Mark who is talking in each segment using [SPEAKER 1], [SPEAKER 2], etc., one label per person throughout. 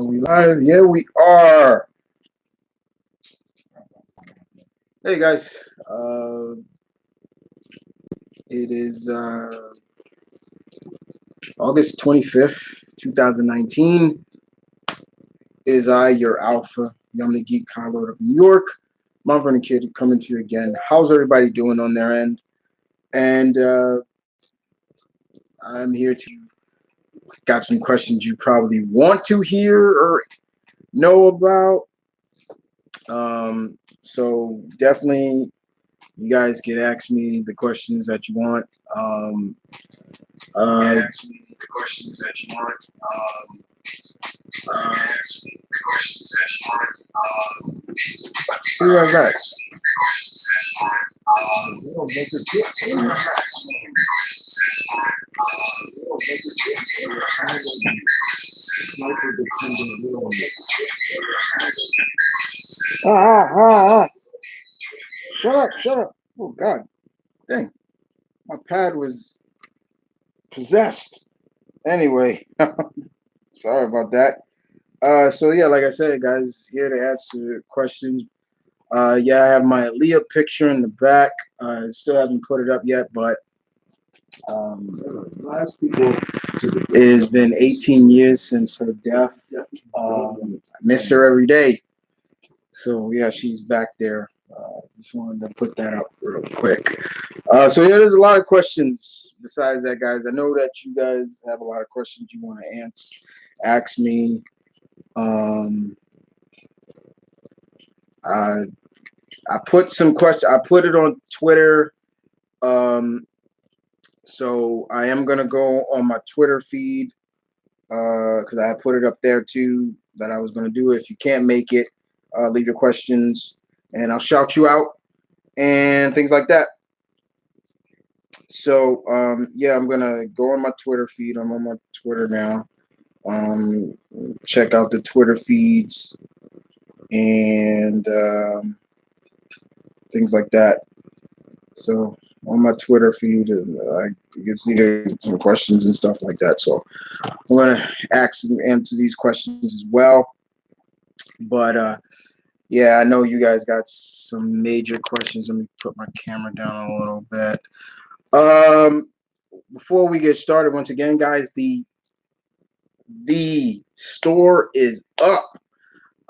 [SPEAKER 1] Are we live? Yeah, we are. Hey guys, it is August 25th, 2019. It is I, your alpha, Young the Geek Conlord of New York, Mount Vernon Kid, coming to you again. How's everybody doing on their end? And I'm here to got some questions you probably want to hear or know about. So definitely you guys can ask me the questions that you want. Ask me the questions that you want. Ask me the questions that you want. Who was that? Shut up, shut up. Oh, God. Dang. My pad was possessed. Anyway, sorry about that. So, yeah, like I said, guys, here to answer questions. Yeah, I have my Aaliyah picture in the back. I still haven't put it up yet, but last people, it has been 18 years since her death. I miss her every day. So, yeah, she's back there. Just wanted to put that up real quick. So, yeah, there's a lot of questions besides that, guys. I know that you guys have a lot of questions you want to ask me. I put some questions. I put it on Twitter. So I am gonna go on my Twitter feed because I put it up there too that I was gonna do. If you can't make it, leave your questions and I'll shout you out and things like that. So yeah, I'm gonna go on my Twitter feed. I'm on my Twitter now. Check out the Twitter feeds and things like that. So on my Twitter feed, I can see there's some questions and stuff like that. So I'm gonna answer these questions as well. But yeah, I know you guys got some major questions. Let me put my camera down a little bit. Before we get started, once again, guys, the store is up.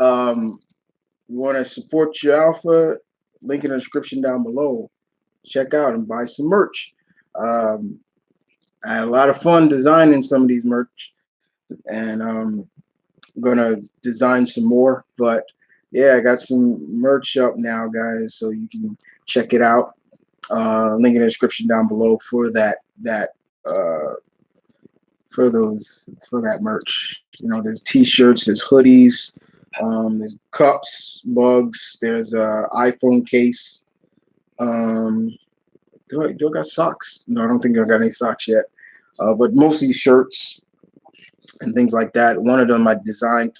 [SPEAKER 1] You want to support your alpha? Link in the description down below. Check out and buy some merch. I had a lot of fun designing some of these merch, and I'm gonna design some more. But yeah, I got some merch up now, guys, so you can check it out. Link in the description down below for that for that merch. You know, there's t-shirts, there's hoodies, there's cups, mugs, there's a iPhone case. Do I got socks? No, I don't think I got any socks yet. But mostly shirts and things like that. One of them I designed,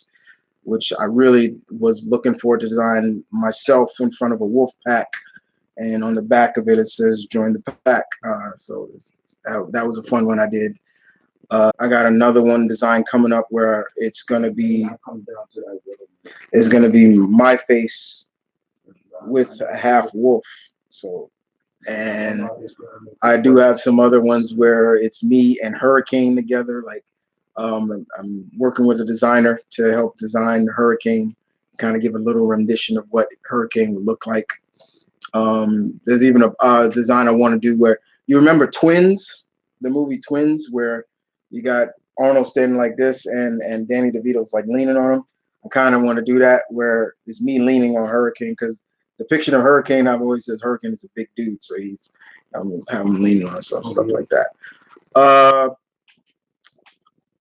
[SPEAKER 1] which I really was looking forward to design myself in front of a wolf pack. And on the back of it, it says "Join the pack." So that was a fun one I did. I got another one design coming up where it's gonna be my face with a half wolf. So, and I do have some other ones where it's me and Hurricane together. Like I'm working with a designer to help design Hurricane, kind of give a little rendition of what Hurricane would look like. There's even a design I want to do where you remember Twins, the movie Twins, where you got Arnold standing like this and Danny DeVito's like leaning on him. I kind of want to do that where it's me leaning on Hurricane, because the picture of Hurricane, I've always said Hurricane is a big dude, so I'm leaning on stuff like that.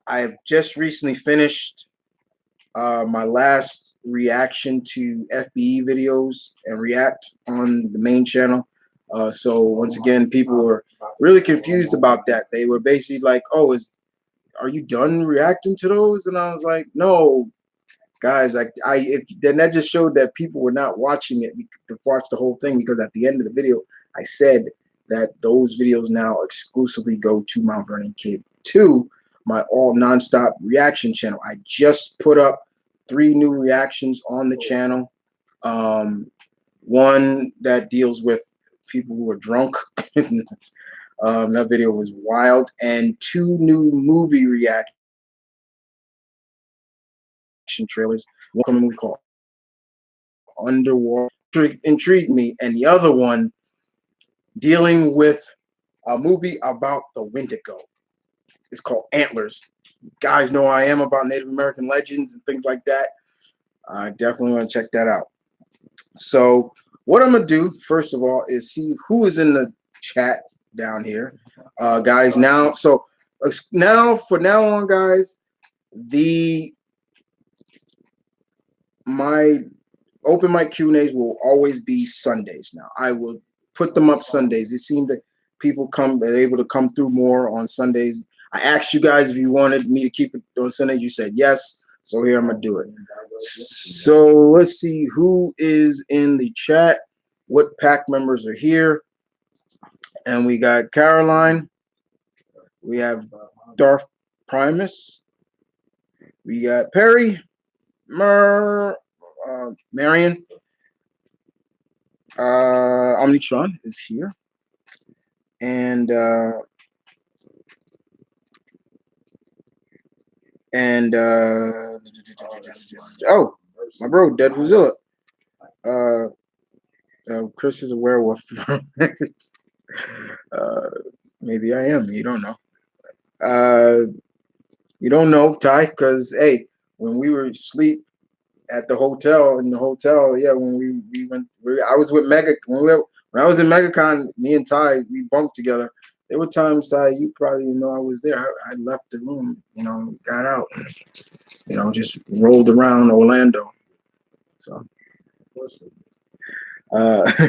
[SPEAKER 1] I've just recently finished my last reaction to FBE videos and react on the main channel. So once again, people were really confused about that. They were basically like, "Oh, are you done reacting to those?" And I was like, "No, guys. Then that just showed that people were not watching it to watch the whole thing, because at the end of the video, I said that those videos now exclusively go to Mount Vernon Kid 2. my all nonstop reaction channel. I just put up 3 new reactions on the channel. One that deals with people who are drunk. That video was wild. And 2 new movie reaction trailers. One coming movie called Underwater intrigued me, and the other one dealing with a movie about the Wendigo. It's called Antlers. You guys know I am about Native American legends and things like that. I definitely want to check that out. So what I'm gonna do first of all is see who is in the chat down here, guys. Now, so now for now on, guys, my open mic Q&As will always be Sundays. Now I will put them up Sundays. It seemed that people are able to come through more on Sundays. I asked you guys if you wanted me to keep it on Sundays. You said yes. So here I'm gonna do it. So let's see who is in the chat. What pack members are here? And we got Caroline. We have Darth Primus. We got Perry. Marion. Omnitron is here. And oh, my bro, Dead Wuzilla. Chris is a werewolf. Maybe I am. You don't know. You don't know, Ty, because hey, when we were asleep at the hotel, yeah, when we went, I was with Mega. When I was in MegaCon, me and Ty, we bunked together. There were times, Ty, you probably know I was there. I left the room, got out, just rolled around Orlando. So,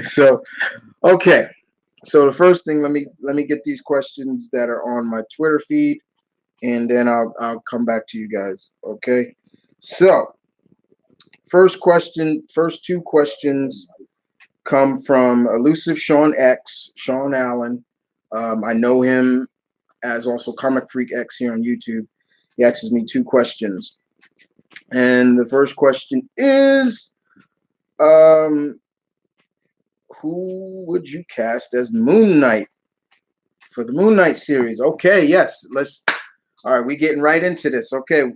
[SPEAKER 1] so okay. So the first thing, let me get these questions that are on my Twitter feed, and then I'll come back to you guys. Okay. So first 2 questions come from Elusive Sean X, Sean Allen. I know him as also Comic Freak X here on YouTube. He asks me 2 questions. And the first question is, who would you cast as Moon Knight for the Moon Knight series? Okay, yes. All right, we're getting right into this. Okay.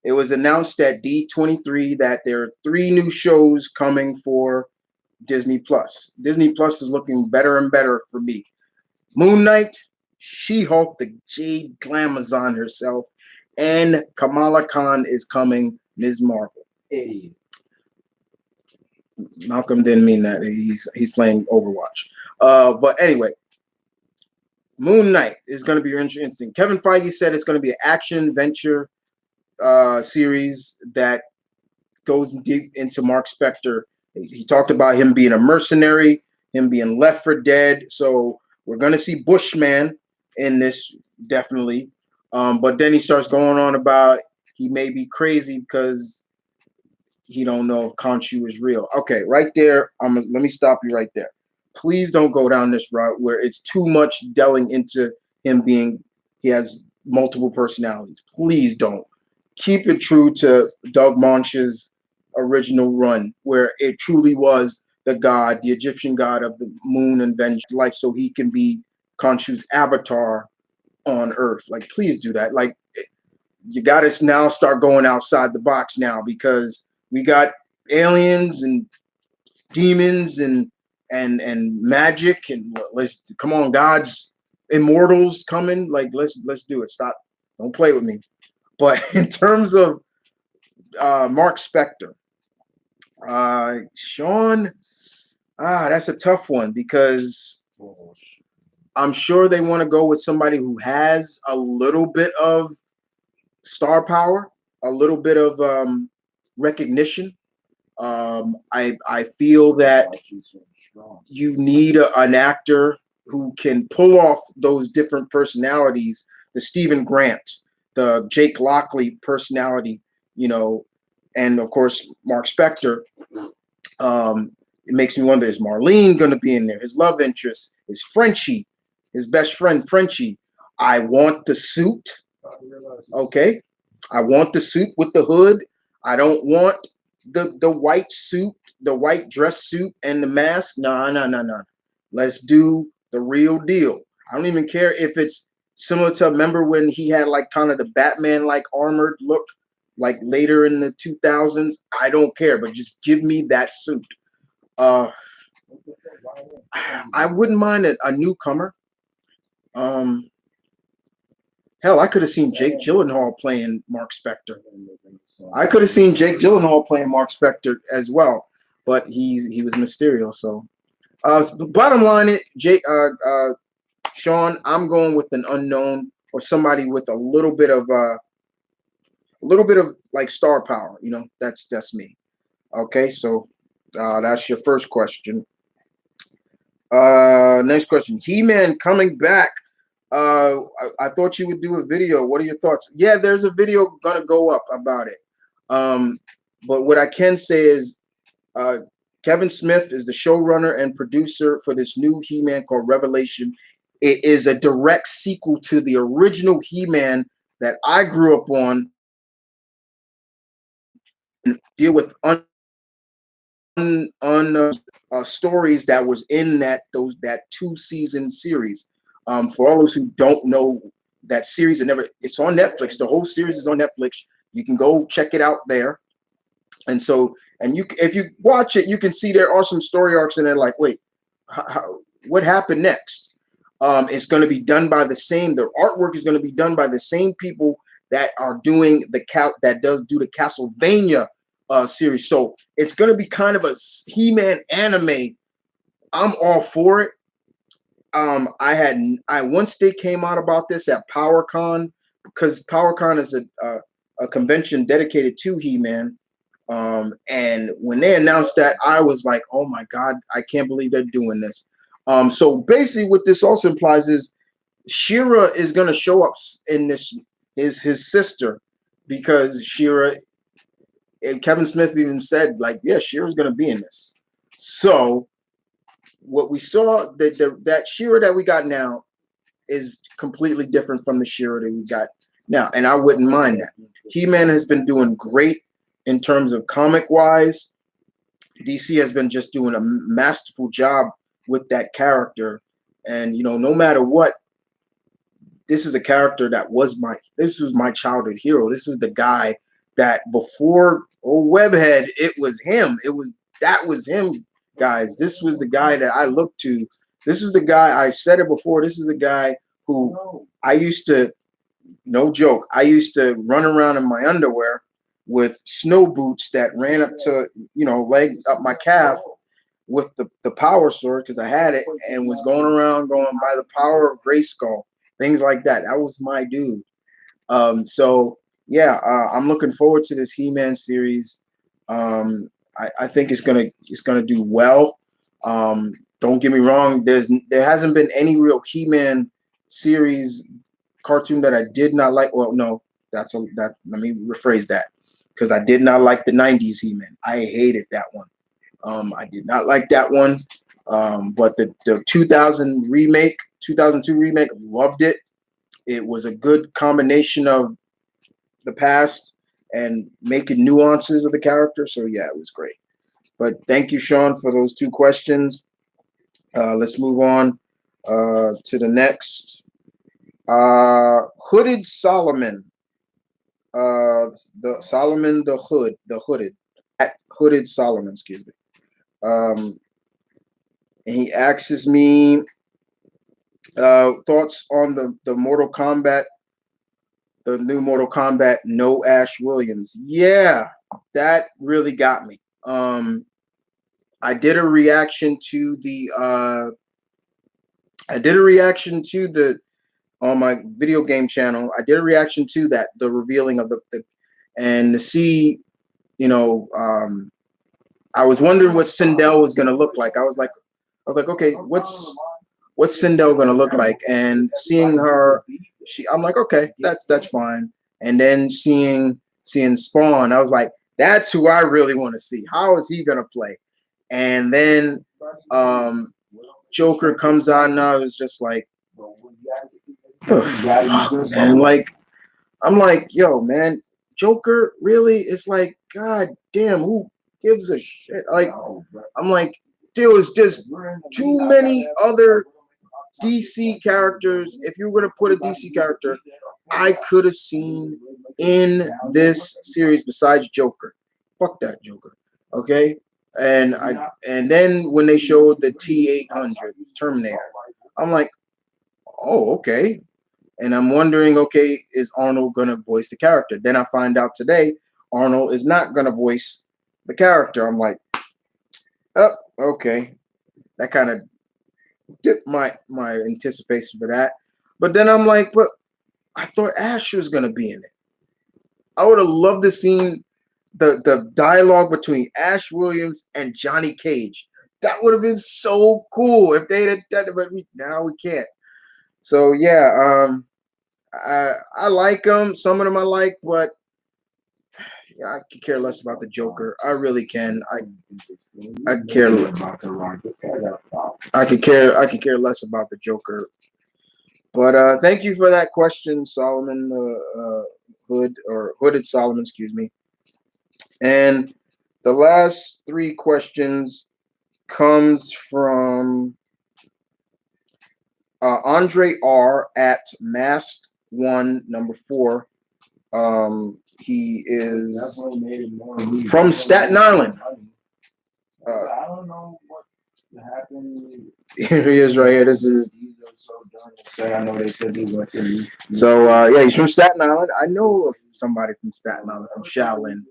[SPEAKER 1] It was announced at D23 that there are 3 new shows coming for Disney Plus. Disney Plus is looking better and better for me. Moon Knight, SheHulk, the Jade Glamazon herself, and Kamala Khan is coming, Ms. Marvel. Hey. Malcolm didn't mean that. He's playing Overwatch. But anyway, Moon Knight is going to be interesting. Kevin Feige said it's going to be an action-adventure series that goes deep into Mark Spector. He talked about him being a mercenary, him being left for dead. So we're going to see Bushman in this, definitely. But then he starts going on about he may be crazy because he don't know if Khonshu is real. Okay, right there. Let me stop you right there. Please don't go down this route where it's too much delving into him he has multiple personalities. Please don't. Keep it true to Doug Monch's original run, where it truly was the Egyptian god of the moon and vengeance life, so he can be Khonshu's avatar on Earth. Like, please do that. Like, you got to now start going outside the box now, because we got aliens and demons and magic, and let's come on, gods, immortals coming. Like, let's do it. Stop. Don't play with me. But in terms of Mark Spector, Sean, that's a tough one, because I'm sure they want to go with somebody who has a little bit of star power, a little bit of recognition. I feel that you need an actor who can pull off those different personalities, the Stephen Grant, the Jake Lockley personality, and of course Mark Spector. It makes me wonder, is Marlene going to be in there? His love interest is Frenchie, his best friend Frenchie. I want the suit. Okay, I want the suit with the hood. I don't want the white suit, the white dress suit, and the mask. No, no, no, no. Let's do the real deal. I don't even care if it's similar to, remember when he had like kind of the Batman like armored look, like later in the 2000s. I don't care, but just give me that suit. Uh, I wouldn't mind a newcomer. Um, Hell, I could have seen Jake Gyllenhaal playing Mark Spector. I could have seen Jake Gyllenhaal playing Mark Spector as well, but he was Mysterio. So, bottom line, Sean, I'm going with an unknown or somebody with a little bit of like star power. You know, that's me. Okay, so that's your first question. Next question. He-Man coming back. I thought you would do a video. What are your thoughts? Yeah, there's a video gonna go up about it. But what I can say is Kevin Smith is the showrunner and producer for this new He-Man called Revelation. It is a direct sequel to the original He-Man that I grew up on, and deal with stories that was in that 2-season series. For all those who don't know that series, it's on Netflix. The whole series is on Netflix. You can go check it out there. And so, if you watch it, you can see there are some story arcs in there. Like, wait, what happened next? It's going to be done by the artwork is going to be done by the same people that are doing the Castlevania series. So it's going to be kind of a He-Man anime. I'm all for it. Once they came out about this at PowerCon, because PowerCon is a convention dedicated to He-Man. And when they announced that, I was like, oh my God, I can't believe they're doing this. So basically what this also implies is She-Ra is going to show up in this, his sister, because She-Ra, and Kevin Smith even said, like, yeah, She-Ra's going to be in this. So what we saw, that She-Ra that we got now is completely different from the She-Ra that we got now. And I wouldn't mind that. He-Man has been doing great in terms of comic-wise. DC has been just doing a masterful job with that character. And, you know, no matter what, this is a character this was my childhood hero. This was the guy that before Webhead, it was him. That was him, guys. This was the guy that I looked to. This is the guy, I said it before, this is the guy who I used to, no joke, I used to run around in my underwear with snow boots that ran up to, leg up my calf with the power sword, because I had it, and was going around going by the power of Grayskull, things like that. That was my dude. So yeah, I'm looking forward to this He-Man series. I think it's gonna do well. Don't get me wrong. There hasn't been any real He-Man series cartoon that I did not like. Well, no, let me rephrase that, because I did not like the 90s He-Man. I hated that one. I did not like that one. But the 2002 remake, loved it. It was a good combination of the past and making nuances of the character. So yeah, it was great. But thank you, Sean, for those 2 questions. Let's move on to the next. Hooded Solomon. The Solomon the Hooded. At Hooded Solomon, excuse me. And he asks me thoughts on the Mortal Kombat, the new Mortal Kombat, no Ash Williams. Yeah, that really got me. I did a reaction to on my video game channel. I did a reaction to that, the revealing of and to see, I was wondering what Sindel was gonna look like. I was like, okay, what's Sindel gonna look like? And seeing her, I'm like, okay, that's fine. And then seeing Spawn, I was like, that's who I really want to see. How is he gonna play? And then Joker comes on, and I was just like, the fuck, man, like, I'm like, yo, man, Joker, really? It's like, god damn, who gives a shit? Like, I'm like, there was just too many other DC characters. If you were gonna put a DC character, I could have seen in this series besides Joker. Fuck that Joker. Okay. And then when they showed the T-800 Terminator, I'm like, oh, okay. And I'm wondering, okay, is Arnold gonna voice the character? Then I find out today Arnold is not gonna voice the character. I'm like, oh, okay. That kind of dipped my anticipation for that. But then I'm like, but I thought Ash was gonna be in it. I would have loved to seen the dialogue between Ash Williams and Johnny Cage. That would have been so cool if they'd have done it, but now we can't. So yeah, I like them. Some of them I like, but yeah, I could care less about the Joker. I really can. I care. I could care less about the Joker. But thank you for that question, Solomon Hood or Hooded Solomon, excuse me. And the last three questions comes from Andre R at Mast One number 4. He is from Staten Island. I don't know what happened. Here he is right here. This is. I know they said he went to. So yeah, he's from Staten Island. I know of somebody from Staten Island, from Shaolin.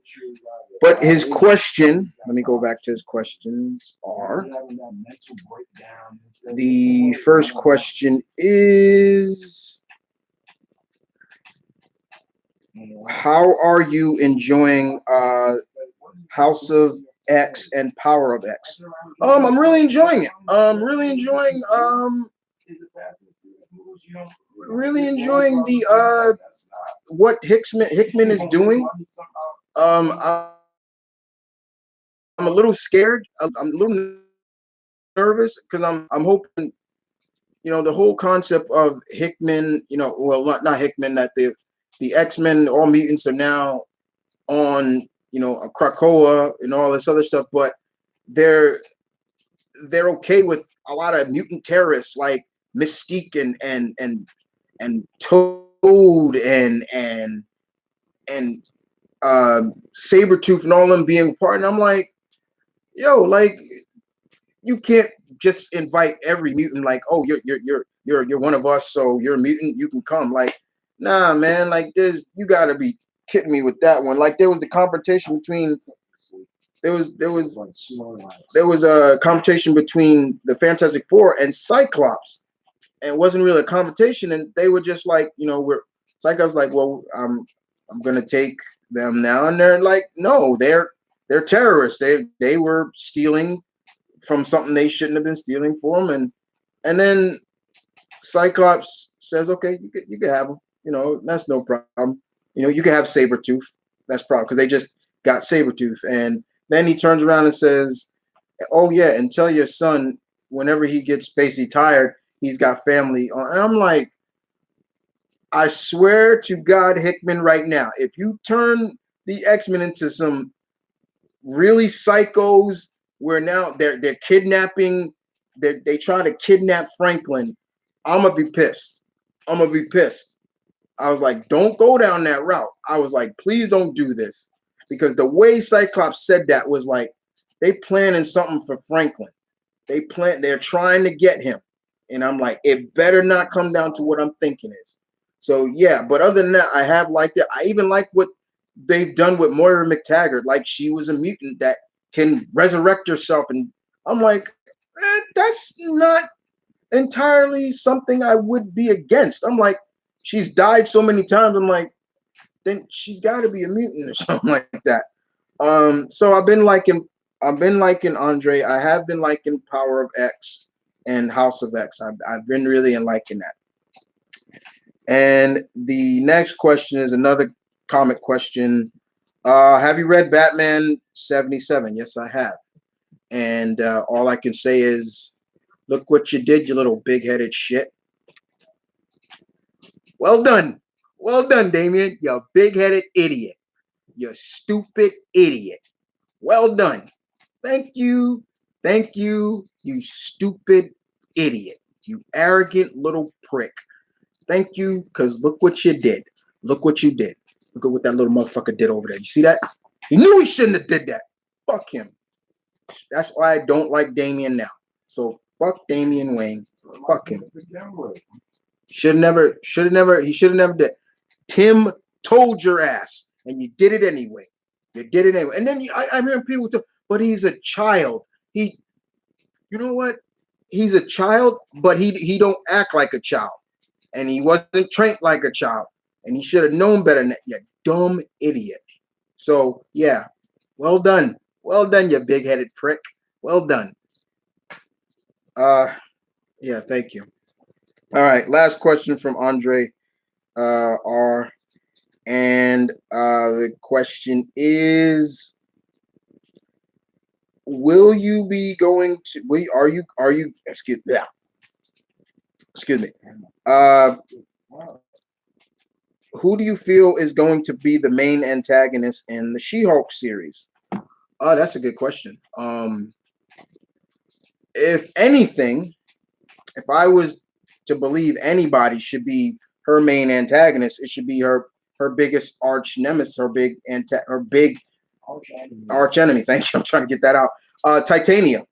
[SPEAKER 1] But his question, let me go back to his questions, are the first question is, how are you enjoying House of X and Power of X? I'm really enjoying it. Really enjoying the what Hickman is doing. I'm a little scared. I'm a little nervous because I'm hoping, the whole concept of Hickman, well, not Hickman, that the X-Men, all mutants are now on, a Krakoa and all this other stuff, but they're okay with a lot of mutant terrorists like Mystique and Toad and Sabretooth and all them being part. And I'm like, yo, like, you can't just invite every mutant, like, oh, you're one of us, so you're a mutant, you can come. Like, nah, man, like, you gotta be kidding me with that one. Like, there was the competition between there was a competition between the Fantastic Four and Cyclops, and it wasn't really a competition, and they were just like, Cyclops like, well, I'm gonna take them now, and they're like, no, they're terrorists. They were stealing from something they shouldn't have been stealing for them, and then Cyclops says, okay, you can have them, that's no problem. You can have Sabretooth. That's problem because they just got Sabretooth. And then he turns around and says, oh yeah, and tell your son whenever he gets basically tired, he's got family on. And I'm like, I swear to God, Hickman, right now, if you turn the X-Men into some really psychos where now they're kidnapping, they try to kidnap Franklin, I'm gonna be pissed. I was like, don't go down that route. I was like, please don't do this. Because the way Cyclops said that was like, they planning something for Franklin. They're trying to get him. And I'm like, it better not come down to what I'm thinking is. So yeah, but other than that, I have liked it. I even like what they've done with Moira McTaggart. Like, she was a mutant that can resurrect herself. And I'm like, that's not entirely something I would be against. I'm like, she's died so many times. I'm like, then she's got to be a mutant or something like that. So I've been liking Andre. I have been liking Power of X and House of X. I've been really liking that. And the next question is another comic question. Have you read Batman 77? Yes, I have. And all I can say is, look what you did, you little big-headed shit. Well done. Well done, Damian. You big-headed idiot. You stupid idiot. Well done. Thank you. Thank you, you stupid idiot. You arrogant little prick. Thank you, because look what you did. Look what you did. Look at what that little motherfucker did over there. You see that? He knew he shouldn't have did that. Fuck him. That's why I don't like Damian now. So fuck Damian Wayne. Fuck him. Should have never, he should have never did. Tim told your ass, and you did it anyway. You did it anyway. And then I hear people talk, but he's a child. You know what? He's a child, but he don't act like a child. And he wasn't trained like a child. And he should have known better than that, you dumb idiot. So, yeah, well done. Well done, you big-headed prick. Well done. Yeah, thank you. All right, last question from Andre R. And the question is, will you be going to, are you, excuse me, who do you feel is going to be the main antagonist in the She-Hulk series? Oh, that's a good question. If anything, if I was to believe anybody should be her main antagonist, it should be her biggest arch nemesis, her big arch enemy. Thank you. I'm trying to get that out. Titania.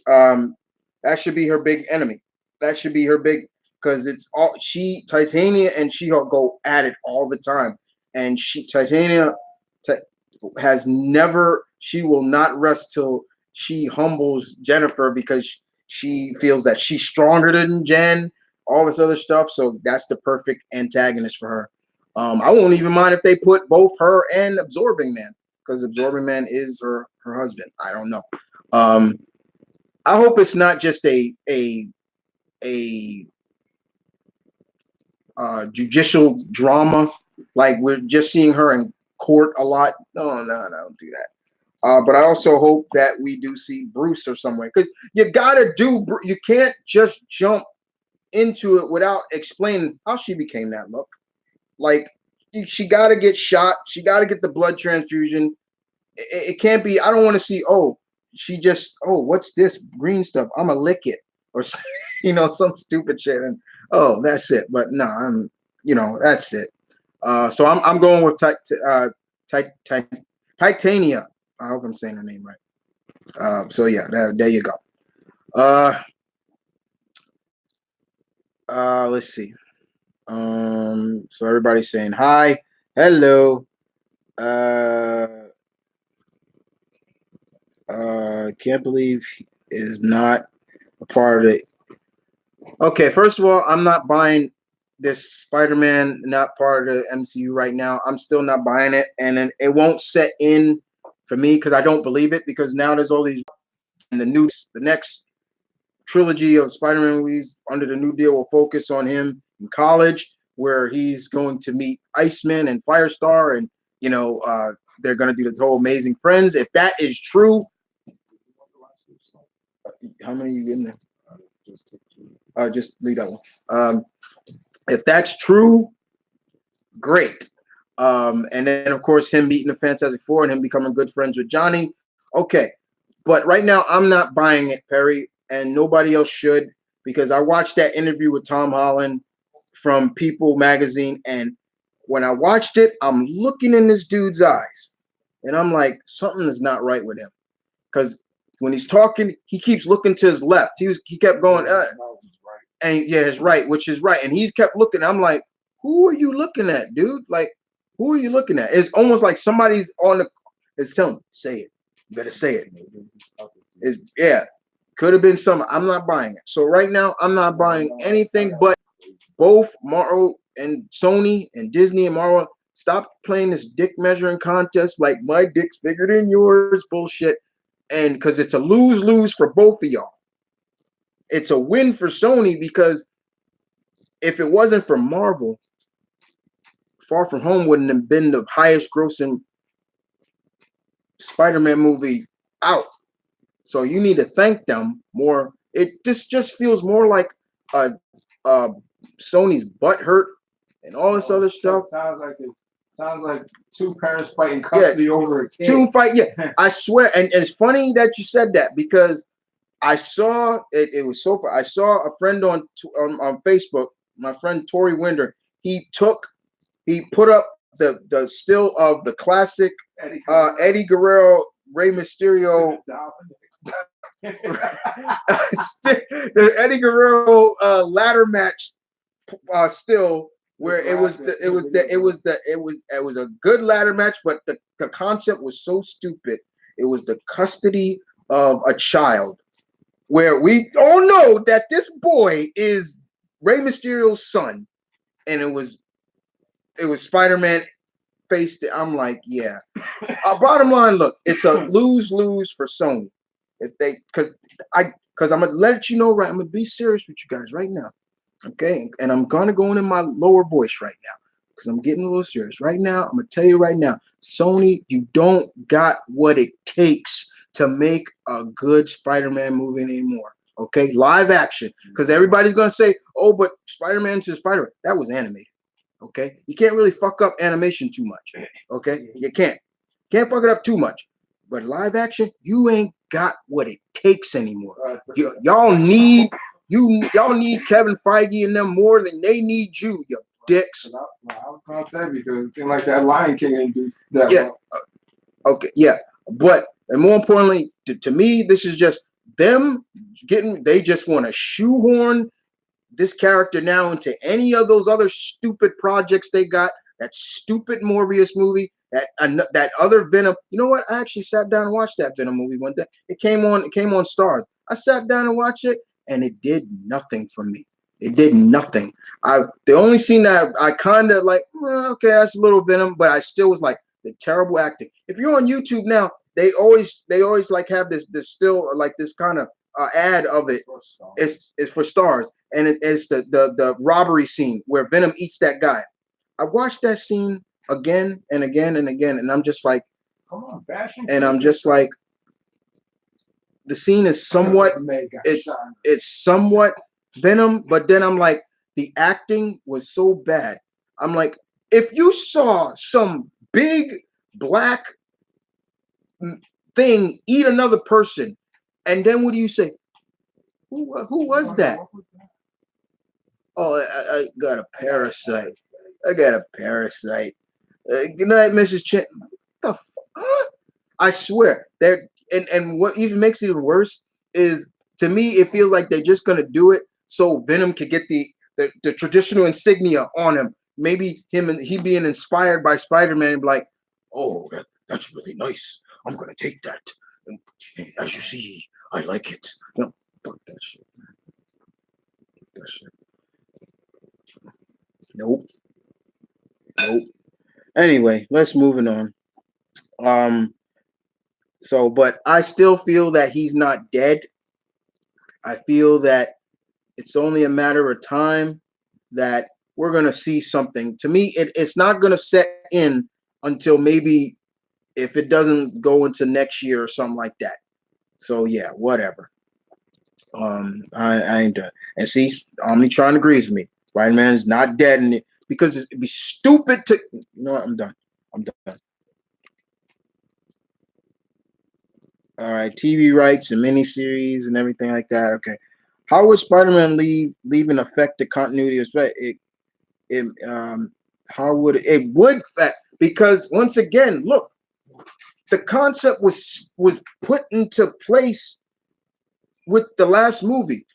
[SPEAKER 1] That should be her big enemy. That should be her big, because it's all Titania and She-Hulk go at it all the time, and Titania has never. She will not rest till she humbles Jennifer, because she feels that she's stronger than Jen. All this other stuff. So that's the perfect antagonist for her. I won't even mind if they put both her and Absorbing Man, because Absorbing Man is her husband. I don't know. I hope it's not just a judicial drama, like we're just seeing her in court a lot. No, don't do that. But I also hope that we do see Bruce or somewhere, because you gotta do. You can't just jump into it without explaining how she became that look. Like, she got to get shot. She got to get the blood transfusion. It can't be. I don't want to see. Oh, she just. Oh, what's this green stuff? I'm gonna lick it, or some stupid shit. And oh, that's it. But no, that's it. So I'm going with Titania. I hope I'm saying her name right. So yeah, there you go. Let's see. So everybody's saying hi, hello. Can't believe he is not a part of it. Okay, first of all, I'm not buying this Spider-Man, not part of the MCU right now. I'm still not buying it, and then it won't set in for me because I don't believe it, because now there's all these, and the next trilogy of Spider-Man movies under the new deal will focus on him in college, where he's going to meet Iceman and Firestar, and they're going to do the whole Amazing Friends. If that is true, how many are you in there? Just leave that one. If that's true, great. And then of course him meeting the Fantastic Four and him becoming good friends with Johnny. Okay, but right now I'm not buying it, Perry, and nobody else should, because I watched that interview with Tom Holland from People magazine, and when I watched it, I'm looking in this dude's eyes, and I'm like, something is not right with him, because when he's talking, he keeps looking to his left. He kept going, and yeah, it's right, which is right, and he's kept looking. I'm like, who are you looking at, dude? Like, who are you looking at? It's almost like somebody's it's telling me, say it. You better say it. Could have been some. I'm not buying it. So right now, I'm not buying anything, but both Marvel and Sony and Disney and Marvel, stop playing this dick measuring contest, like my dick's bigger than yours bullshit. And because it's a lose-lose for both of y'all. It's a win for Sony, because if it wasn't for Marvel, Far From Home wouldn't have been the highest grossing Spider-Man movie out. So you need to thank them more. It just feels more like Sony's butthurt and all this other stuff.
[SPEAKER 2] Sounds like two parents fighting custody over a kid.
[SPEAKER 1] Two fight. Yeah, I swear. And it's funny that you said that because I saw it. It was so. I saw a friend on Facebook. My friend Tori Winder. He put up the still of the classic Eddie Guerrero, Rey Mysterio. The Eddie Guerrero ladder match still where it was a good ladder match, but the concept was so stupid. It was the custody of a child, where we all know that this boy is Rey Mysterio's son, and it was SpiderMan faced it. I'm like, yeah. Bottom line, look, it's a lose-lose for Sony. If they, because I'm gonna let you know, right? I'm gonna be serious with you guys right now, okay? And I'm gonna go in my lower voice right now because I'm getting a little serious right now. I'm gonna tell you right now, Sony, you don't got what it takes to make a good Spider-Man movie anymore. Okay, live action, because everybody's gonna say, oh, but Spider-Man to Spider-Man, that was animated. Okay, you can't really fuck up animation too much. Okay, you can't fuck it up too much. But live action, you ain't got what it takes anymore. Y'all need Kevin Feige and them more than they need you, you dicks.
[SPEAKER 2] I was gonna say, because it seemed like that Lion King induced that.
[SPEAKER 1] Yeah. Okay. Yeah. But and more importantly, to me, this is just them getting. They just want to shoehorn this character now into any of those other stupid projects they got. That stupid Morbius movie, that other Venom. You know what? I actually sat down and watched that Venom movie one day. It came on Stars. I sat down and watched it, and it did nothing for me. It did nothing. The only scene that I kind of like, okay, that's a little Venom, but I still was like the terrible acting. If you're on YouTube now, they always like have this still like this kind of ad of it. It's for Stars, and it's the robbery scene where Venom eats that guy. I watched that scene again and again and again, and I'm just like,
[SPEAKER 2] come on, fashion.
[SPEAKER 1] And I'm just like, the scene is somewhat, it's somewhat Venom, but then I'm like, the acting was so bad. I'm like, if you saw some big black thing eat another person, and then what do you say? Who was that? Oh, I got a parasite. I got a parasite. Good night, Mrs. Chen. What the fuck? I swear. And what even makes it even worse is, to me, it feels like they're just gonna do it so Venom can get the traditional insignia on him. Maybe he being inspired by Spider-Man and be like, oh, that's really nice. I'm gonna take that. And as you see, I like it. No, fuck that shit. Fuck that shit. Nope. Anyway, let's moving on. So, but I still feel that he's not dead. I feel that it's only a matter of time that we're gonna see something. To me, it's not gonna set in until maybe if it doesn't go into next year or something like that. So yeah, whatever. I ain't done. And see, Omnitron agrees with me. Spider-Man is not dead in it. Because it'd be stupid to, you know what? I'm done. All right, TV rights and miniseries and everything like that. Okay, how would Spider-Man leaving affect the continuity of how would it would affect? Because once again, look, the concept was put into place with the last movie.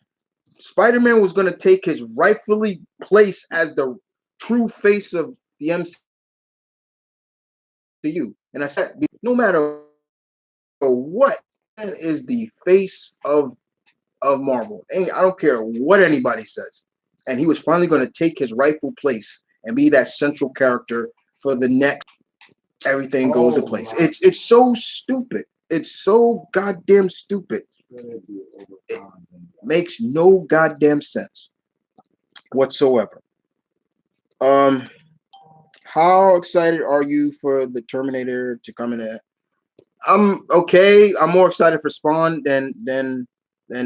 [SPEAKER 1] Spider-Man was going to take his rightfully place as the true face of the MCU. And I said, no matter what, is the face of Marvel. And I don't care what anybody says. And he was finally going to take his rightful place and be that central character for the next. Everything goes to place. It's so stupid. It's so goddamn stupid. It makes no goddamn sense whatsoever. How excited are you for the Terminator to come in? I'm okay. I'm more excited for Spawn than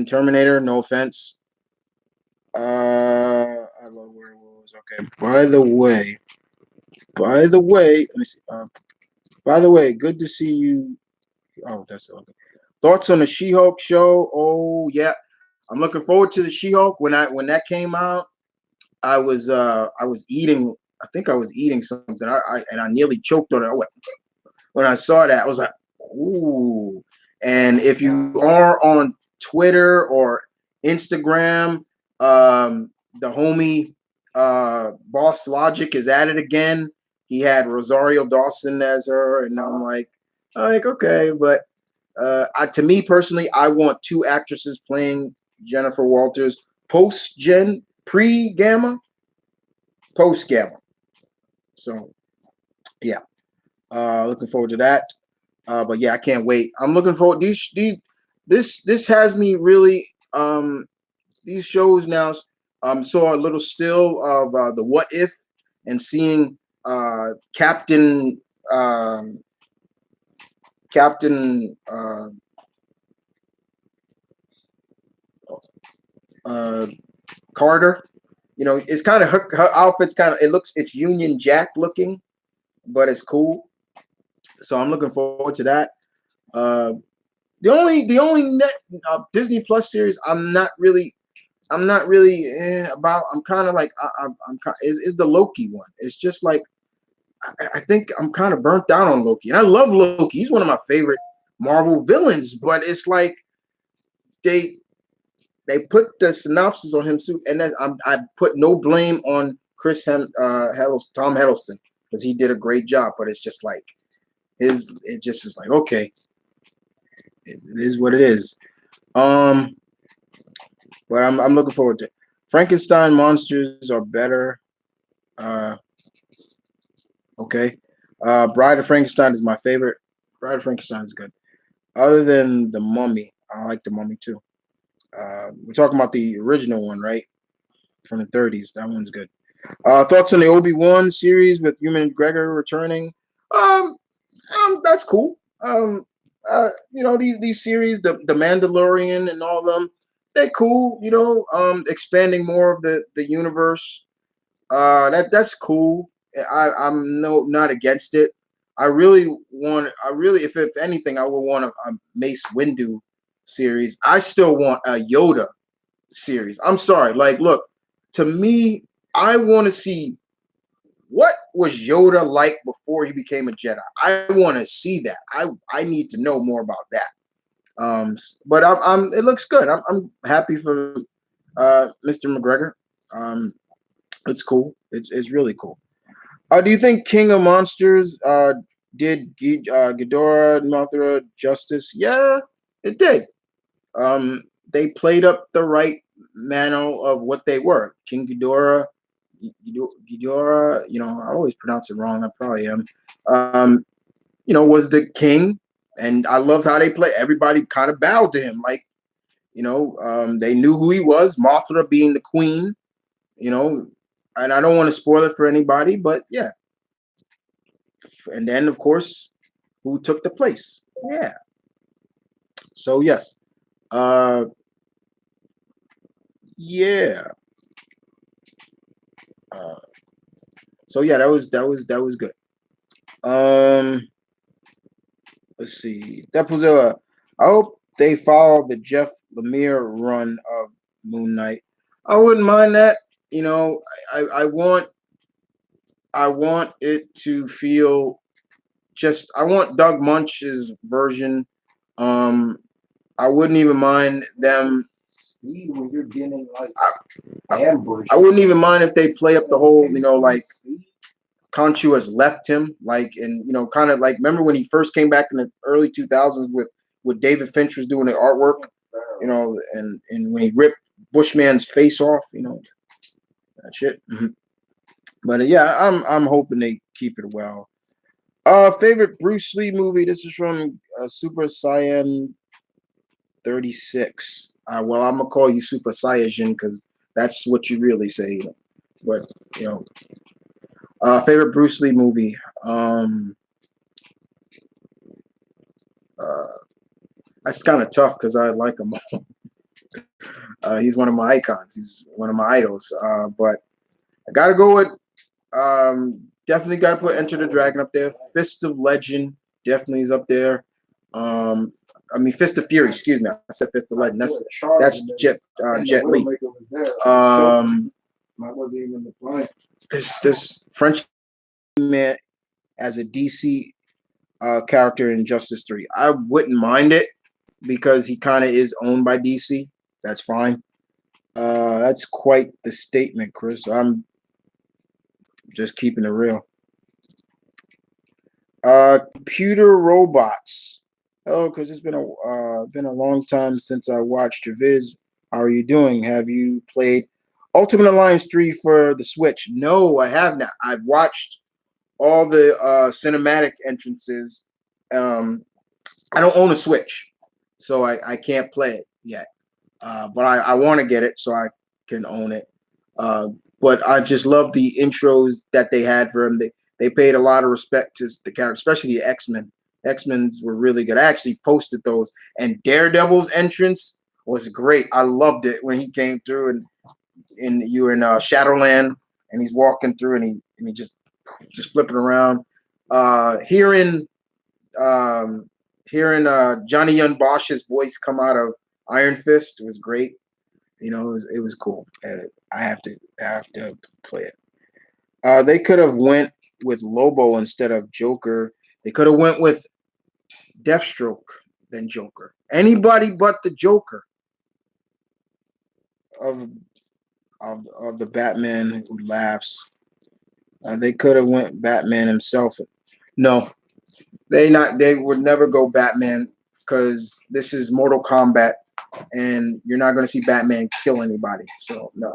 [SPEAKER 1] Terminator. No offense. I love werewolves. Walters. Okay. By the way, let me see. By the way, good to see you. Oh, that's okay. Thoughts on the She-Hulk show? Oh yeah, I'm looking forward to the She-Hulk. When that came out, I was eating. I think I was eating something. I nearly choked on it. When I saw that, I was like, ooh. And if you are on Twitter or Instagram, the homie Boss Logic is at it again. He had Rosario Dawson as her, and I'm like okay, but to me personally, I want two actresses playing Jennifer Walters post Gen, pre Gamma, post Gamma. So yeah, looking forward to that. But yeah, I can't wait. I'm looking forward. This has me really. These shows now. Saw a little still of the What If and seeing Captain um, Captain uh, Carter. You know, it's kind of her outfit's kind of it's Union Jack looking, but it's cool. So I'm looking forward to that. Uh, the only net Disney Plus series I'm not really about. I'm kind of like I'm is the Loki one. It's just like I think I'm kind of burnt out on Loki, and I love Loki. He's one of my favorite Marvel villains, but it's like they they put the synopsis on him, and I put no blame on Tom Hiddleston because he did a great job, but it's just like it just is like okay, it is what it is. Um, but I'm looking forward to it. Frankenstein monsters are better. Uh, okay. Bride of Frankenstein is my favorite. Bride of Frankenstein is good. Other than the Mummy, I like the Mummy too. We're talking about the original one, right? From the 30s. That one's good. Thoughts on the Obi-Wan series with Ewan McGregor returning? Um, that's cool. These series, the Mandalorian and all of them, they're cool. Expanding more of the universe. That's cool. I'm not against it. If anything, I would want a Mace Windu series. I still want a Yoda series. I'm sorry. Like, look, to me, I want to see what was Yoda like before he became a Jedi. I want to see that. I need to know more about that. But it looks good. I'm happy for Mr. McGregor. It's cool. It's really cool. Do you think King of Monsters did Ghidorah Mothra justice? Yeah, it did. They played up the right manner of what they were. King Ghidorah, I always pronounce it wrong. I probably am. Was the king, and I love how they play. Everybody kind of bowed to him, like they knew who he was. Mothra being the queen, and I don't want to spoil it for anybody, but yeah. And then, of course, who took the place? Yeah. So yes. Uh, yeah. Uh, so yeah, that was good. Um, let's see. That was I hope they follow the Jeff Lemire run of Moon Knight. I wouldn't mind that. I want it to feel I want Doug Munch's version. I wouldn't even mind them.
[SPEAKER 2] When you're getting like
[SPEAKER 1] ambush. I wouldn't even mind if they play up the whole, like Khonshu has left him, like, and kind of like remember when he first came back in the early 2000s with David Finch was doing the artwork, and when he ripped Bushman's face off, that shit. Mm-hmm. But yeah, I'm hoping they keep it well. Favorite Bruce Lee movie. This is from Super Saiyan 36. Well, I'm gonna call you Super Saiyajin because that's what you really say. But favorite Bruce Lee movie. That's kind of tough because I like him. He's one of my icons. He's one of my idols. But I gotta go with definitely gotta put Enter the Dragon up there. Fist of Legend definitely is up there. I mean Fist of Fury, excuse me. I said Fist of Legend. That's Jet Li. This French man as a DC character in Justice 3. I wouldn't mind it because he kind of is owned by DC. That's fine. That's quite the statement, Chris. I'm just keeping it real. Computer robots. Oh, because it's been a long time since I watched your viz. How are you doing? Have you played Ultimate Alliance 3 for the Switch? No, I have not. I've watched all the cinematic entrances. I don't own a Switch, so I can't play it yet. But I want to get it so I can own it. But I just love the intros that they had for him. They paid a lot of respect to the character, especially the X-Men. X-Men's were really good. I actually posted those, and Daredevil's entrance was great. I loved it when he came through and you were in Shadowland, and he's walking through and he just flipping around. Hearing Johnny Young Bosch's voice come out of Iron Fist was great. You know, it was cool. I have to play it. They could have went with Lobo instead of Joker. They could have went with Deathstroke than Joker. Anybody but the Joker of the Batman who laughs. They could have went Batman himself. No, they would never go Batman because this is Mortal Kombat and you're not going to see Batman kill anybody. So no,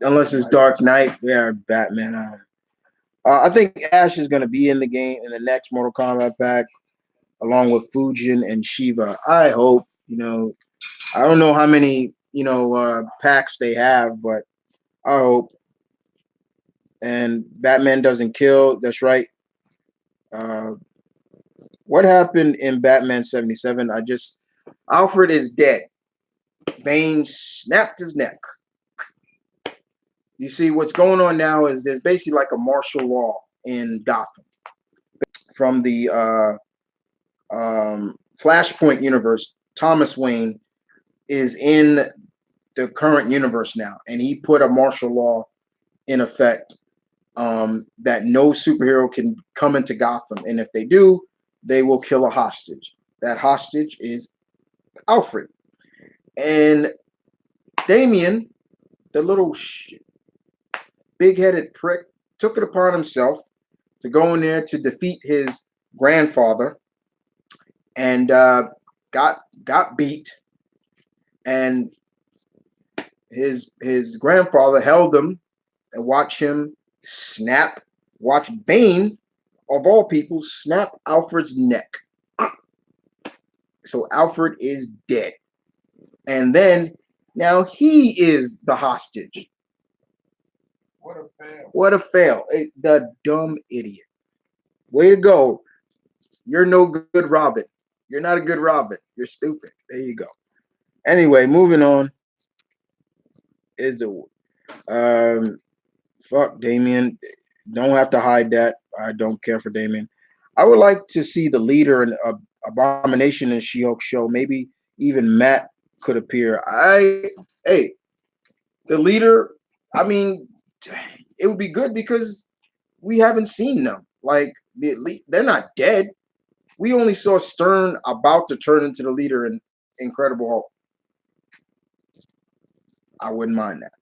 [SPEAKER 1] unless it's Dark Knight, yeah, Batman. I think Ash is going to be in the game in the next Mortal Kombat pack, along with Fujin and Shiva. I hope. You know, I don't know how many packs they have, but I hope. And Batman doesn't kill. That's right. What happened in Batman 77? Alfred is dead. Bane snapped his neck. You see, what's going on now is there's basically like a martial law in Gotham from the Flashpoint universe. Thomas Wayne is in the current universe now, and he put a martial law in effect that no superhero can come into Gotham, and if they do, they will kill a hostage. That hostage is Alfred. And Damian, the little big-headed prick, took it upon himself to go in there to defeat his grandfather, and got beat. And his grandfather held him and watched him watch Bane, of all people, snap Alfred's neck. So Alfred is dead. And then now he is the hostage.
[SPEAKER 2] What a fail.
[SPEAKER 1] What a fail. The dumb idiot. Way to go. You're no good Robin. You're not a good Robin. You're stupid. There you go. Anyway, moving on. Fuck Damian. Don't have to hide that. I don't care for Damian. I would like to see the leader in Abomination and SheHulk show. Maybe even Matt could appear. The leader, I mean, it would be good because we haven't seen them. Like, they're not dead. We only saw Stern about to turn into the leader in Incredible Hulk. I wouldn't mind that.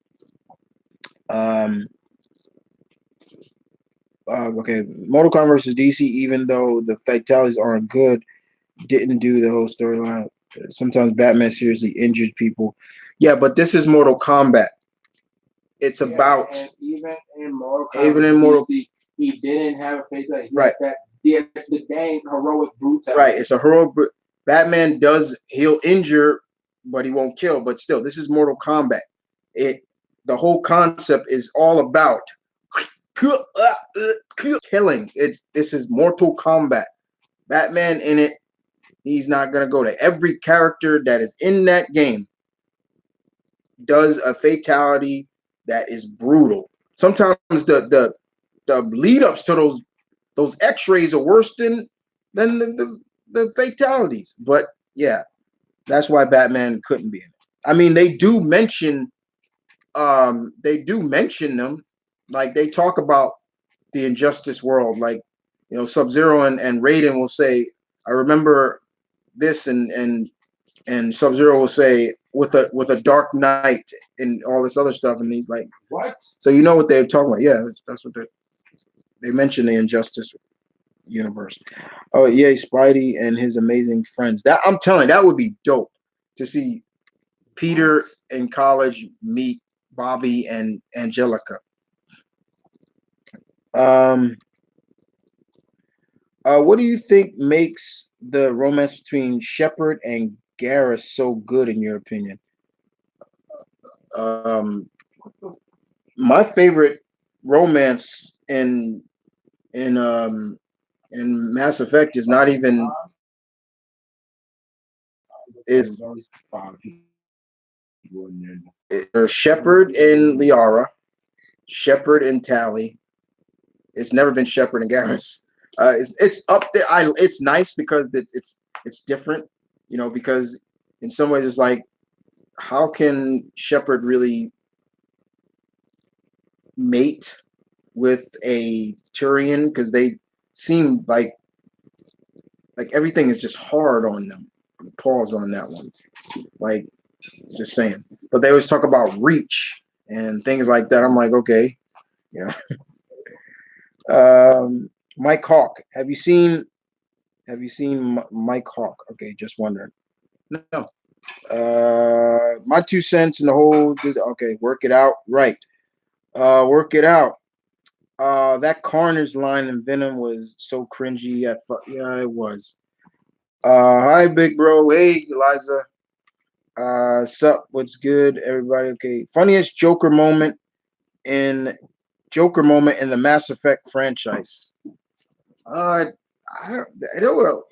[SPEAKER 1] Okay, Mortal Kombat versus DC, even though the fatalities aren't good, didn't do the whole storyline. Sometimes Batman seriously injured people. Yeah, but this is Mortal Kombat. It's about
[SPEAKER 2] even in Mortal DC, he didn't have a fatality.
[SPEAKER 1] Right.
[SPEAKER 2] The dang heroic brutality.
[SPEAKER 1] Right. It's a heroic. Batman he'll injure, but he won't kill. But still, this is Mortal Kombat. The whole concept is all about killing. This is Mortal Kombat. Batman in it. He's not gonna go to every character that is in that game does a fatality that is brutal. Sometimes the lead ups to those X-rays are worse than the fatalities. But yeah, that's why Batman couldn't be in it. I mean, they do mention them, like they talk about the injustice world, like Sub-Zero and Raiden will say, I remember this, and Sub-Zero will say with a dark night and all this other stuff, and he's like,
[SPEAKER 2] what?
[SPEAKER 1] So you know what they're talking about. Yeah, that's what they mention, the injustice universe. Oh yeah, Spidey and his amazing friends. That I'm telling you, that would be dope to see Peter in college meet Bobby and Angelica. What do you think makes the romance between Shepard and Garrus so good, in your opinion? Um, my favorite romance in Mass Effect is not even is Shepard and Liara, Shepard and Tally. It's never been Shepard and Garrus. It's up there. It's nice because it's different, because in some ways it's like, how can Shepard really mate with a Turian, because they seem like everything is just hard on them. Pause on that one. Like, just saying. But they always talk about reach and things like that. I'm like, okay, yeah. Mike Hawk. Have you seen Mike Hawk? Okay, just wondering. No. My 2 cents in the whole. Okay, work it out. Right. Work it out. That Carnage line in Venom was so cringy. Yeah, it was. Hi, big bro. Hey, Eliza. Sup? What's good, everybody? Okay. Funniest in the Mass Effect franchise. Uh, there were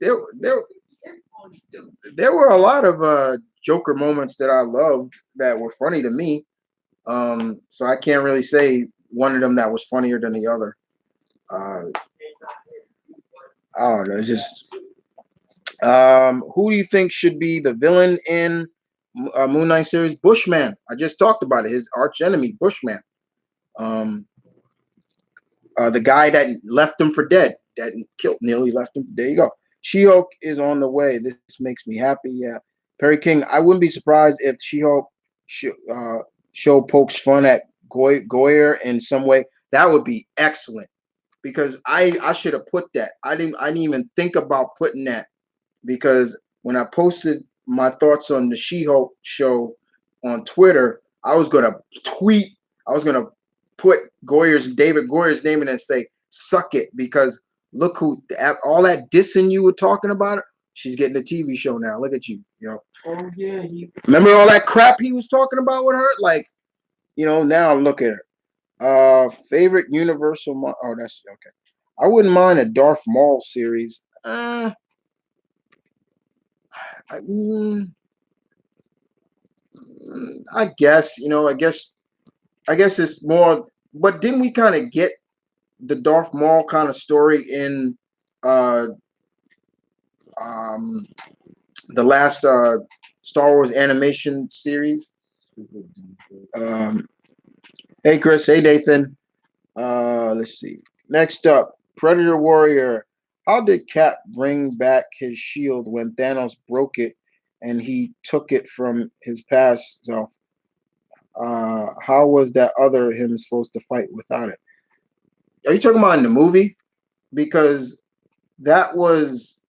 [SPEAKER 1] there there there were a lot of Joker moments that I loved that were funny to me. So I can't really say one of them that was funnier than the other. I don't know. It's just who do you think should be the villain in Moon Knight series? Bushman. I just talked about it. His arch enemy, Bushman. Um, the guy that left him for dead, that nearly left him. There you go. She-Hulk is on the way. This makes me happy. Yeah, Perry King. I wouldn't be surprised if She-Hulk show pokes fun at Goyer in some way. That would be excellent, because I should have put that. I didn't even think about putting that, because when I posted my thoughts on the She-Hulk show on Twitter, I was gonna put David Goyer's name in and say, suck it, because look who, all that dissing you were talking about, she's getting a TV show now. Look at you,
[SPEAKER 2] Oh yeah.
[SPEAKER 1] Remember all that crap he was talking about with her? Like, now look at her. Favorite Universal, oh, that's okay. I wouldn't mind a Darth Maul series. I guess, I guess it's more, but didn't we kind of get the Darth Maul kind of story in uh um the last Star Wars animation series? Hey Chris, hey Nathan. Let's see. Next up, Predator Warrior. How did Cap bring back his shield when Thanos broke it and he took it from his past self? How was that other him supposed to fight without it? Are you talking about in the movie? Because that was,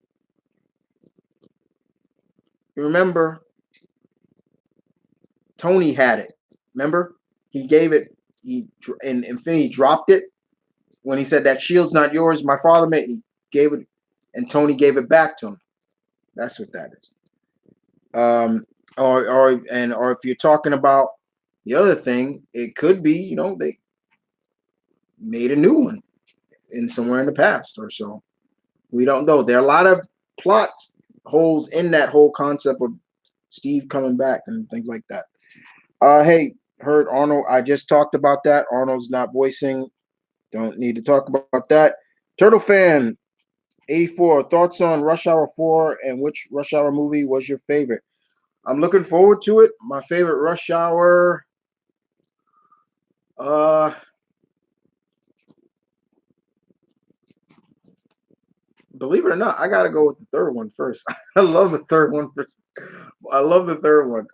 [SPEAKER 1] remember, Tony had it. Remember, he gave it. In Infinity dropped it when he said that shield's not yours. My father made. He gave it, and Tony gave it back to him. That's what that is. Or if you're talking about the other thing, it could be, they made a new one in somewhere in the past or so. We don't know. There are a lot of plot holes in that whole concept of Steve coming back and things like that. Hey, heard Arnold. I just talked about that. Arnold's not voicing. Don't need to talk about that. Turtle fan 84. Thoughts on Rush Hour 4 and which Rush Hour movie was your favorite? I'm looking forward to it. My favorite Rush Hour. Uh, Believe it or not, I gotta go with the third one first. I love the third one first. I love the third one.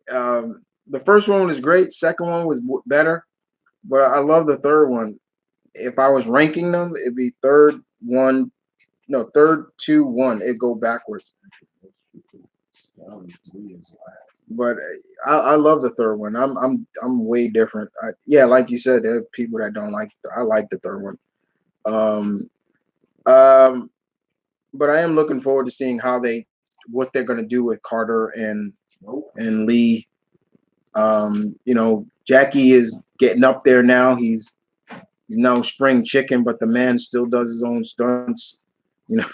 [SPEAKER 1] The first one was great. Second one was better, but I love the third one. If I was ranking them, it'd be third one. No, third, two, one. It'd go backwards. But I love the third one. I'm way different. Yeah, like you said, there are people that don't like. I like the third one. Um, um, but I am looking forward to seeing what they're gonna do with Carter and Lee. Jackie is getting up there now. He's now spring chicken, but the man still does his own stunts. You know,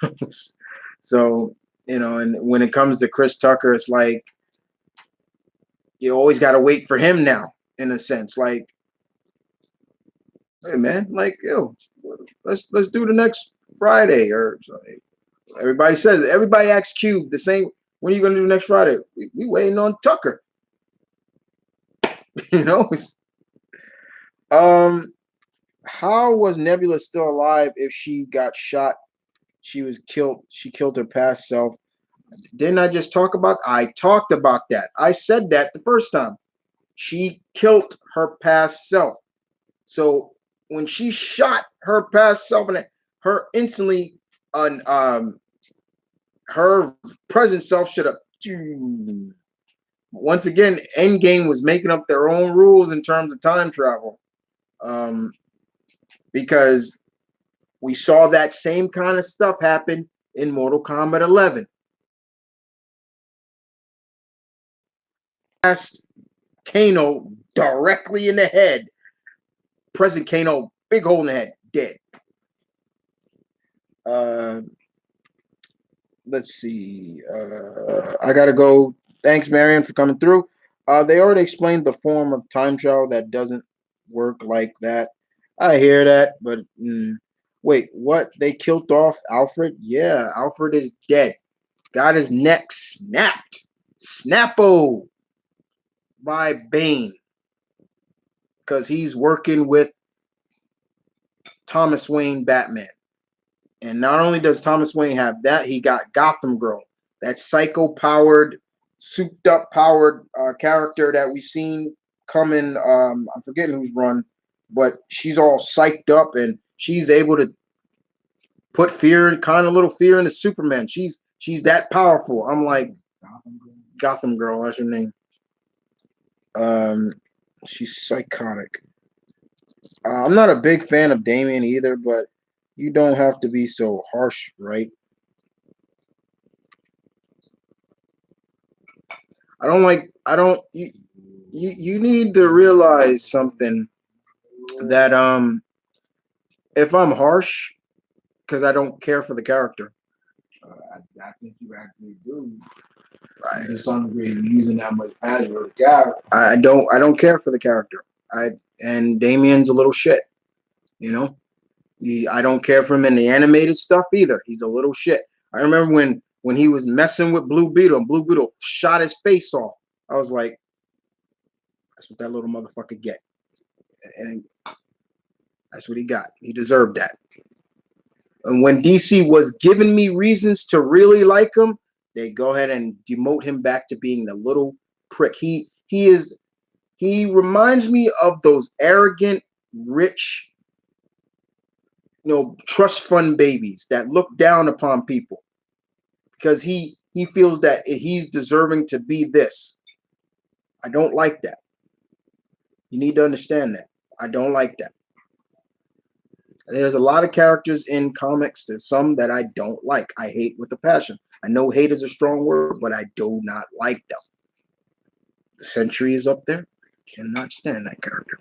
[SPEAKER 1] so and when it comes to Chris Tucker, it's like you always got to wait for him now, in a sense. Like, hey man, like let's do the next Friday or something. Everybody asks Cube the same. When are you gonna do next Friday? We waiting on Tucker. you know. How was Nebula still alive if she got shot? She was killed. She killed her past self. Didn't I just talk about? I talked about that. I said that the first time. She killed her past self. So when she shot her past self, and her instantly, her present self should have. Once again, Endgame was making up their own rules in terms of time travel, because we saw that same kind of stuff happen in Mortal Kombat 11. Past Kano directly in the head. Present Kano, big hole in the head, dead. Let's see. I gotta go. Thanks, Marion, for coming through. They already explained the form of time travel that doesn't work like that. I hear that, but wait, what? They killed off Alfred? Yeah, Alfred is dead. Got his neck snapped. Snappo by Bane. Because he's working with Thomas Wayne Batman. And not only does Thomas Wayne have that, he got Gotham Girl, that psycho-powered, souped-up powered character that we've seen coming. I'm forgetting who's run, but she's all psyched up and she's able to put kind of little fear into Superman. She's that powerful. I'm like, Gotham Girl, that's her name. She's psychotic. I'm not a big fan of Damian either, but you don't have to be so harsh, right? You need to realize something, that if I'm harsh, because I don't care for the character.
[SPEAKER 2] I think you actually do. To some degree, using that much passion. Yeah.
[SPEAKER 1] I don't care for the character. And Damian's a little shit, you know. I don't care for him in the animated stuff either. He's a little shit. I remember when he was messing with Blue Beetle and Blue Beetle shot his face off. I was like, that's what that little motherfucker get. And that's what he got. He deserved that. And when DC was giving me reasons to really like him, they go ahead and demote him back to being the little prick. He reminds me of those arrogant, rich, trust fund babies that look down upon people because he feels that he's deserving to be this. I don't like that. You need to understand that. I don't like that. There's a lot of characters in comics. There's some that I don't like. I hate with a passion. I know hate is a strong word, but I do not like them. The Sentry is up there. Cannot stand that character.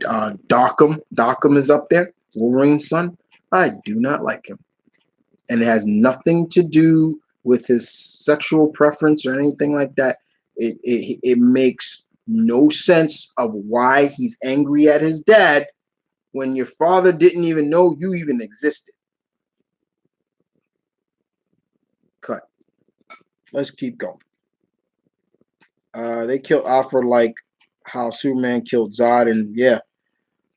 [SPEAKER 1] Dockham is up there. Wolverine's son. I do not like him. And it has nothing to do with his sexual preference or anything like that. It makes no sense of why he's angry at his dad when your father didn't even know you even existed. Cut. Let's keep going. They killed Alfred like how Superman killed Zod, and yeah.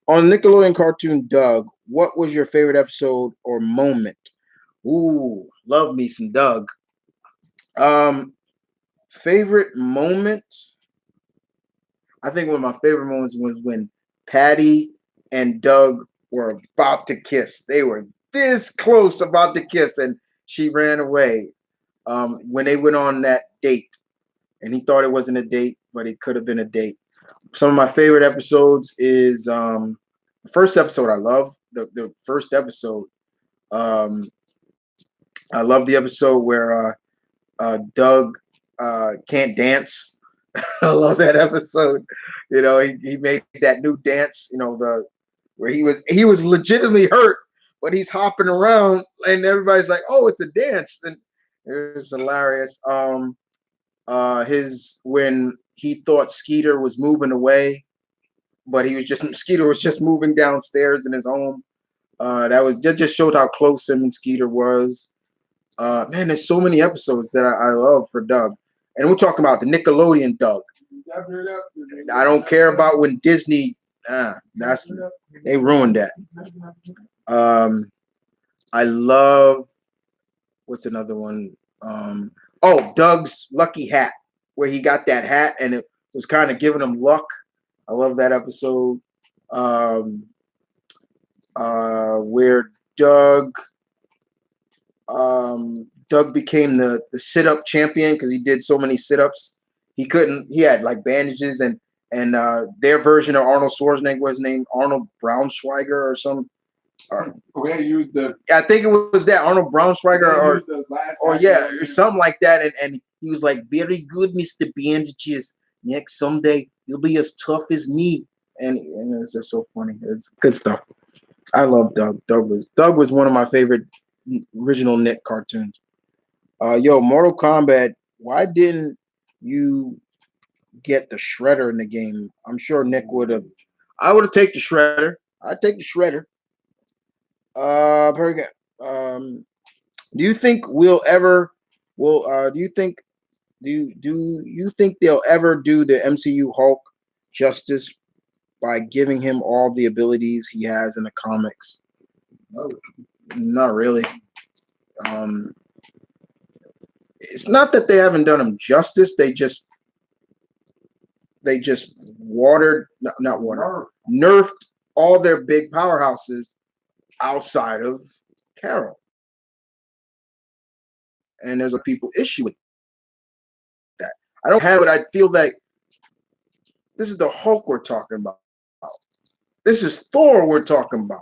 [SPEAKER 1] On Nickelodeon cartoon Doug, what was your favorite episode or moment? Ooh, love me some Doug. Um, favorite moment? I think one of my favorite moments was when Patty and Doug were about to kiss. They were this close about to kiss, and she ran away. When they went on that date, and he thought it wasn't a date, but it could have been a date. Some of my favorite episodes is the first episode. I love the first episode. Um, I love the episode where Doug can't dance. I love that episode. You know, he made that new dance. You know, the where he was legitimately hurt, but he's hopping around, and everybody's like, "Oh, it's a dance!" And it was hilarious. His when he thought Skeeter was moving away, but he was just Skeeter was just moving downstairs in his home. That just showed how close him and Skeeter was. Man, there's so many episodes that I love for Doug, and we're talking about the Nickelodeon Doug. I don't care about when Disney. That's they ruined that. I love what's another one? Doug's Lucky Hat, where he got that hat and it was kind of giving him luck. I love that episode. Where Doug became the sit-up champion because he did so many sit-ups. He had like bandages and their version of Arnold Schwarzenegger was named Arnold Braunschweiger or some. I think it was that Arnold Braunschweiger or something like that, and he was like, "Very good, Mr. Bandages. Next someday you'll be as tough as me." And it's just so funny. It's good stuff. I love Doug. Doug was one of my favorite original Nick cartoons. Mortal Kombat. Why didn't you get the Shredder in the game? I'm sure Nick would have. I would have taken the Shredder. I'd take the Shredder. Very good. Do you think we'll ever? Do you think they'll ever do the MCU Hulk justice by giving him all the abilities he has in the comics? Not really. It's not that they haven't done him justice. They just nerfed all their big powerhouses outside of Carol. And there's a people issue with that. I don't have it. I feel like this is the Hulk we're talking about. This is Thor we're talking about.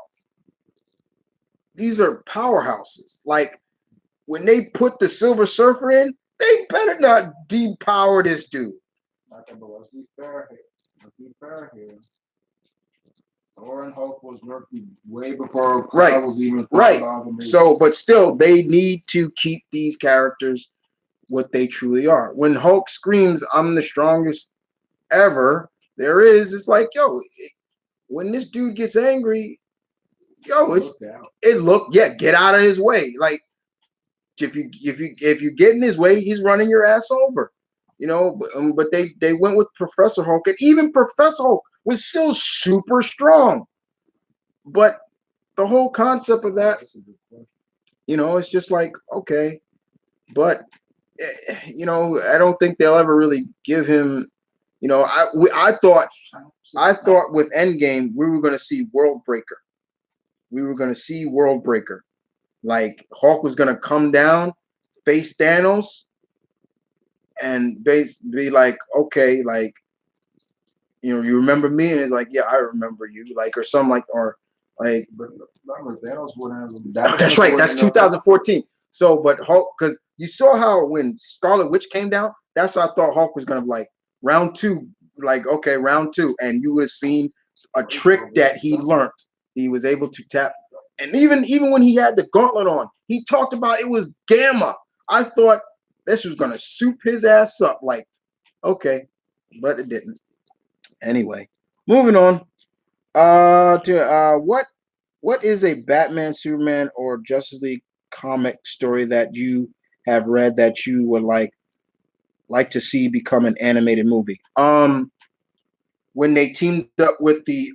[SPEAKER 1] These are powerhouses. Like when they put the Silver Surfer in, they better not depower this dude.
[SPEAKER 2] Okay, but let's be fair here. Let's be fair here. Thor and Hulk was working way before
[SPEAKER 1] Right.
[SPEAKER 2] was even
[SPEAKER 1] right. So, but still, they need to keep these characters what they truly are. When Hulk screams, "I'm the strongest ever there is," it's like, yo, when this dude gets angry, yo, get out of his way. Like if you get in his way, he's running your ass over. You know, but they went with Professor Hulk, and even Professor Hulk was still super strong. But the whole concept of that, it's just like, okay, but I don't think they'll ever really give him. I thought with Endgame we were going to see World Breaker. We were going to see World Breaker. Like Hulk was going to come down, face Thanos, and be like, okay, like, you remember me, and it's like, yeah, I remember you, like, or something like, or like.
[SPEAKER 2] But remember, Thanos wouldn't have.
[SPEAKER 1] That's right. That's 2014. So, but Hulk, because you saw how when Scarlet Witch came down, that's what I thought Hulk was gonna like round two, like okay, round two, and you would have seen a trick that he learned. He was able to tap, and even when he had the gauntlet on, he talked about it was Gamma. I thought this was gonna soup his ass up, like Okay, but it didn't. Anyway, moving on. To what is a Batman, Superman, or Justice League comic story that you have read that you would like to see become an animated movie? When they teamed up with the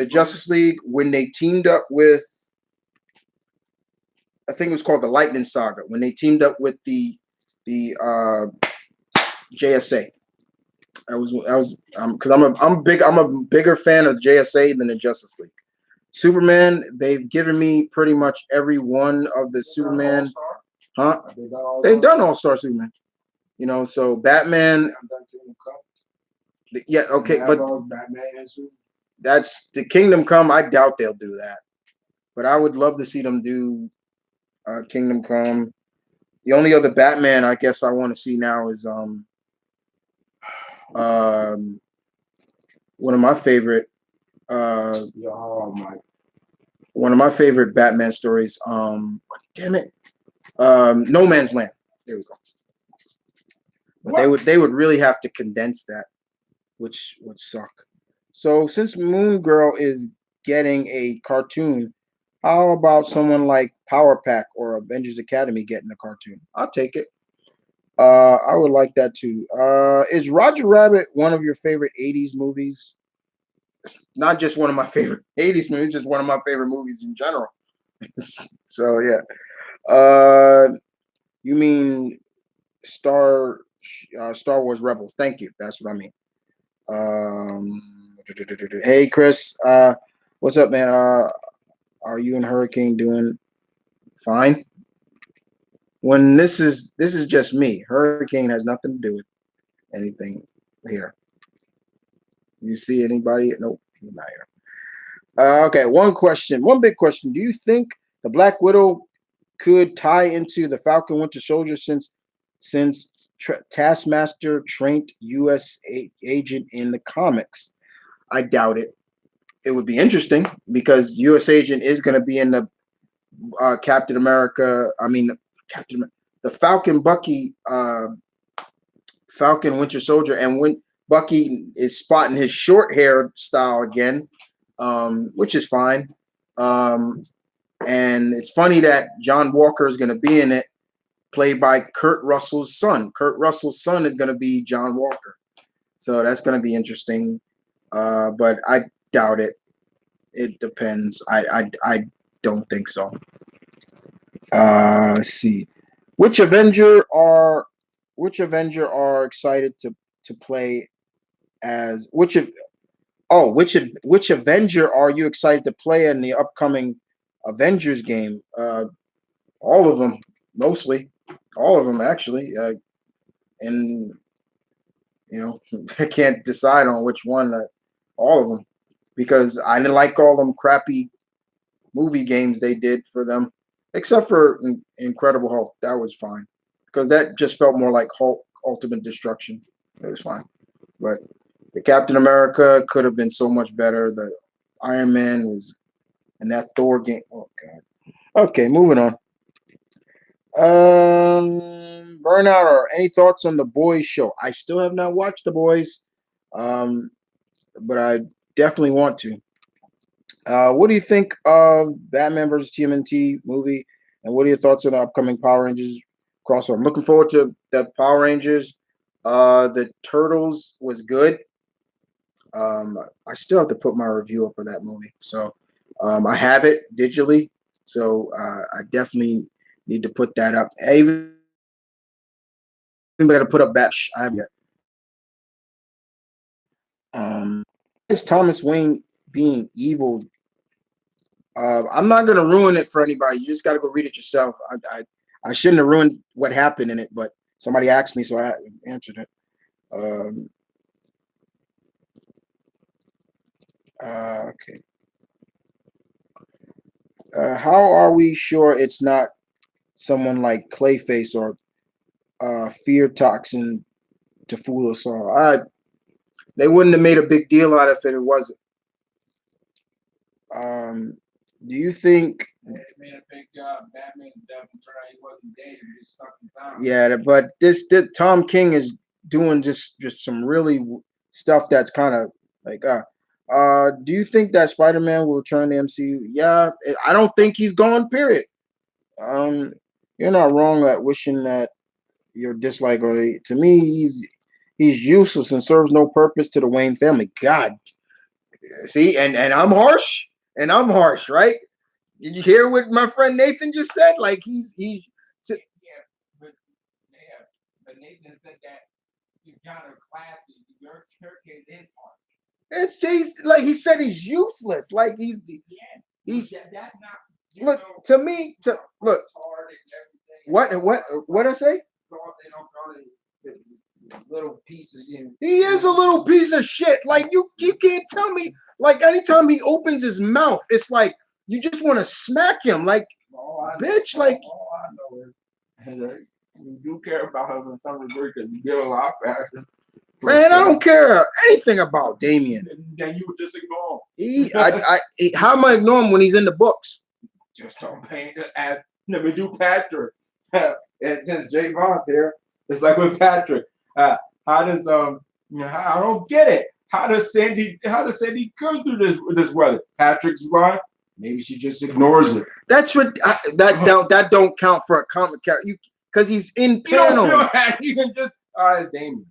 [SPEAKER 1] Justice League, when they teamed up with, I think it was called the Lightning Saga, when they teamed up with the JSA. I was because I'm a bigger fan of JSA than the Justice League. Superman, they've given me pretty much every one of the Superman, huh? They've done All Star Superman. So Batman, yeah, okay, but that's the Kingdom Come. I doubt they'll do that, but I would love to see them do Kingdom Come. The only other Batman I guess I want to see now is um one of my favorite one of my favorite Batman stories. Damn it, No Man's Land. There we go. But they would really have to condense that, which would suck. So since Moon Girl is getting a cartoon, how about someone like Power Pack or Avengers Academy getting a cartoon? I'll take it. I would like that too. Is Roger Rabbit one of your favorite '80s movies? It's not just one of my favorite '80s movies, just one of my favorite movies in general. So yeah. You mean Star Star Wars Rebels? Thank you. That's what I mean. Hey Chris, what's up, man? Are you and Hurricane doing fine? When this is just me. Hurricane has nothing to do with anything here. You see anybody? Nope, he's not here. Okay, one big question. Do you think the Black Widow could tie into the Falcon Winter Soldier since Taskmaster trained U.S. agent in the comics? I doubt it. It would be interesting because U.S. agent is going to be in the Captain America. I mean, the Falcon Bucky Falcon Winter Soldier, and when Bucky is spotting his short hair style again, which is fine. Um, and it's funny that John Walker is going to be in it, played by Kurt Russell's son. Kurt Russell's son is going to be John Walker, so that's going to be interesting. But I doubt it. It depends. I don't think so. Let's see. Which Avenger are which Avenger are excited to play as which Avenger are you excited to play in the upcoming Avengers game? All of them, mostly, all of them actually. And I can't decide on which one. All of them, because I didn't like all them crappy movie games they did for them, except for Incredible Hulk. That was fine because that just felt more like Hulk Ultimate Destruction. It was fine, but the Captain America could have been so much better. The Iron Man was, and that Thor game. Oh god. Okay, moving on. Burnout or any thoughts on the Boys show? I still have not watched the Boys, um, but I definitely want to. What do you think of Batman versus TMNT movie? And what are your thoughts on the upcoming Power Rangers crossover? I'm looking forward to that Power Rangers. The Turtles was good. I still have to put my review up for that movie. So I have it digitally. So I definitely need to put that up. I even got to put up Batch. I have yet. Is Thomas Wayne being evil? I'm not gonna ruin it for anybody. You just got to go read it yourself. I shouldn't have ruined what happened in it, but somebody asked me, so I answered it. Um, okay. How are we sure it's not someone like Clayface or Fear Toxin to fool us all? They wouldn't have made a big deal out of it if it wasn't. Um, do you think?
[SPEAKER 2] They made a big Batman's death and turned out he wasn't dead. He just stuck in town.
[SPEAKER 1] Yeah, but this Tom King is doing just some really stuff that's kind of like do you think that Spider-Man will return to the MCU? Yeah, I don't think he's gone, period. Um, you're not wrong at wishing that your dislike or to me he's useless and serves no purpose to the Wayne family. God, see, and I'm harsh, right? Did you hear what my friend Nathan just said? Like he's
[SPEAKER 2] yeah, but yeah, but Nathan said that you're kind of classy. Your kid is hard.
[SPEAKER 1] it's he's like he said he's useless. Like
[SPEAKER 2] Yeah,
[SPEAKER 1] he's
[SPEAKER 2] that's not.
[SPEAKER 1] look to me to look
[SPEAKER 2] hard and everything.
[SPEAKER 1] what I say?
[SPEAKER 2] They don't call it little pieces. You know.
[SPEAKER 1] He is a little piece of shit. Like you can't tell me. Like anytime he opens his mouth, it's like you just want to smack him. Like bitch. Like
[SPEAKER 2] all I know is you do care about him in some degree because you get a lot faster.
[SPEAKER 1] man, I don't care anything about Damian.
[SPEAKER 2] Then you would just ignore
[SPEAKER 1] him. How am I ignore him when he's in the books?
[SPEAKER 2] Just don't paint it. Never do Patrick. And since Jay Vaughn's here, it's like with Patrick. How does I don't get it. How does Sandy go through this weather? Patrick's right. Maybe she just ignores it.
[SPEAKER 1] That's what that don't count for a comic character. Because he's in panels.
[SPEAKER 2] You can just it's Damien.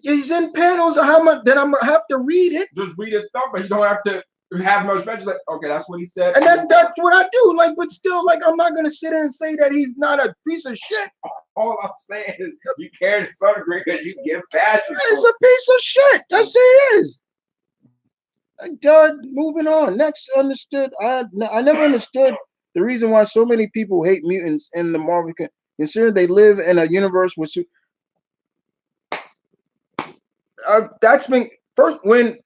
[SPEAKER 1] He's in panels. How much? Then I'm gonna have to read it.
[SPEAKER 2] Just read his stuff, but you don't have to have much mentions. Like, okay, that's what he said.
[SPEAKER 1] And that's what I do. Like, but still, like, I'm not gonna sit there and say that he's not a piece of shit.
[SPEAKER 2] All I'm saying is you care to some degree that you give Patrick.
[SPEAKER 1] It's a piece of shit. That's it is. Moving on. Next, understood. I never understood the reason why so many people hate mutants in the Marvel. Considering they live in a universe with. That's been first when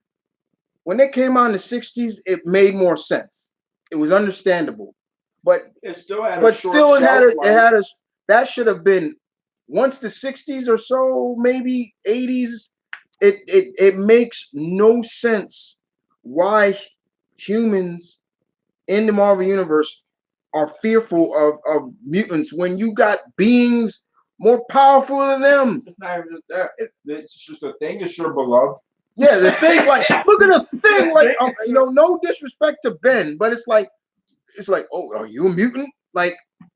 [SPEAKER 1] they came out in the 60s, it made more sense. It was understandable. But
[SPEAKER 2] it still had
[SPEAKER 1] that should have been once the 60s or so, maybe 80s. It makes no sense why humans in the Marvel universe are fearful of mutants when you got beings more powerful than them.
[SPEAKER 2] It's not even just that. It's just a thing is your beloved.
[SPEAKER 1] Yeah, the thing, like, look at the thing, like, no disrespect to Ben, but it's like, oh, are you a mutant? Like,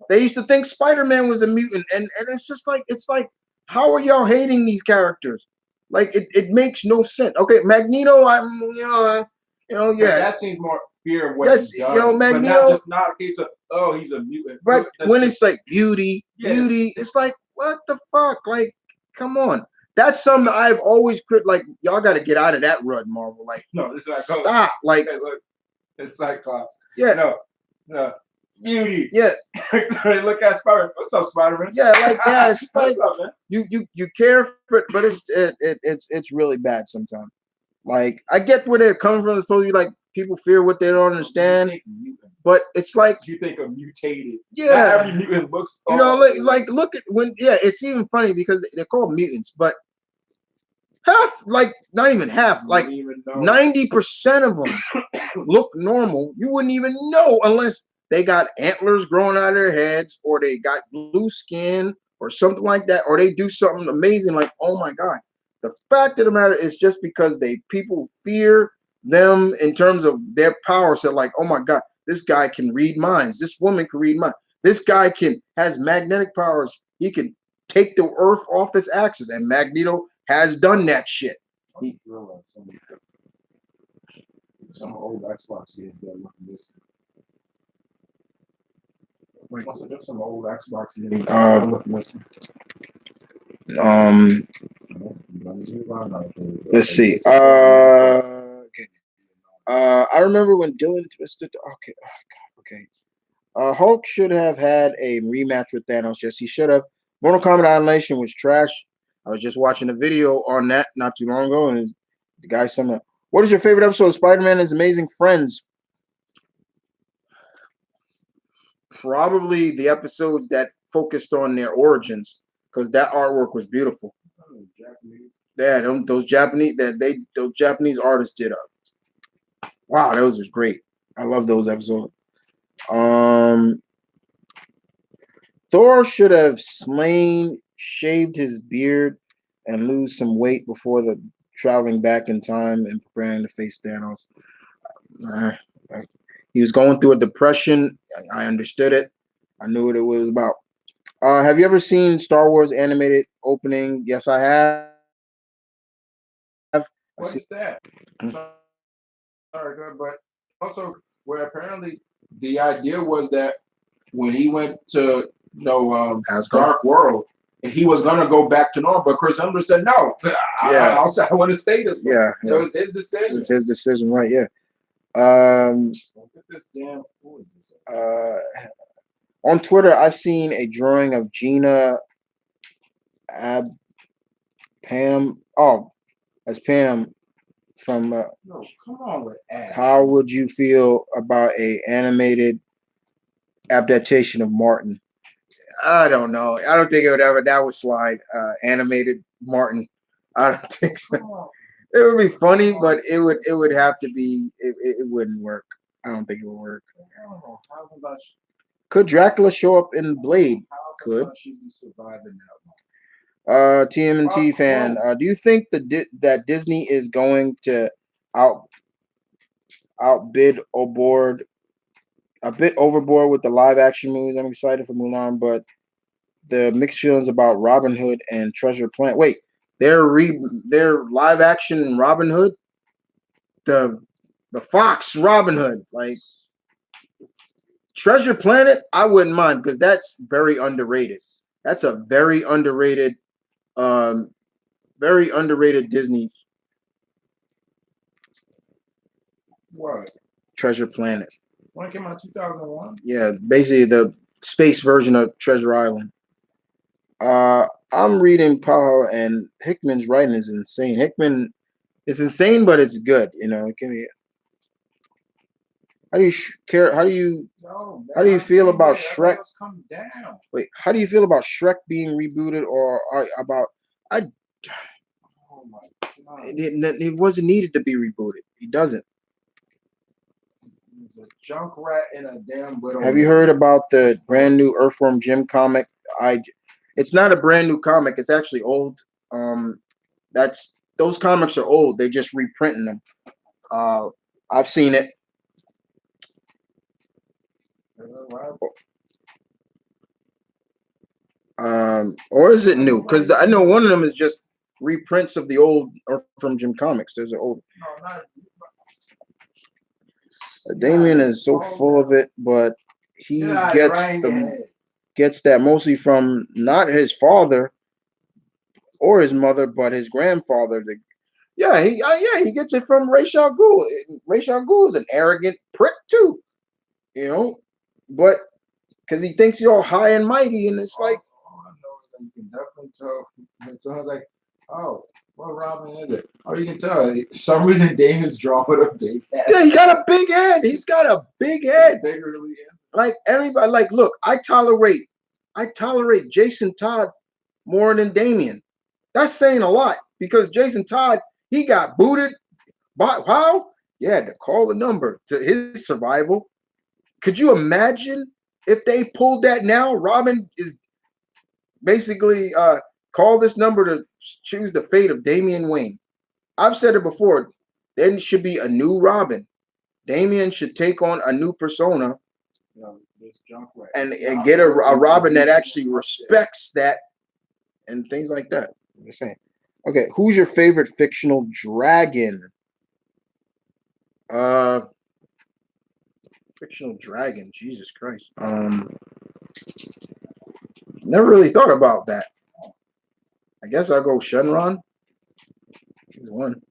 [SPEAKER 1] they used to think Spider-Man was a mutant, and it's just like, how are y'all hating these characters? Like, it makes no sense. Okay, Magneto, yeah.
[SPEAKER 2] That seems more fear of what he's done.
[SPEAKER 1] Magneto,
[SPEAKER 2] but not a case of, oh, he's a mutant.
[SPEAKER 1] But when it's like beauty, it's like, what the fuck? Like, come on. That's something I've always like. Y'all got to get out of that rut, Marvel. Like,
[SPEAKER 2] no, it's like
[SPEAKER 1] stop. Like,
[SPEAKER 2] hey, look, it's Cyclops.
[SPEAKER 1] Yeah,
[SPEAKER 2] no, beauty.
[SPEAKER 1] Yeah.
[SPEAKER 2] Look at Spider. What's up, Spider-Man?
[SPEAKER 1] Yeah, like it's like
[SPEAKER 2] up, man?
[SPEAKER 1] You care for it, but it's really bad sometimes. Like, I get where they're coming from. It's supposed to be like people fear what they don't understand, but it's like
[SPEAKER 2] you think of mutated.
[SPEAKER 1] Yeah,
[SPEAKER 2] not every mutant looks.
[SPEAKER 1] Like look at when. Yeah, it's even funny because they're called mutants, but half, like not even half, like 90% of them look normal. You wouldn't even know unless they got antlers growing out of their heads, or they got blue skin, or something like that, or they do something amazing. Like, oh my god. The fact of the matter is just because people fear them in terms of their power. So like, oh my God, this guy can read minds. This woman can read minds. This guy has magnetic powers. He can take the earth off its axis. And Magneto has done that shit.
[SPEAKER 2] Some old Xbox games that look this. There's some old Xbox games.
[SPEAKER 1] Let's see. Okay. I remember when Dylan twisted. Okay. Hulk should have had a rematch with Thanos. Yes, he should have. Mortal Kombat Annihilation was trash. I was just watching a video on that not too long ago, and the guy summed up. What is your favorite episode of Spider-Man and His Amazing Friends? Probably the episodes that focused on their origins, because that artwork was beautiful. Yeah, those Japanese artists did up. Wow, those was great. I love those episodes. Thor should have shaved his beard and lose some weight before the traveling back in time and preparing to face Thanos. Uh, he was going through a depression. I understood it. I knew what it was about. Have you ever seen Star Wars animated opening? Yes, I have. I've seen.
[SPEAKER 2] What is that? Sorry, good, but also where apparently the idea was that when he went to
[SPEAKER 1] Asgard.
[SPEAKER 2] Dark World, and he was gonna go back to normal, but Chris Hemsworth said no.
[SPEAKER 1] Yeah.
[SPEAKER 2] I want to stay this way.
[SPEAKER 1] Yeah,
[SPEAKER 2] So
[SPEAKER 1] yeah.
[SPEAKER 2] it's his decision.
[SPEAKER 1] It's his decision, right? Yeah. Um.
[SPEAKER 2] Look at this damn. Who is this?
[SPEAKER 1] On Twitter, I've seen a drawing of Gina Ab Pam. Oh, as Pam from.
[SPEAKER 2] No, come on with Ash.
[SPEAKER 1] How would you feel about a animated adaptation of Martin? I don't know. I don't think it would ever. That would slide. Animated Martin. I don't think so. It would be funny, but it would have to be. It wouldn't work. I don't think it would work.
[SPEAKER 2] I don't know. How about
[SPEAKER 1] Could Dracula show up in Blade? Could.
[SPEAKER 2] she be surviving that?
[SPEAKER 1] TMNT fan. Do you think that Disney is going to out outbid aboard a bit overboard with the live action movies? I'm excited for Mulan, but the mixed feelings about Robin Hood and Treasure Planet. Wait, their live action Robin Hood, the Fox Robin Hood, like Treasure Planet. I wouldn't mind because that's very underrated. That's a um, very underrated Disney
[SPEAKER 2] What?
[SPEAKER 1] Treasure Planet.
[SPEAKER 2] When it came out 2001?
[SPEAKER 1] Yeah, basically the space version of Treasure Island. I'm reading Powell and Hickman's writing is insane. Hickman is insane, but it's good. You know, it can be. How do you care? How do you feel about Shrek?
[SPEAKER 2] Come down.
[SPEAKER 1] Wait, how do you feel about Shrek being rebooted, or about? I
[SPEAKER 2] Oh my God.
[SPEAKER 1] it wasn't needed to be rebooted. He doesn't.
[SPEAKER 2] He's a junk rat in a damn widow.
[SPEAKER 1] Have you heard about the brand new Earthworm Jim comic? It's not a brand new comic. It's actually old. Those comics are old. They're just reprinting them. I've seen it. Or is it new? Because I know one of them is just reprints of the old Earthworm Jim comics. There's an old. Damian is so full of it, but he gets that mostly from not his father or his mother, but his grandfather. He gets it from Ra's al Ghul. Ra's al Ghul is an arrogant prick too, you know, but because he thinks he's all high and mighty, and it's like,
[SPEAKER 2] all I know is that you can definitely tell. When someone's like, "Oh, what Robin is it?" Oh, you can tell. For some reason, Damon's drawing a big head.
[SPEAKER 1] Yeah, he got a big head. He's got a big head.
[SPEAKER 2] Bigger than
[SPEAKER 1] like everybody. Like, look, I tolerate Jason Todd more than Damian. That's saying a lot because Jason Todd, he got booted. But how? You had to call the number to his survival. Could you imagine if they pulled that now? Robin is basically call this number to choose the fate of Damian Wayne. I've said it before. There should be a new Robin. Damian should take on a new persona and get a Robin that actually respects that and things like that. I'm just saying. Okay, who's your favorite fictional dragon? Fictional dragon. Jesus Christ. Never really thought about that. I guess I'll go Shenron. He's one.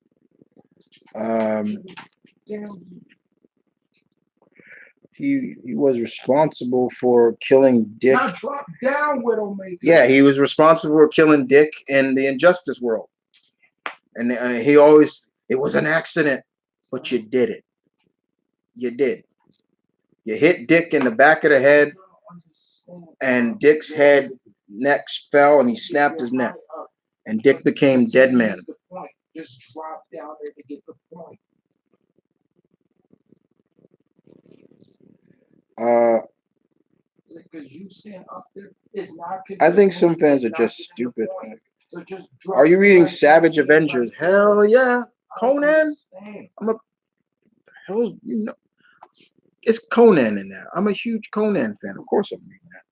[SPEAKER 1] He was responsible for killing Dick.
[SPEAKER 2] Now drop down, Widowmaker.
[SPEAKER 1] Yeah, he was responsible for killing Dick in the Injustice world. And he always, it was an accident, but you did it. You did. You hit Dick in the back of the head, and Dick's neck fell, and he snapped his neck. And Dick became dead man.
[SPEAKER 2] Just drop down there to get the point. Because you stand up there, it's not.
[SPEAKER 1] I think some fans are just stupid.
[SPEAKER 2] So just
[SPEAKER 1] Are you reading Savage Avengers? Hell yeah. Conan? I'm a hell, you know, it's Conan in there. I'm a huge Conan fan. Of course, I'm reading that.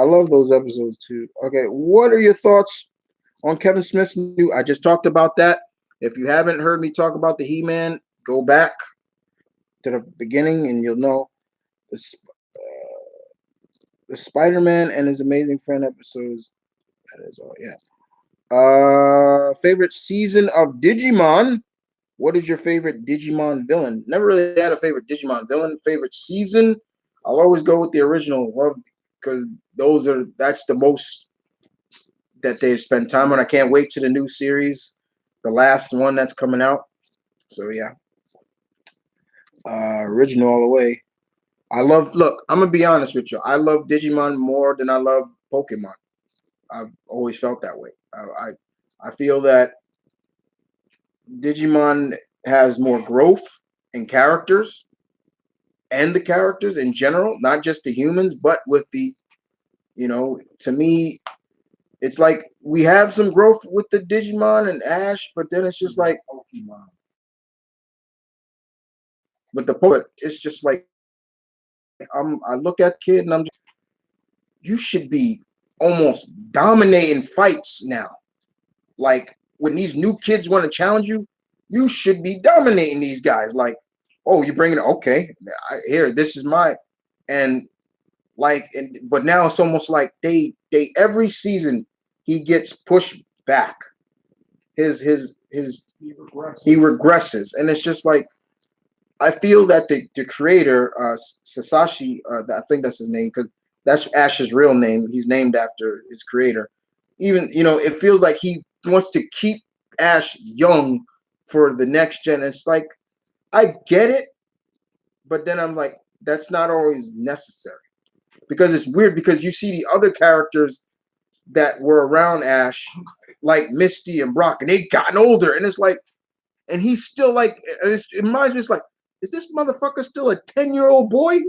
[SPEAKER 1] I love those episodes too. Okay, what are your thoughts on Kevin Smith's new? I just talked about that. If you haven't heard me talk about the He-Man, go back to the beginning and you'll know the the Spider-Man and his Amazing Friend episodes. That is all. Yeah. Favorite season of Digimon. What is your favorite Digimon villain? Never really had a favorite Digimon villain. Favorite season? I'll always go with the original because that's the most that they've spent time on. I can't wait to the new series, the last one that's coming out. So yeah, original all the way. Look, I'm gonna be honest with you. I love Digimon more than I love Pokemon. I've always felt that way. I feel that Digimon has more growth in characters and the characters in general, not just the humans, but with to me, it's like we have some growth with the Digimon and Ash, but then it's just like Pokemon. With the Pokemon, it's just like I look at kid and you should be almost dominating fights now. Like when these new kids want to challenge you, you should be dominating these guys. Like, oh, you're bringing it. Okay, here, this is my, and but now it's almost like they every season he gets pushed back. He regresses, and it's just like I feel that the creator Sasashi, I think that's his name because that's Ash's real name. He's named after his creator. Even it feels like he wants to keep Ash young for the next gen. It's like I get it, but then I'm like that's not always necessary because it's weird because you see the other characters that were around Ash, like Misty and Brock, and they gotten older, and it's like, and he's still like, it reminds me, it's like, is this motherfucker still a 10-year-old boy?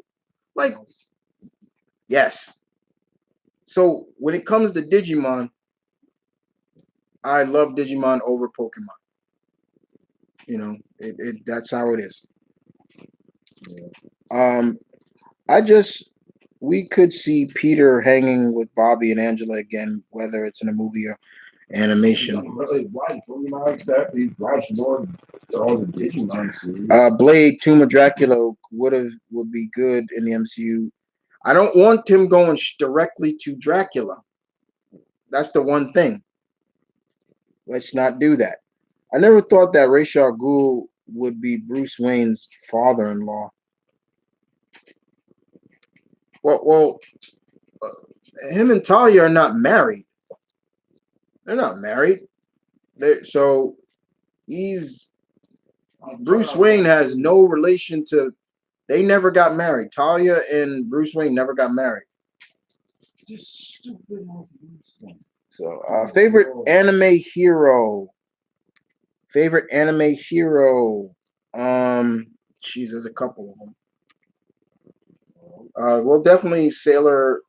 [SPEAKER 1] Like, yes. So when it comes to Digimon, I love Digimon over Pokemon. That's how it is. We could see Peter hanging with Bobby and Angela again, whether it's in a movie or animation. Blade, Tomb of Dracula would be good in the MCU. I don't want him going directly to Dracula. That's the one thing. Let's not do that. I never thought that Ra's al Ghul would be Bruce Wayne's father-in-law. Well, him and Talia are not married. They're not married. So Bruce Wayne has no relation to. They never got married. Talia and Bruce Wayne never got married. Just stupid. So, favorite anime hero. Favorite anime hero. Geez, there's a couple of them. Well, definitely Sailor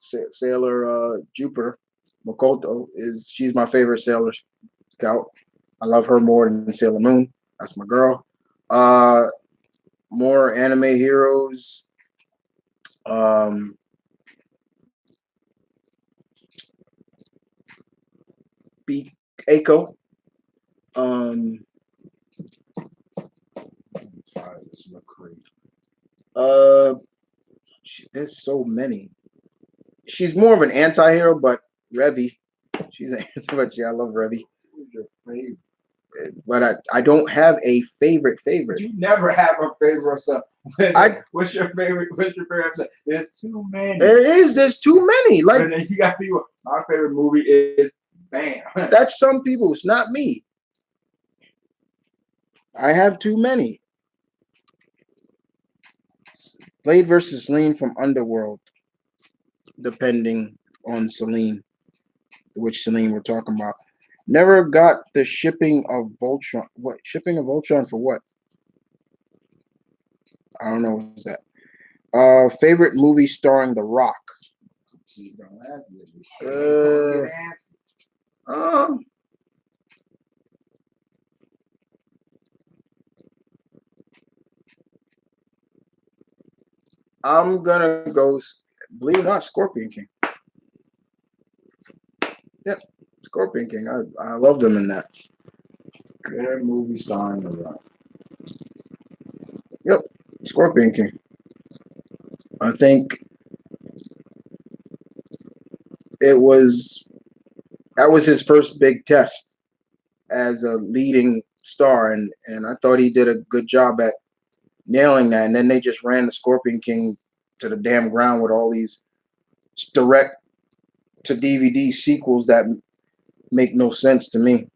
[SPEAKER 1] Jupiter Makoto she's my favorite Sailor Scout. I love her more than Sailor Moon. That's my girl. More anime heroes. B Eiko. There's so many. She's more of an anti-hero, but Revy. She's an but yeah, I love Revy. But I don't have a favorite.
[SPEAKER 2] You never have a favorite. So what's your favorite? What's your favorite episode? There's too many.
[SPEAKER 1] There's too many. Like,
[SPEAKER 2] and then you got people. My favorite movie is Bam.
[SPEAKER 1] That's some people. It's not me. I have too many. Blade versus Celine from Underworld, depending on Celine, which Celine we're talking about. Never got the shipping of Voltron. What shipping of Voltron for what? I don't know what's that. Favorite movie starring The Rock. I'm gonna go. Believe it or not, Scorpion King. Yep, Scorpion King. I loved him in that.
[SPEAKER 2] Good movie starring The Rock.
[SPEAKER 1] Yep, Scorpion King. I think it was that was his first big test as a leading star, and I thought he did a good job at nailing that. And then they just ran the Scorpion King to the damn ground with all these direct to DVD sequels that make no sense to me.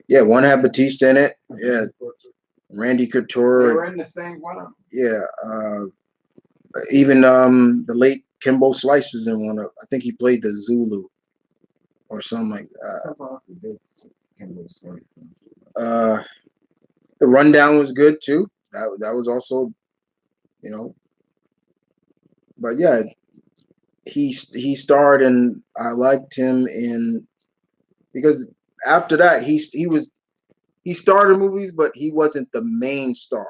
[SPEAKER 1] Yeah, one had Batista in it. Yeah, Randy
[SPEAKER 2] They
[SPEAKER 1] Couture.
[SPEAKER 2] were in the same one.
[SPEAKER 1] Yeah, even the late Kimbo Slice was in one of. I think he played the Zulu or something like that. The Rundown was good too. That was also, you know, but yeah, he starred and I liked him in because after that he starred in movies, but he wasn't the main star.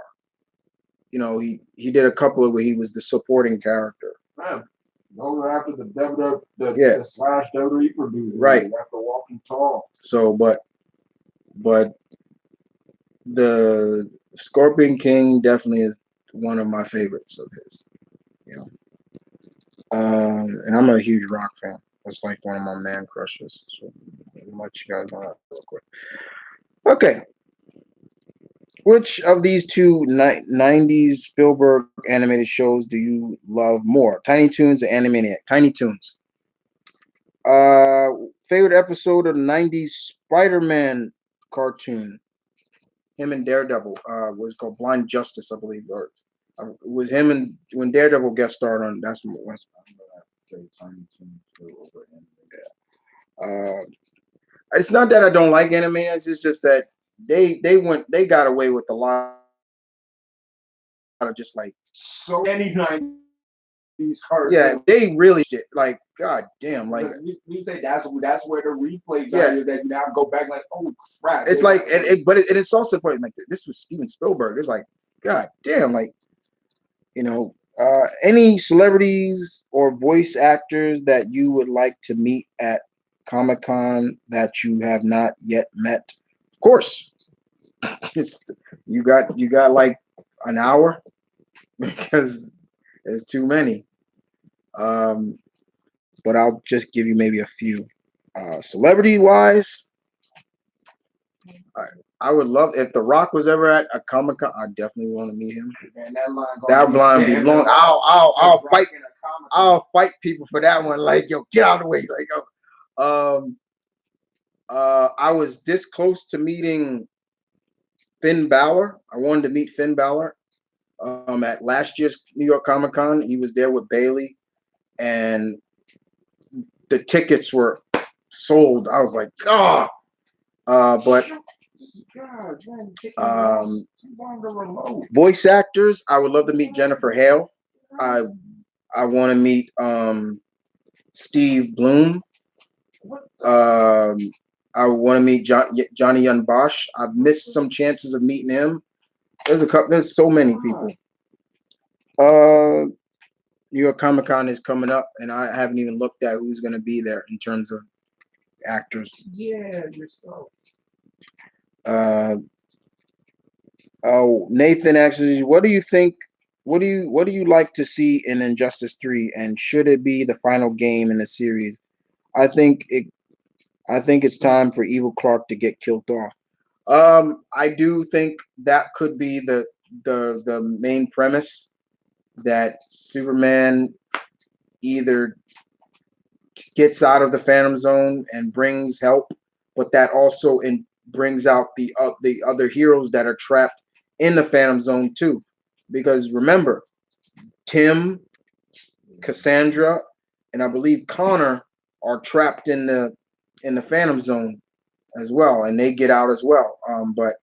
[SPEAKER 1] You know, he did a couple of where he was the supporting character.
[SPEAKER 2] Man, those are after the WWE,
[SPEAKER 1] Yeah.
[SPEAKER 2] the slash WWE producer.
[SPEAKER 1] Right.
[SPEAKER 2] After Walking Tall.
[SPEAKER 1] So, but the Scorpion King definitely is one of my favorites of his. You know, and I'm a huge Rock fan. That's like one of my man crushes. So I'll let you guys know that real quick. Okay. Which of these two 90s Spielberg animated shows do you love more? Tiny Toons or Animaniac? Tiny Toons. Favorite episode of the 90s SpiderMan cartoon? Him and Daredevil was called Blind Justice, I believe. Or it was him and when Daredevil guest starred on. That's what was. It's not that I don't like Animaniacs. It's just that they got away with a lot of just like
[SPEAKER 2] so many 90s cartoons.
[SPEAKER 1] Yeah, they really shit. Like, god damn, like
[SPEAKER 2] we say that's where the replay value is that you now go back like, oh crap.
[SPEAKER 1] It's like it's also important like this was Steven Spielberg. It's like, god damn, like you know, any celebrities or voice actors that you would like to meet at Comic-Con that you have not yet met? Of course. You got like an hour because there's too many. But I'll just give you maybe a few. Celebrity wise, I would love if The Rock was ever at a Comic Con. I definitely want to meet him.
[SPEAKER 2] Man, that
[SPEAKER 1] line be long. I'll fight people for that one. Like yo, get out of the way. Like yo. I was this close to meeting Finn Balor. I wanted to meet Finn Balor. At last year's New York Comic Con, he was there with Bailey, and the tickets were sold. I was like, oh. But voice actors, I would love to meet Jennifer Hale. I want to meet Steve Bloom. I want to meet Johnny Young Bosch. I've missed some chances of meeting him. There's so many people. New York Comic Con is coming up, and I haven't even looked at who's going to be there in terms of actors.
[SPEAKER 2] Yeah, yourself.
[SPEAKER 1] Oh, Nathan actually, what do you think? What do you like to see in Injustice 3, and should it be the final game in the series? I think it's time for Evil Clark to get killed off. I do think that could be the main premise, that Superman either gets out of the Phantom Zone and brings help, but that also brings out the other heroes that are trapped in the Phantom Zone too. Because remember, Tim, Cassandra, and I believe Connor are trapped in the Phantom Zone as well, and they get out as well. But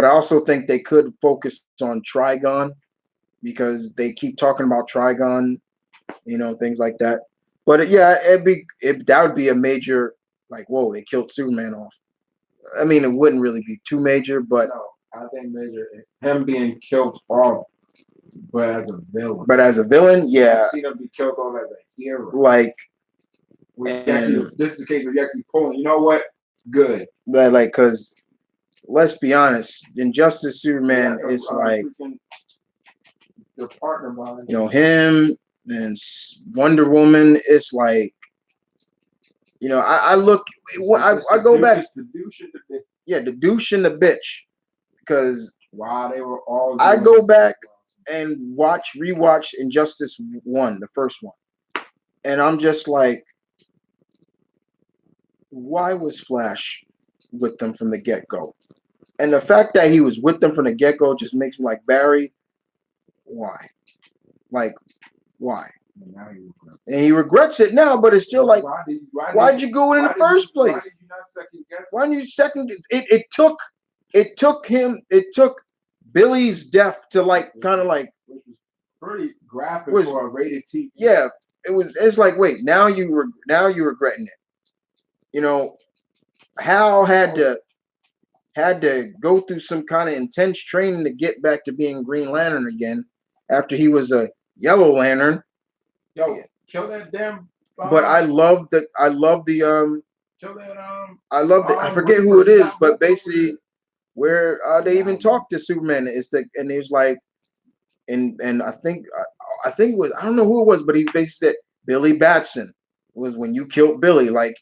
[SPEAKER 1] I also think they could focus on Trigon, because they keep talking about Trigon, things like that. But that would be a major, like, whoa, they killed Superman off. I mean, it wouldn't really be too major, but
[SPEAKER 2] I think Major him being killed off, but as a villain.
[SPEAKER 1] But as a villain, yeah.
[SPEAKER 2] I've seen him be killed off as a hero.
[SPEAKER 1] Like,
[SPEAKER 2] actually, this is the case where you actually pulling. You know what? Good.
[SPEAKER 1] Like, because let's be honest, Injustice Superman is like,
[SPEAKER 2] your partner, man.
[SPEAKER 1] you know, him and Wonder Woman. It's like, you know, I look, I go back. Yeah, the douche and the bitch, because
[SPEAKER 2] wow, they were all.
[SPEAKER 1] I go back and rewatch Injustice 1, the first one, and I'm just like, why was Flash with them from the get-go? And the fact that he was with them from the get-go just makes me like, Barry, why? Like, why? And he regrets it now, but it's still like, why'd you go in the first place? Why did you not second guess? Why didn't you second guess? It took Billy's death to like kind of like,
[SPEAKER 2] which was pretty graphic for a rated TV.
[SPEAKER 1] Yeah, it's like, wait, now you're regretting it. You know, Hal had to go through some kind of intense training to get back to being Green Lantern again after he was a Yellow Lantern.
[SPEAKER 2] Yo, kill that damn.
[SPEAKER 1] But I love the I forget who it is, but basically where they even talked to Superman and he was like, and I think it was, I don't know who it was, but he basically said Billy Batson was when you killed Billy. Like,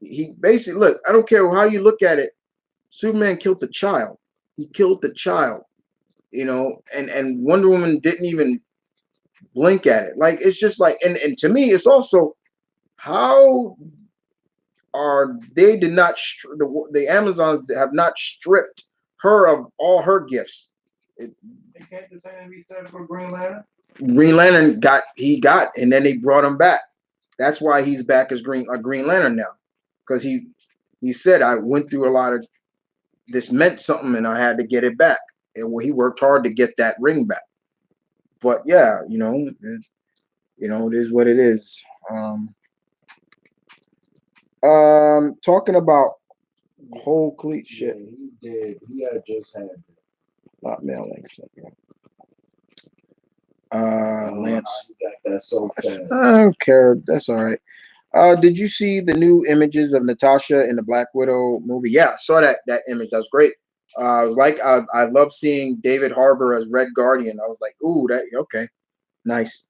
[SPEAKER 1] he basically, look, I don't care how you look at it, Superman killed the child. He killed the child, you know, and Wonder Woman didn't even blink at it. Like, it's just like, and to me, it's also, how are they did not the Amazons have not stripped her of all her gifts.
[SPEAKER 2] They can't the same be said for Green Lantern.
[SPEAKER 1] Green Lantern got, and then they brought him back. That's why he's back as Green Lantern now, because he said, I went through a lot of this, meant something, and I had to get it back. And he worked hard to get that ring back. But yeah, you know, it is what it is. Talking about whole cleat shit.
[SPEAKER 2] Yeah, he did. He had just had
[SPEAKER 1] not mailing something. Lance.
[SPEAKER 2] That so fast.
[SPEAKER 1] I don't care. That's all right. Did you see the new images of Natasha in the Black Widow movie? Yeah, I saw that image. That was great. I was like, I love seeing David Harbour as Red Guardian. I was like, ooh, that okay, nice,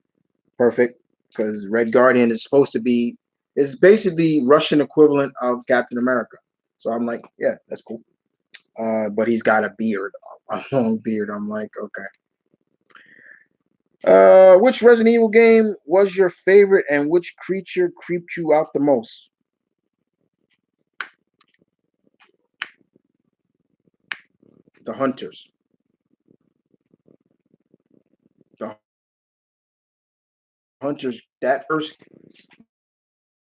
[SPEAKER 1] perfect. Because Red Guardian is supposed to be, is basically Russian equivalent of Captain America. So I'm like, yeah, that's cool. But he's got a beard, a long beard. I'm like, okay. Which Resident Evil game was your favorite, and which creature creeped you out the most? The Hunters. The Hunters, that first,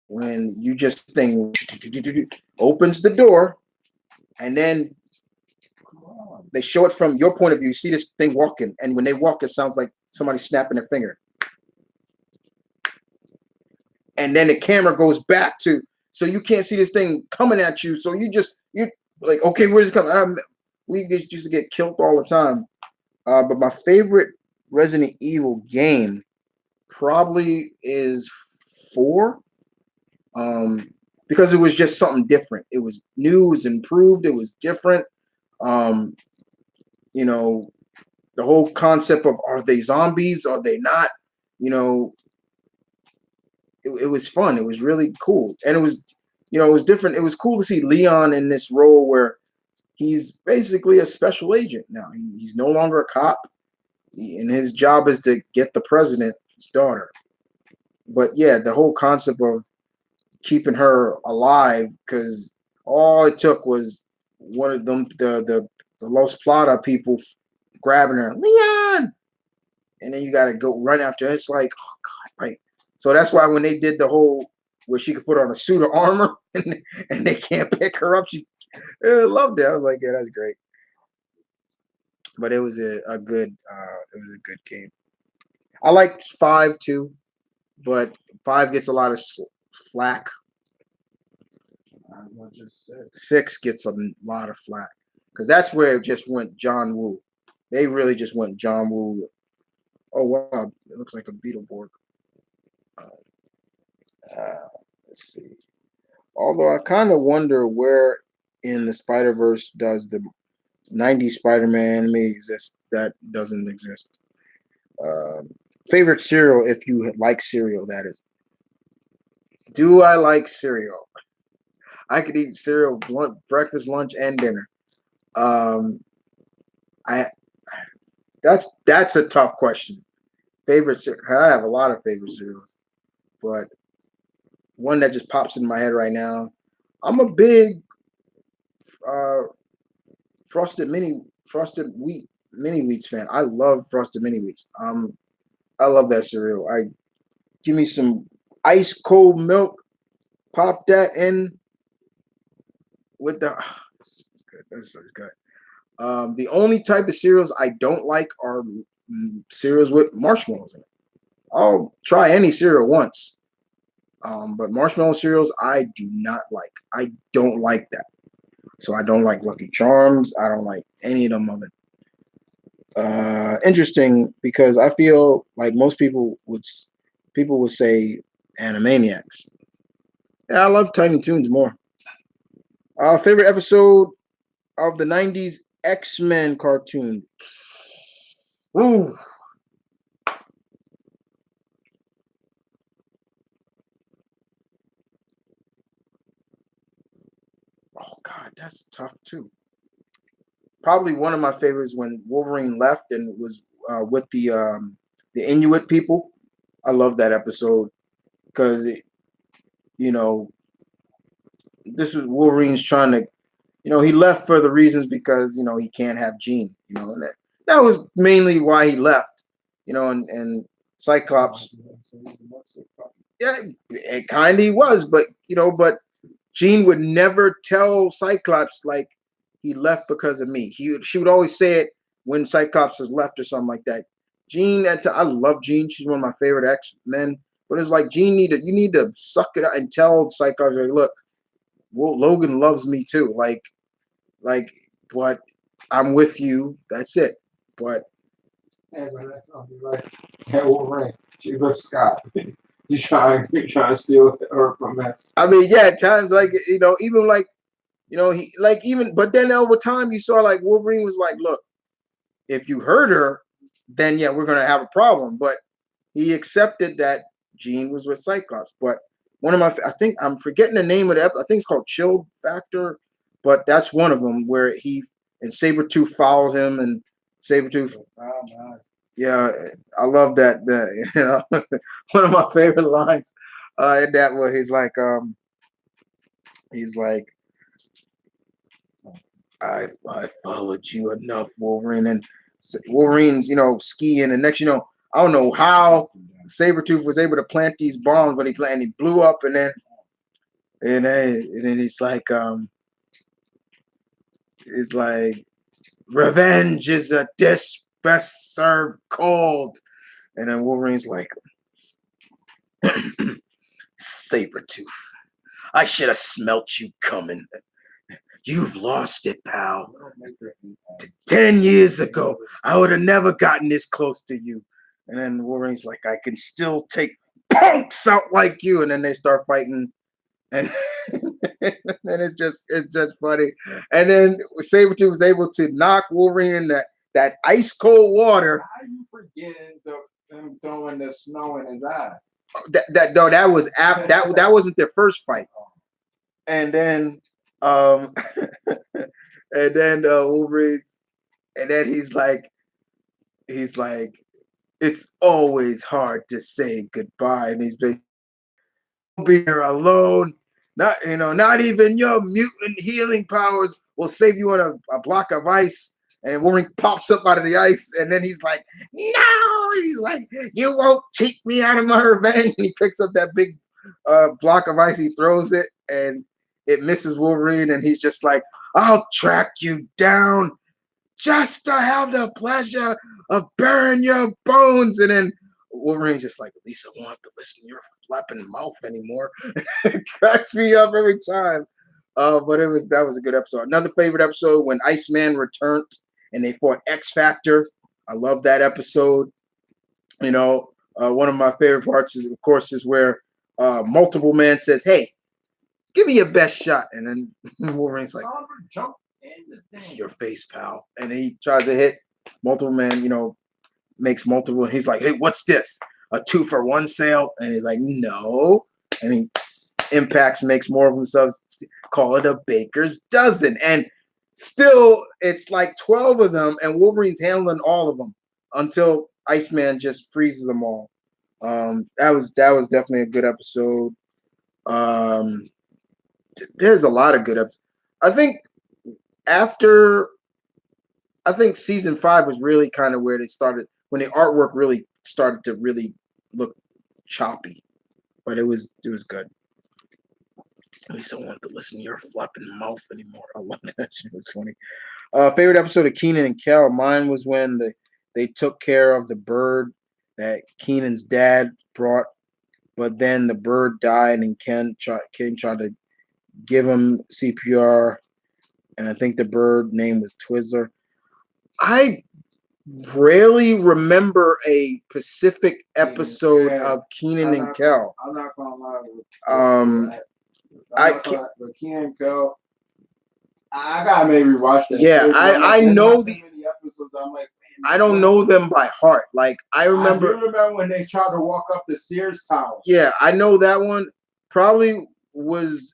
[SPEAKER 1] when you just thing opens the door, and then they show it from your point of view. You see this thing walking, and when they walk, it sounds like somebody snapping their finger. And then the camera goes back to, so you can't see this thing coming at you. So you're like, okay, where's it coming? We used to get killed all the time. But my favorite Resident Evil game probably is 4. Because it was just something different. It was new, it was improved, it was different. You know, the whole concept of, are they zombies? Are they not? You know, it was fun. It was really cool. And it was, you know, it was different. It was cool to see Leon in this role where he's basically a special agent now. He's no longer a cop, and his job is to get the president's daughter. But yeah, the whole concept of keeping her alive, because all it took was one of them, the Los Plata people grabbing her, Leon, and then you got to go run after her. It's like, oh God, right? So that's why when they did the whole where she could put on a suit of armor and they can't pick her up, I loved it. I was like, yeah, that's great. But it was a good game. I liked 5 too, but 5 gets a lot of flack. 6 gets a lot of flack. because that's where it just went John Woo. They really just went John Woo. Oh wow, it looks like a Beetleborg. Uh, let's see. Although I kind of wonder where in the Spider Verse does the '90s Spider-Man anime exist? That doesn't exist. Um, Favorite cereal, if you like cereal, that is. Do I like cereal? I could eat cereal breakfast, lunch, and dinner. Um, I that's a tough question. Favorite cereal? I have a lot of favorite cereals, but one that just pops in my head right now. I'm a big uh, frosted wheat mini wheats fan. I love frosted mini wheats. I love that cereal. I give me some ice cold milk, pop that in with the. Good. That's so good. The only type of cereals I don't like are cereals with marshmallows in it. I'll try any cereal once, but marshmallow cereals I do not like. I don't like that. So I don't like Lucky Charms. I don't like any of them of it. Interesting because I feel like most people would say Animaniacs. Yeah, I love Tiny Toons more. Favorite episode of the '90s X-Men cartoon. Ooh, oh God, that's tough too. Probably one of my favorites when Wolverine left and was with the Inuit people. I love that episode because you know this was Wolverine's trying to he left for the reasons because he can't have Jean. And that was mainly why he left. And Cyclops, yeah, it kind of was, but Jean would never tell Cyclops like he left because of me. She would always say it when Cyclops has left or something like that. Jean, I love Jean. She's one of my favorite X-Men. But it's like Jean you need to suck it up and tell Cyclops, like, look, well, Logan loves me too. Like, but I'm with you. That's it. But
[SPEAKER 2] Hey, man, I'll be like, yeah, Wolverine. She with Scott. You trying to steal her from that.
[SPEAKER 1] I mean, yeah, at times like even like he like even but then over time you saw like Wolverine was like, look, if you hurt her, then yeah, we're gonna have a problem. But he accepted that Jean was with Cyclops. But one of I think I'm forgetting the name of the episode. I think it's called Chill Factor, but that's one of them where he and Sabretooth follows him and Sabretooth.
[SPEAKER 2] Oh, nice.
[SPEAKER 1] Yeah, I love that. One of my favorite lines in that where he's like, I followed you enough, Wolverine, and Wolverine's skiing, and next I don't know how Sabretooth was able to plant these bombs, but he blew up, and then he's like, revenge is a dish best served cold, and then Wolverine's like, Sabretooth, I should have smelt you coming. You've lost it, pal. 10 years ago, I would have never gotten this close to you. And then Wolverine's like, I can still take punks out like you. And then they start fighting. And and it's just funny. And then Sabretooth was able to knock Wolverine in that ice cold water.
[SPEAKER 2] How you forgetting them throwing the snow in his eyes?
[SPEAKER 1] That wasn't their first fight. And then and then Wolverine's and then he's like it's always hard to say goodbye, and he's been be here alone. Not even your mutant healing powers will save you on a block of ice. And Wolverine pops up out of the ice, and then he's like, "No!" He's like, "You won't cheat me out of my revenge." And he picks up that big block of ice, he throws it, and it misses Wolverine, and he's just like, "I'll track you down just to have the pleasure of burying your bones." And then Wolverine's just like, at least I won't have to listen to your flapping mouth anymore. It cracks me up every time. But that was a good episode. Another favorite episode when Iceman returned and they fought X Factor. I love that episode. You know, one of my favorite parts is, of course, is where Multiple Man says, "Hey, give me your best shot," and then Wolverine's like,
[SPEAKER 2] Jump in the
[SPEAKER 1] "It's
[SPEAKER 2] thing.
[SPEAKER 1] your face, pal," and he tries to hit Multiple Man. You know, makes multiple. He's like, "Hey, what's this? A 2-for-1 sale?" And he's like, "No," and he impacts, makes more of himself. Call it a baker's dozen, and still, it's like 12 of them, and Wolverine's handling all of them until Iceman just freezes them all. That was definitely a good episode. Um, there's a lot of good episodes. I think after I think season 5 was really kind of where they started when the artwork really started to really look choppy, but it was good. At least I don't want to listen to your flapping mouth anymore. I love that shit. It was funny. Favorite episode of Keenan and Kel. Mine was when they took care of the bird that Keenan's dad brought, but then the bird died, and Ken tried to give him CPR, and I think the bird name was Twizzler. I rarely remember a specific episode of Keenan and Kel.
[SPEAKER 2] I'm not gonna lie. With Keenan and Kel, I gotta maybe rewatch that.
[SPEAKER 1] Yeah, I know the
[SPEAKER 2] episodes. I'm like,
[SPEAKER 1] I don't know them by heart. Like I remember.
[SPEAKER 2] I do remember when they tried to walk up the Sears Tower.
[SPEAKER 1] Yeah, I know that one. Probably was.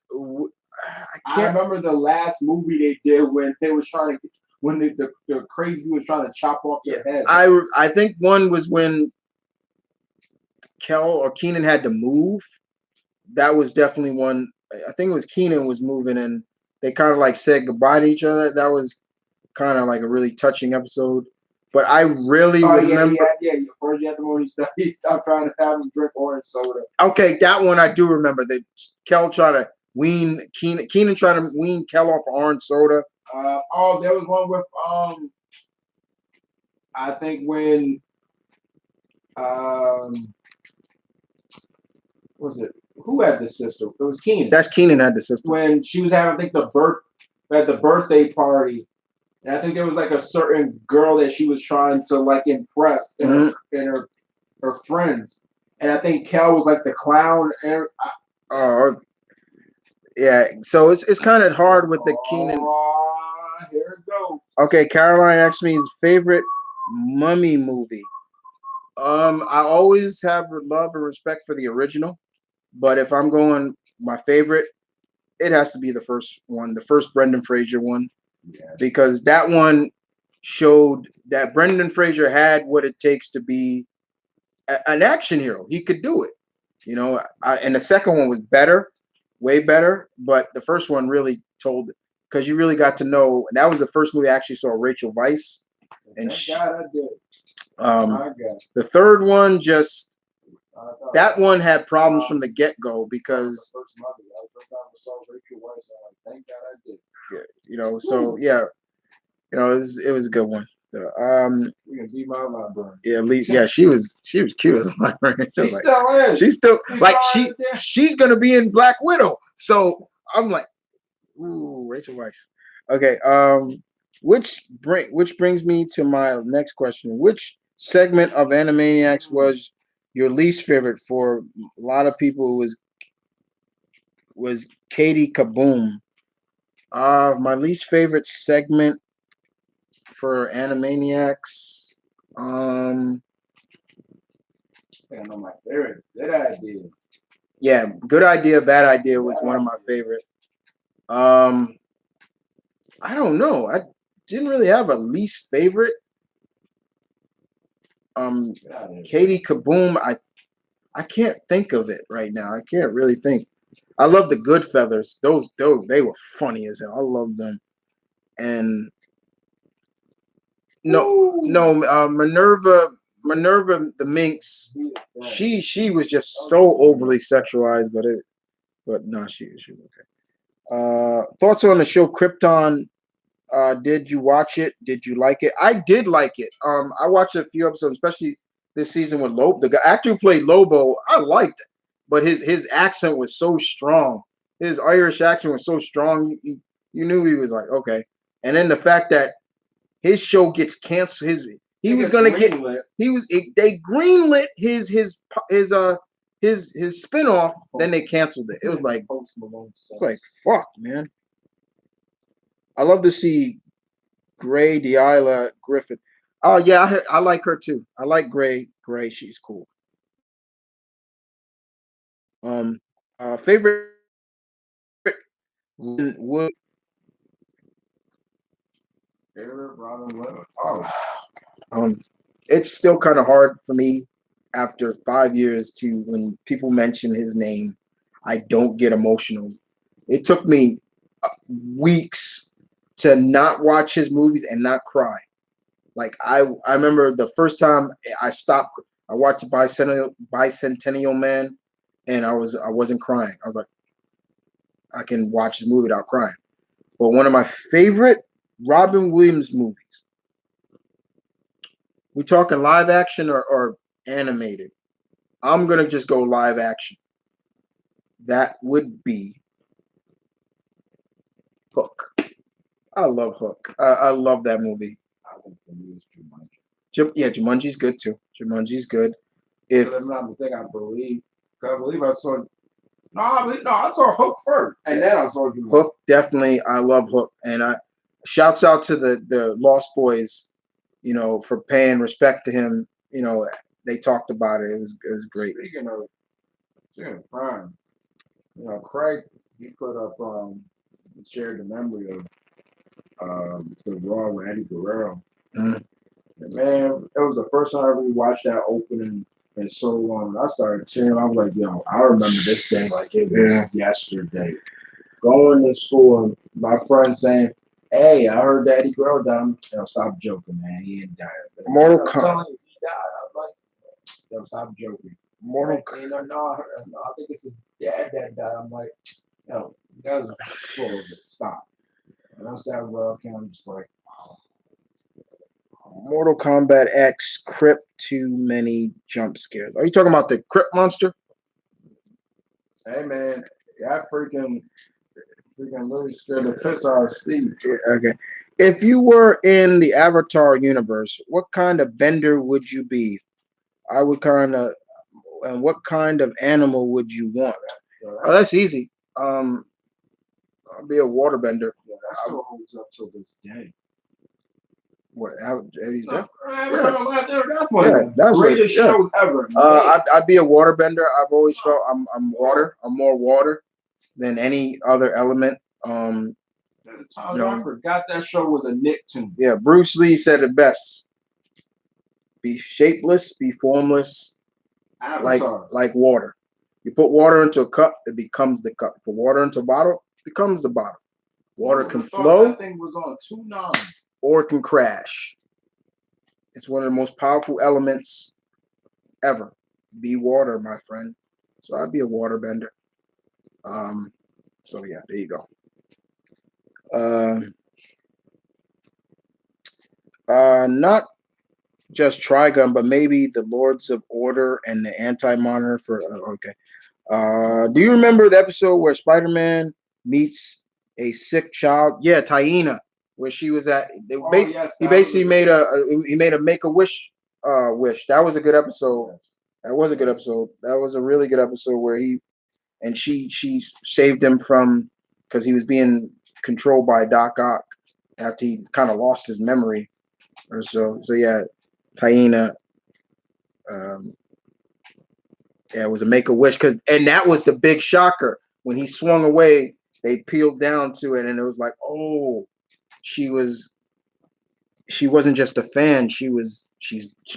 [SPEAKER 2] I remember the last movie they did when they was trying to when the crazy was trying to chop off their head.
[SPEAKER 1] I think one was when Kel or Keenan had to move. That was definitely one. I think it was Keenan was moving, and they kind of like said goodbye to each other. That was kind of like a really touching episode. But I really remember.
[SPEAKER 2] Yeah. First, you had the moment he stopped trying to have him drink orange soda.
[SPEAKER 1] Okay, that one I do remember. That Kel tried to wean Keenan tried to wean Kel off orange soda.
[SPEAKER 2] There was one with I think when was it? Who had the sister? It was Keenan.
[SPEAKER 1] That's Keenan had the sister.
[SPEAKER 2] When she was having, I think, at the birthday party, and I think there was like a certain girl that she was trying to like impress and her friends, and I think Kel was like the clown. And
[SPEAKER 1] yeah. So it's kind of hard with the Keenan.
[SPEAKER 2] Here it goes.
[SPEAKER 1] Okay, Caroline asked me his favorite Mummy movie. I always have love and respect for the original, but if I'm going my favorite, it has to be the first one, the first Brendan Fraser one, because that one showed that Brendan Fraser had what it takes to be an action hero. He could do it, you know. And the second one was better, way better, but the first one really told it because you really got to know. And that was the first movie I actually saw Rachel Weisz, and the third one just that one had problems from the get-go because yeah, you know, so yeah, you know, it was a good one.
[SPEAKER 2] You can beat my library.
[SPEAKER 1] Yeah, at least she was cute as a librarian.
[SPEAKER 2] She still is.
[SPEAKER 1] She's still like she's gonna be in Black Widow. So I'm like, ooh, Rachel Weisz. Okay, which brings me to my next question. Which segment of Animaniacs was your least favorite? For a lot of people, it was Katie Kaboom. My least favorite segment for Animaniacs.
[SPEAKER 2] I know my favorite. Good idea.
[SPEAKER 1] Yeah, Good Idea, Bad Idea was one of my favorite. I don't know. I didn't really have a least favorite. Katie Kaboom. I can't think of it right now. I can't really think. I love the Goodfellas. Those they were funny as hell. I love them. And Minerva the Minx. She was just so overly sexualized, but no, she was okay. Thoughts on the show Krypton? Did you watch it? Did you like it? I did like it. I watched a few episodes, especially this season with Lobo. The actor who played Lobo, I liked it, but his accent was so strong his Irish accent was so strong. You knew he was like okay. And then the fact that his show gets canceled. He was gonna get. They greenlit his spinoff. Then they canceled it. It was like it's like fuck, man. I love to see Gray Deila Griffith. Oh yeah, I like her too. I like Gray. She's cool. Favorite would
[SPEAKER 2] Robin Williams. Oh,
[SPEAKER 1] it's still kind of hard for me after 5 years to when people mention his name, I don't get emotional. It took me weeks to not watch his movies and not cry. Like I remember the first time I stopped. I watched Bicentennial Man, and I wasn't crying. I was like, I can watch this movie without crying. But one of my favorite Robin Williams movies. We talking live action or animated? I'm gonna just go live action. That would be Hook. I love Hook. I love that movie.
[SPEAKER 2] I think for me it's Jumanji.
[SPEAKER 1] Yeah, Jumanji's good too. Jumanji's good.
[SPEAKER 2] If I'm not mistaken, I believe I saw. No, I saw Hook first, and then I saw Jumanji.
[SPEAKER 1] Hook, definitely. I love Hook, and I shouts out to the Lost Boys, you know, for paying respect to him. You know, they talked about it. It was great.
[SPEAKER 2] Speaking of crime, you know, Craig he put up shared the memory of the Raw with Eddie Guerrero.
[SPEAKER 1] Mm.
[SPEAKER 2] And man, it was the first time I really watched that opening in so long. I started tearing. I was like, yo, I remember this day like it was yesterday. Going to school, my friend saying, "Hey, I heard that Eddie Guerrero died." Yo, stop joking, man. He ain't died.
[SPEAKER 1] Mortal Kombat.
[SPEAKER 2] He died. I was like, yo, stop joking.
[SPEAKER 1] Mortal
[SPEAKER 2] Kombat. No, I think it's his dad that died. I'm like, yo, you guys are full of it. Stop. And once that came, I'm just like, oh.
[SPEAKER 1] Mortal Kombat X Crypt, too many jump scares. Are you talking about the Crypt monster?
[SPEAKER 2] Hey man, that freaking really scared the piss out of Steve.
[SPEAKER 1] Yeah, okay. If you were in the Avatar universe, what kind of bender would you be? I would and what kind of animal would you want? Oh, that's easy. I'll be a waterbender.
[SPEAKER 2] Yeah, that still holds up till this day.
[SPEAKER 1] What? Eddie's dead?
[SPEAKER 2] That's one of the greatest shows ever.
[SPEAKER 1] I'd be a waterbender. I've always felt I'm water. I'm more water than any other element.
[SPEAKER 2] I forgot that show was a Nicktoon.
[SPEAKER 1] Yeah, Bruce Lee said it best. Be shapeless, be formless, like water. You put water into a cup, it becomes the cup. Put water into a bottle, it becomes the bottle. Water can flow.
[SPEAKER 2] That thing was on 2-9.
[SPEAKER 1] Or it can crash. It's one of the most powerful elements ever. Be water, my friend. So I'd be a waterbender. So yeah, there you go. Not just Trigun, but maybe the Lords of Order and the Anti-Monitor for okay. Do you remember the episode where Spider-Man meets a sick child? Yeah, Taina, where she was at. He basically made a Make-A-Wish wish. That was a good episode. That was a good episode. That was a really good episode where she saved him from because he was being controlled by Doc Ock after he kind of lost his memory or so. So yeah, Taina. Yeah, it was a Make-A-Wish and that was the big shocker when he swung away. They peeled down to it, and it was like, oh, she wasn't just a fan. She's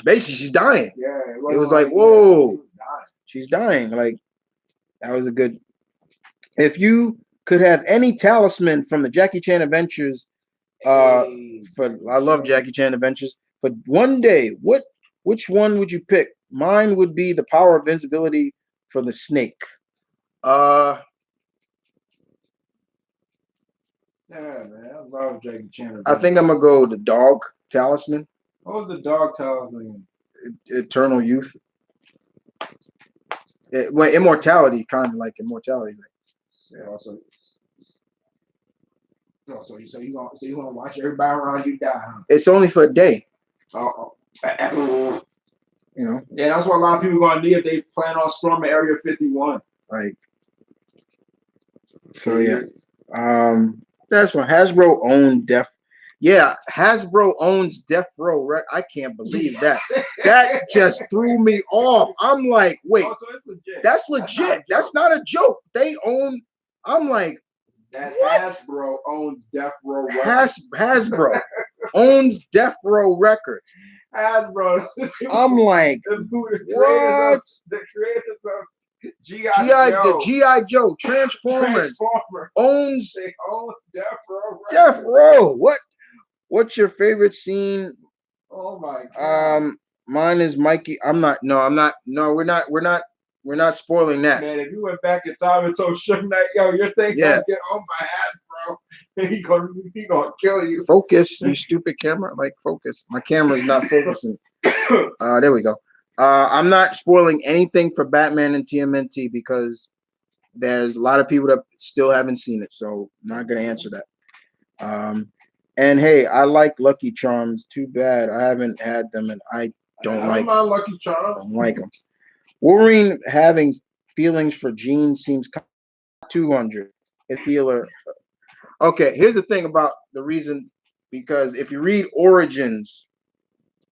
[SPEAKER 1] basically dying.
[SPEAKER 2] Yeah,
[SPEAKER 1] it was like, whoa, she's dying. Like that was a good. If you could have any talisman from the Jackie Chan Adventures, I love Jackie Chan Adventures. But one day, which one would you pick? Mine would be the power of invisibility for the snake.
[SPEAKER 2] Yeah, man, I love Jackie Chan.
[SPEAKER 1] I think I'm gonna go the dog talisman.
[SPEAKER 2] What was the dog talisman?
[SPEAKER 1] Eternal youth. Immortality, kind of like immortality.
[SPEAKER 2] So you gonna watch everybody around you die? Huh?
[SPEAKER 1] It's only for a day.
[SPEAKER 2] Oh.
[SPEAKER 1] You know.
[SPEAKER 2] Yeah, that's what a lot of people are gonna need if they plan on storming Area 51.
[SPEAKER 1] Like. So yeah. That's what Hasbro owned Death. Yeah, Hasbro owns Death Row. Right? I can't believe that. That just threw me off. I'm like, wait,
[SPEAKER 2] so it's legit.
[SPEAKER 1] That's legit. That's not a joke. They own. I'm like,
[SPEAKER 2] that
[SPEAKER 1] what?
[SPEAKER 2] Hasbro owns Death Row Records.
[SPEAKER 1] Hasbro owns Death Row Records.
[SPEAKER 2] Hasbro.
[SPEAKER 1] I'm like, what?
[SPEAKER 2] The creators of G.I.
[SPEAKER 1] Joe Transformers owns
[SPEAKER 2] they own Death Row Records.
[SPEAKER 1] Death Row. What's your favorite scene?
[SPEAKER 2] Oh my god.
[SPEAKER 1] Mine is Mikey. I'm not. No, we're not spoiling that.
[SPEAKER 2] Man, if you went back in time and told Suge Knight, yo, your thing gonna get owned by Hasbro, he gonna kill you.
[SPEAKER 1] Focus, you stupid camera. Like focus. My camera's not focusing. There we go. I'm not spoiling anything for Batman and TMNT because there's a lot of people that still haven't seen it, so I'm not gonna answer that. And hey, I like Lucky Charms. Too bad I haven't had them, and I don't like
[SPEAKER 2] my Lucky Charms.
[SPEAKER 1] Don't like them. Wolverine having feelings for Jean seems 200. A feeler. Okay, here's the thing about the reason, because if you read Origins,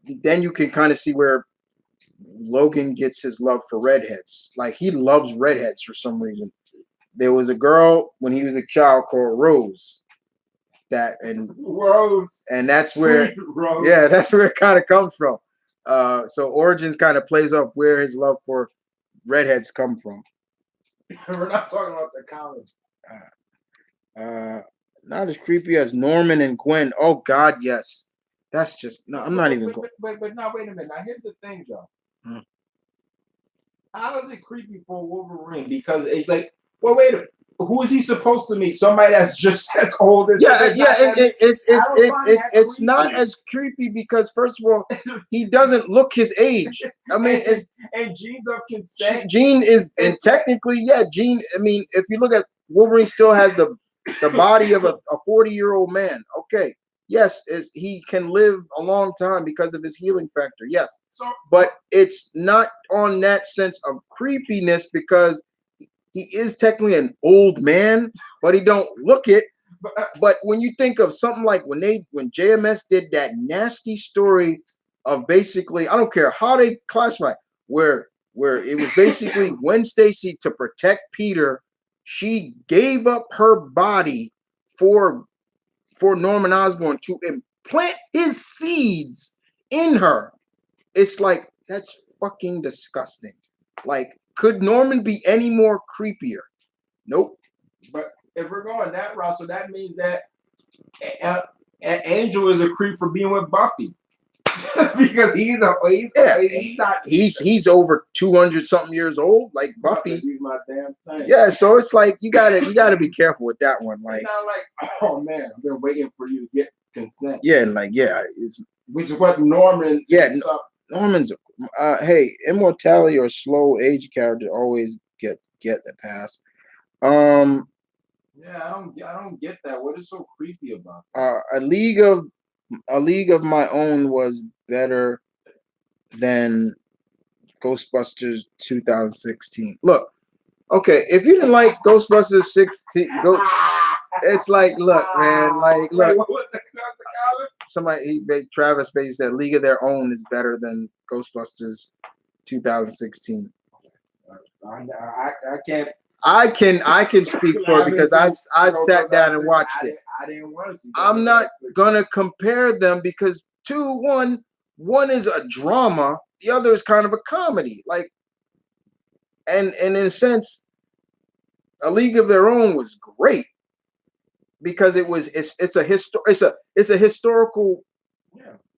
[SPEAKER 1] then you can kind of see where Logan gets his love for redheads. Like he loves redheads for some reason. There was a girl when he was a child called Rose.
[SPEAKER 2] Rose.
[SPEAKER 1] And that's where that's where it kind of comes from. So Origins kind of plays off where his love for redheads come from.
[SPEAKER 2] We're not talking about the college.
[SPEAKER 1] Not as creepy as Norman and Gwen. Oh God, yes. That's just no. I'm not even going.
[SPEAKER 2] But now wait a minute. Now here's the thing, though. How is it creepy for Wolverine? Because it's like, well, wait a minute. Who is he supposed to meet? Somebody that's just as old as
[SPEAKER 1] it's not as creepy because first of all, he doesn't look his age. I mean,
[SPEAKER 2] and Jean's of consent.
[SPEAKER 1] Jean is, and technically, Jean. I mean, if you look at Wolverine, still has the body of a 40-year-old man. Okay, yes, he can live a long time because of his healing factor. Yes, but it's not on that sense of creepiness because he is technically an old man, but he don't look it. But when you think of something like when JMS did that nasty story of basically, I don't care how they classify, where it was basically Gwen Stacy to protect Peter, she gave up her body for Norman Osborn to implant his seeds in her. It's like, that's fucking disgusting. Like, could Norman be any more creepier? Nope.
[SPEAKER 2] But if we're going that route, so that means that Angel is a creep for being with Buffy. Because
[SPEAKER 1] he's over 200 something years old, like Buffy.
[SPEAKER 2] My damn thing.
[SPEAKER 1] Yeah, so it's like you gotta be careful with that one. Like,
[SPEAKER 2] it's not like, oh man, I've been waiting for you to get consent.
[SPEAKER 1] Yeah, like it's
[SPEAKER 2] which is what Norman.
[SPEAKER 1] Yeah, Norman's. Hey, immortality or slow age character always get the pass.
[SPEAKER 2] Yeah, I don't get that. What is so creepy about
[SPEAKER 1] that? A League of My Own was better than Ghostbusters 2016. Look, okay, if you didn't like Ghostbusters 16, it's like, look, man, like, look. Travis basically said League of Their Own is better than Ghostbusters 2016. I can speak for it because I've sat down and watched it.
[SPEAKER 2] I didn't want to see.
[SPEAKER 1] I'm not gonna compare them because one is a drama, the other is kind of a comedy. Like, and in a sense, A League of Their Own was great because it's a historical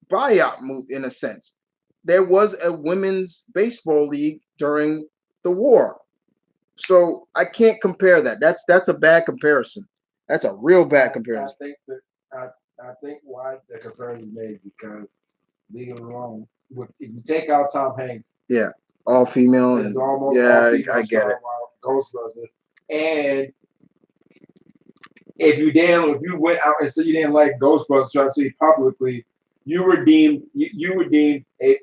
[SPEAKER 1] buyout move in a sense. There was a women's baseball league during the war. So I can't compare that. That's a bad comparison. That's a real bad comparison.
[SPEAKER 2] I think why the comparison is made because League of Their Own, if you take out Tom Hanks,
[SPEAKER 1] all female, and
[SPEAKER 2] almost
[SPEAKER 1] I get it.
[SPEAKER 2] Ghostbusters, and if you went out and said you didn't like Ghostbusters, trying to see publicly, you were deemed you were deemed a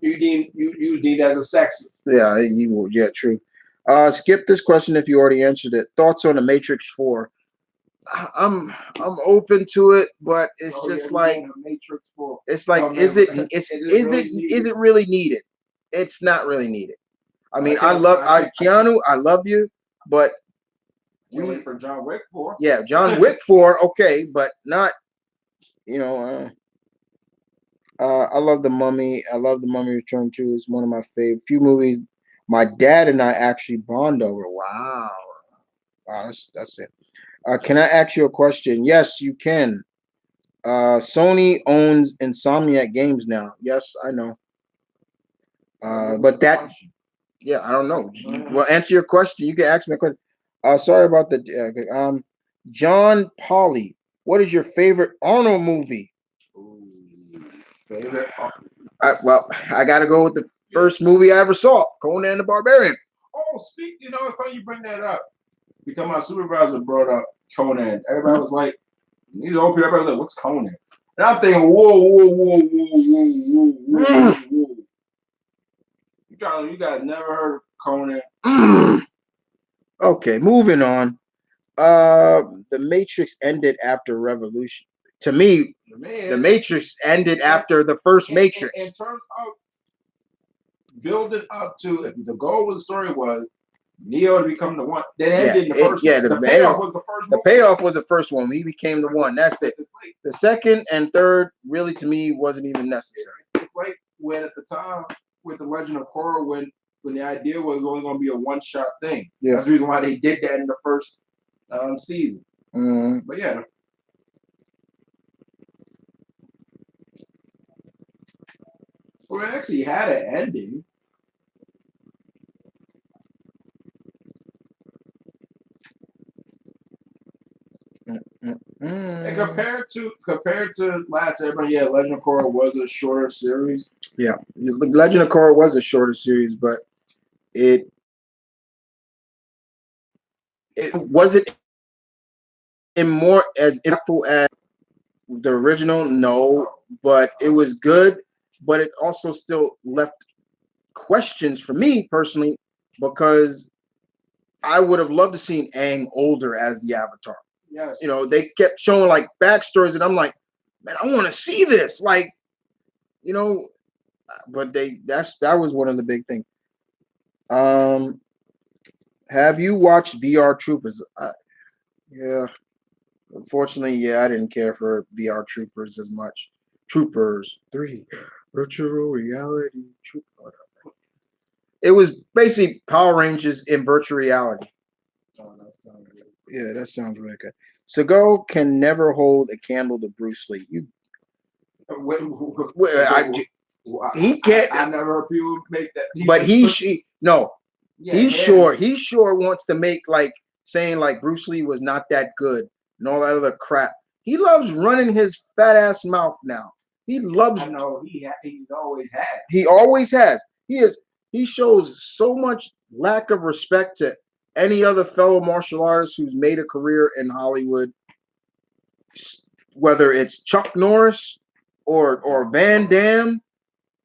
[SPEAKER 2] you were deemed as a sexist.
[SPEAKER 1] Yeah, you will. Yeah, true. Skip this question if you already answered it. Thoughts on the Matrix 4? I'm open to it, but it's just like
[SPEAKER 2] Matrix 4.
[SPEAKER 1] it's like
[SPEAKER 2] Oh, man,
[SPEAKER 1] is it really needed? It's not really needed. I mean,
[SPEAKER 2] I
[SPEAKER 1] Keanu, I love you, but
[SPEAKER 2] wait for John Wick 4.
[SPEAKER 1] Yeah, John Wick 4, okay, but not, you know, I love The Mummy. I love The Mummy Return 2. It's one of my favorite few movies. My dad and I actually bond over. Wow. Wow, that's it. Can I ask you a question? Yes, you can. Sony owns Insomniac Games now. Yes, I know. But that, yeah, I don't know. Well, answer your question. You can ask me a question. Sorry about the John Polly. What is your favorite Arnold movie?
[SPEAKER 2] Ooh, favorite.
[SPEAKER 1] Well, I got to go with the first movie I ever saw, Conan the Barbarian.
[SPEAKER 2] Oh, you know, it's funny you bring that up because my supervisor brought up Conan. Everybody was like, these old people, everybody was like, what's Conan? And I'm thinking, whoa. You guys never heard of Conan?
[SPEAKER 1] Okay, moving on. The Matrix ended after Revolution. To me, the Matrix ended after the first Matrix.
[SPEAKER 2] In terms of building up to, if the goal of the story was Neo to become the one, that ended in the first.
[SPEAKER 1] Yeah,
[SPEAKER 2] the payoff was the first.
[SPEAKER 1] The payoff was the first one. He became the one. That's it. The second and third, really, to me, wasn't even necessary.
[SPEAKER 2] It's like when at the time with the Legend of Korra, when the idea was only going to be a one-shot thing. Yeah. That's the reason why they did that in the first season.
[SPEAKER 1] Mm-hmm.
[SPEAKER 2] But yeah. Well, it actually had an ending. And compared to last Airbender, yeah, Legend of Korra was a shorter series.
[SPEAKER 1] Yeah, Legend of Korra was a shorter series, but it wasn't more as impactful as the original. No, but it was good. But it also still left questions for me personally, because I would have loved to seen Aang older as the Avatar.
[SPEAKER 2] Yes.
[SPEAKER 1] You know, they kept showing like backstories, and I'm like, man, I want to see this. Like, you know, but that was one of the big things. Have you watched VR Troopers? Yeah. Unfortunately, yeah, I didn't care for VR Troopers as much. Troopers 3, virtual reality. It was basically Power Rangers in virtual reality.
[SPEAKER 2] Oh, that sounds good.
[SPEAKER 1] Yeah, that sounds really good. Seagal can never hold a candle to Bruce Lee. He can't.
[SPEAKER 2] I never heard people make that.
[SPEAKER 1] But he sure wants to make like saying like Bruce Lee was not that good and all that other crap. He loves running his fat ass mouth now. He loves.
[SPEAKER 2] I know he always has.
[SPEAKER 1] He always has. He shows so much lack of respect to any other fellow martial artist who's made a career in Hollywood, whether it's Chuck Norris or Van Damme.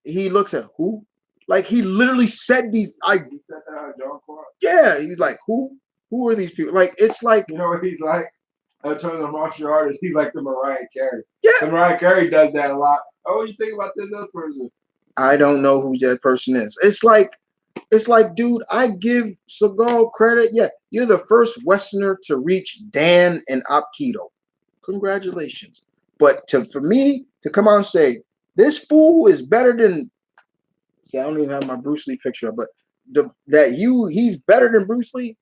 [SPEAKER 1] He looks at who? Like he literally said these.
[SPEAKER 2] He said that out of John Clark.
[SPEAKER 1] Yeah, he's like, who? Who are these people? Like, it's like,
[SPEAKER 2] you know what he's like? In terms of martial artists, he's like the Mariah Carey.
[SPEAKER 1] Yeah,
[SPEAKER 2] the Mariah Carey does that a lot. Oh, you think about this other person?
[SPEAKER 1] I don't know who that person is. It's like, dude, I give Seagal credit. Yeah, you're the first Westerner to reach Dan and Aikido. Congratulations. But for me to come out and say this fool is better than, see, I don't even have my Bruce Lee picture up, but he's better than Bruce Lee.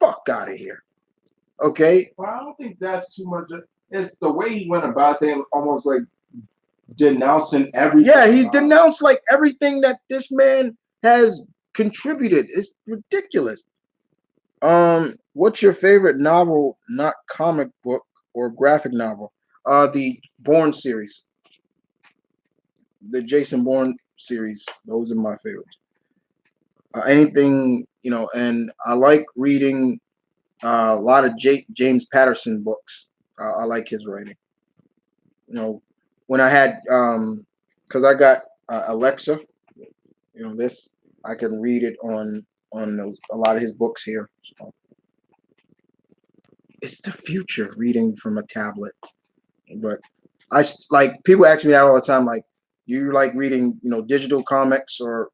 [SPEAKER 1] Fuck out of here. Okay.
[SPEAKER 2] Well, I don't think that's too much. It's the way he went about saying, almost like denouncing everything.
[SPEAKER 1] Yeah, he denounced like everything that this man has contributed. It's ridiculous. What's your favorite novel, not comic book or graphic novel? The Bourne series. The Jason Bourne series. Those are my favorites. Anything, and I like reading A lot of James Patterson books. I like his writing. You know, when I had because I got Alexa, you know, this I can read it on a lot of his books here. So it's the future reading from a tablet. But like people ask me that all the time, like, you like reading, you know, digital comics? Or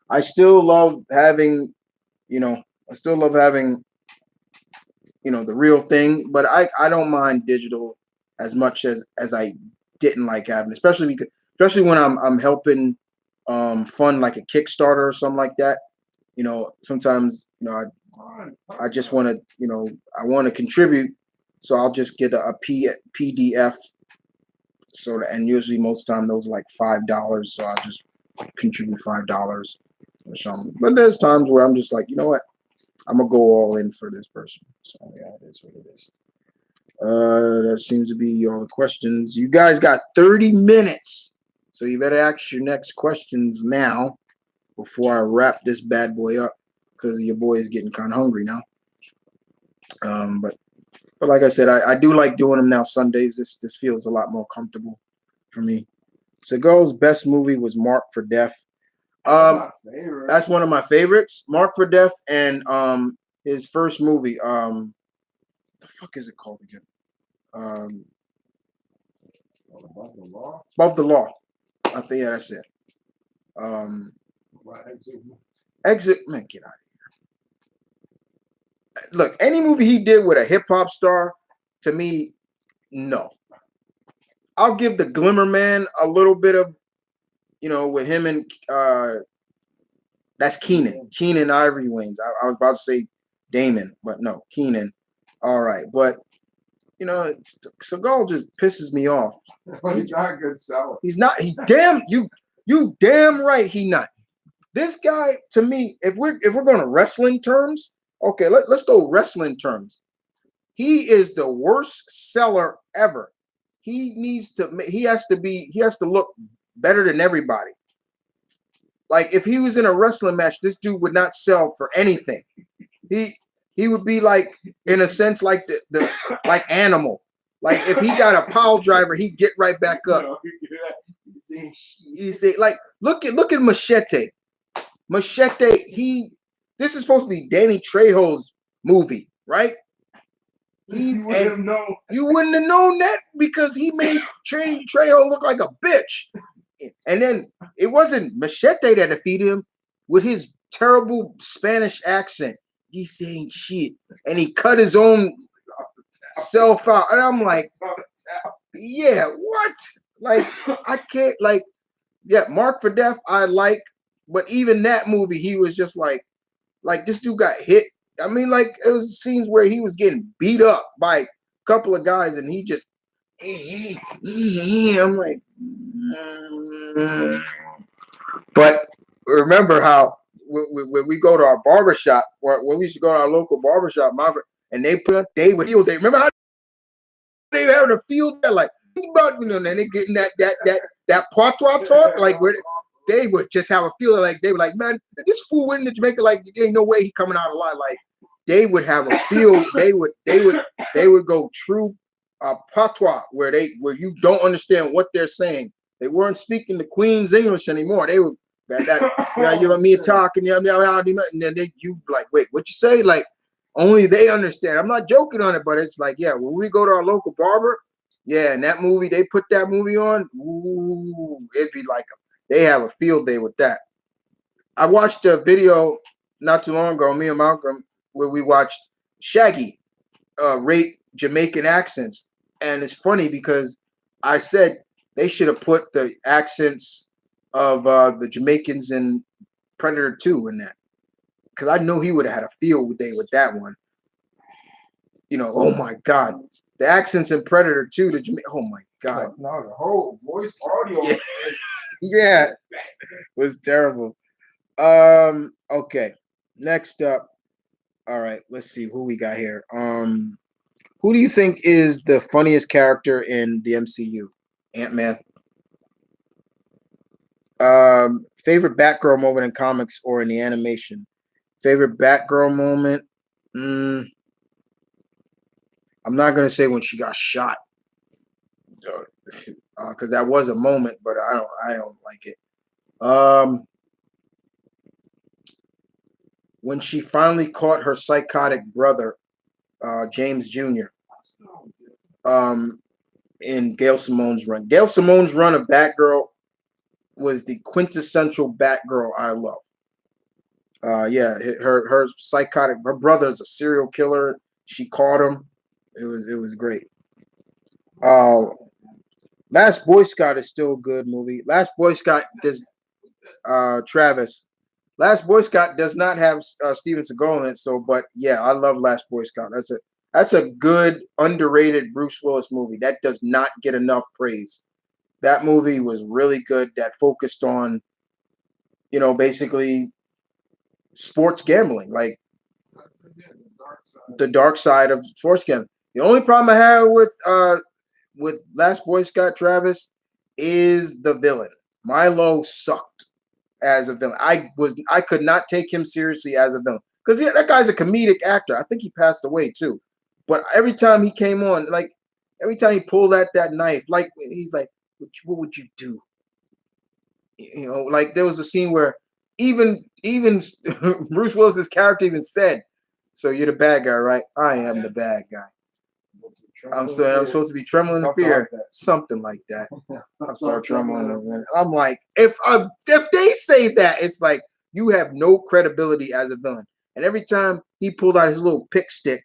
[SPEAKER 1] I still love having, you know, I still love having, you know, the real thing, but I don't mind digital as much as I didn't like having, especially when I'm helping fund like a Kickstarter or something like that. You know, sometimes, you know, I just want to, you know, I want to contribute, so I'll just get a PDF. So, and usually most of the time those are like $5, so I just contribute $5 or something. But there's times where I'm just like, you know what, I'm gonna go all in for this person. So yeah, it is what it is. That seems to be all the questions. You guys got 30 minutes, so you better ask your next questions now before I wrap this bad boy up, because your boy is getting kind of hungry now. But like I said, I do like doing them now Sundays. This feels a lot more comfortable for me. Seagal's best movie was Mark for Death. That's one of my favorites. Mark for Death, and his first movie. The fuck is it called again? Above the Law. Above the Law. I think, yeah, that's it. Exit. Man, get out of here. Look, any movie he did with a hip hop star, to me, no. I'll give the Glimmer Man a little bit of, you know, with him and that's Keenan Ivory Waynes. I was about to say Damon, but no, Keenan. All right, but you know, Seagal just pisses me off.
[SPEAKER 2] He's not a good seller.
[SPEAKER 1] He's not. He damn you damn right he not. This guy, to me, if we're going to wrestling terms, okay, let's go wrestling terms. He is the worst seller ever. He has to look better than everybody. Like, if he was in a wrestling match, this dude would not sell for anything. He would be like, in a sense, like the like Animal. Like, if he got a pile driver, he'd get right back up. You see, like, look at Machete. Machete, this is supposed to be Danny Trejo's movie, right? You wouldn't have known that because he made Trejo look like a bitch. And then it wasn't Machete that defeated him with his terrible Spanish accent. He's saying shit. And he cut his own self out. And I'm like, yeah, what? Like, I can't, like, yeah, Mark for Death, I like. But even that movie, he was just like this dude got hit. I mean, like, it was scenes where he was getting beat up by a couple of guys, and he just, I'm like, But remember how when we go to our barbershop, when we used to go to our local barbershop, and they put David Field Day. Remember how they having a field there, like, about, you know, and they getting that patois talk, like, where they would just have a feeling like they were like, man, this fool went to Jamaica, like, there ain't no way he coming out alive. Like, they would have a field. They would go true patois where you don't understand what they're saying. They weren't speaking the Queen's English anymore. They were you know me talking, and then you like, wait, what you say? Like, only they understand. I'm not joking on it, but it's like, yeah, when we go to our local barber, yeah, and that movie, they put that movie on, ooh, it'd be like they have a field day with that. I watched a video not too long ago, me and Malcolm, where we watched Shaggy rate Jamaican accents. And it's funny because I said they should have put the accents of the Jamaicans in Predator 2 in that. Because I know he would have had a field day with that one. You know, oh my God. The accents in Predator 2, oh my God.
[SPEAKER 2] No, the whole voice audio.
[SPEAKER 1] Yeah, yeah, was terrible. Okay. Next up. All right, let's see who we got here. Who do you think is the funniest character in the MCU? Ant-Man. Favorite Batgirl moment in comics or in the animation? Favorite Batgirl moment? I'm not gonna say when she got shot, because that was a moment, but I don't like it. When she finally caught her psychotic brother, James Jr. In Gail Simone's run. Gail Simone's run of Batgirl was the quintessential Batgirl I love. Yeah, her psychotic. Her brother's a serial killer. She caught him. It was great. Last Boy Scout is still a good movie. Last Boy Scout does Travis. Last Boy Scout does not have Steven Seagal in it, so but yeah, I love Last Boy Scout. That's a good underrated Bruce Willis movie. That does not get enough praise. That movie was really good. That focused on, basically sports gambling, like the dark side of sports gambling. The only problem I have with Last Boy Scout, Travis, is the villain. Milo sucked as a villain. I could not take him seriously as a villain because that guy's a comedic actor. I think he passed away too. But every time he came on, like every time he pulled out that knife, like he's like, "What would you do?" Like there was a scene where even Bruce Willis's character even said, "So you're the bad guy, right? I am the bad guy. I'm supposed to be trembling in fear, something like that." I start trembling. I'm like, if they say that, it's like you have no credibility as a villain. And every time he pulled out his little pick stick,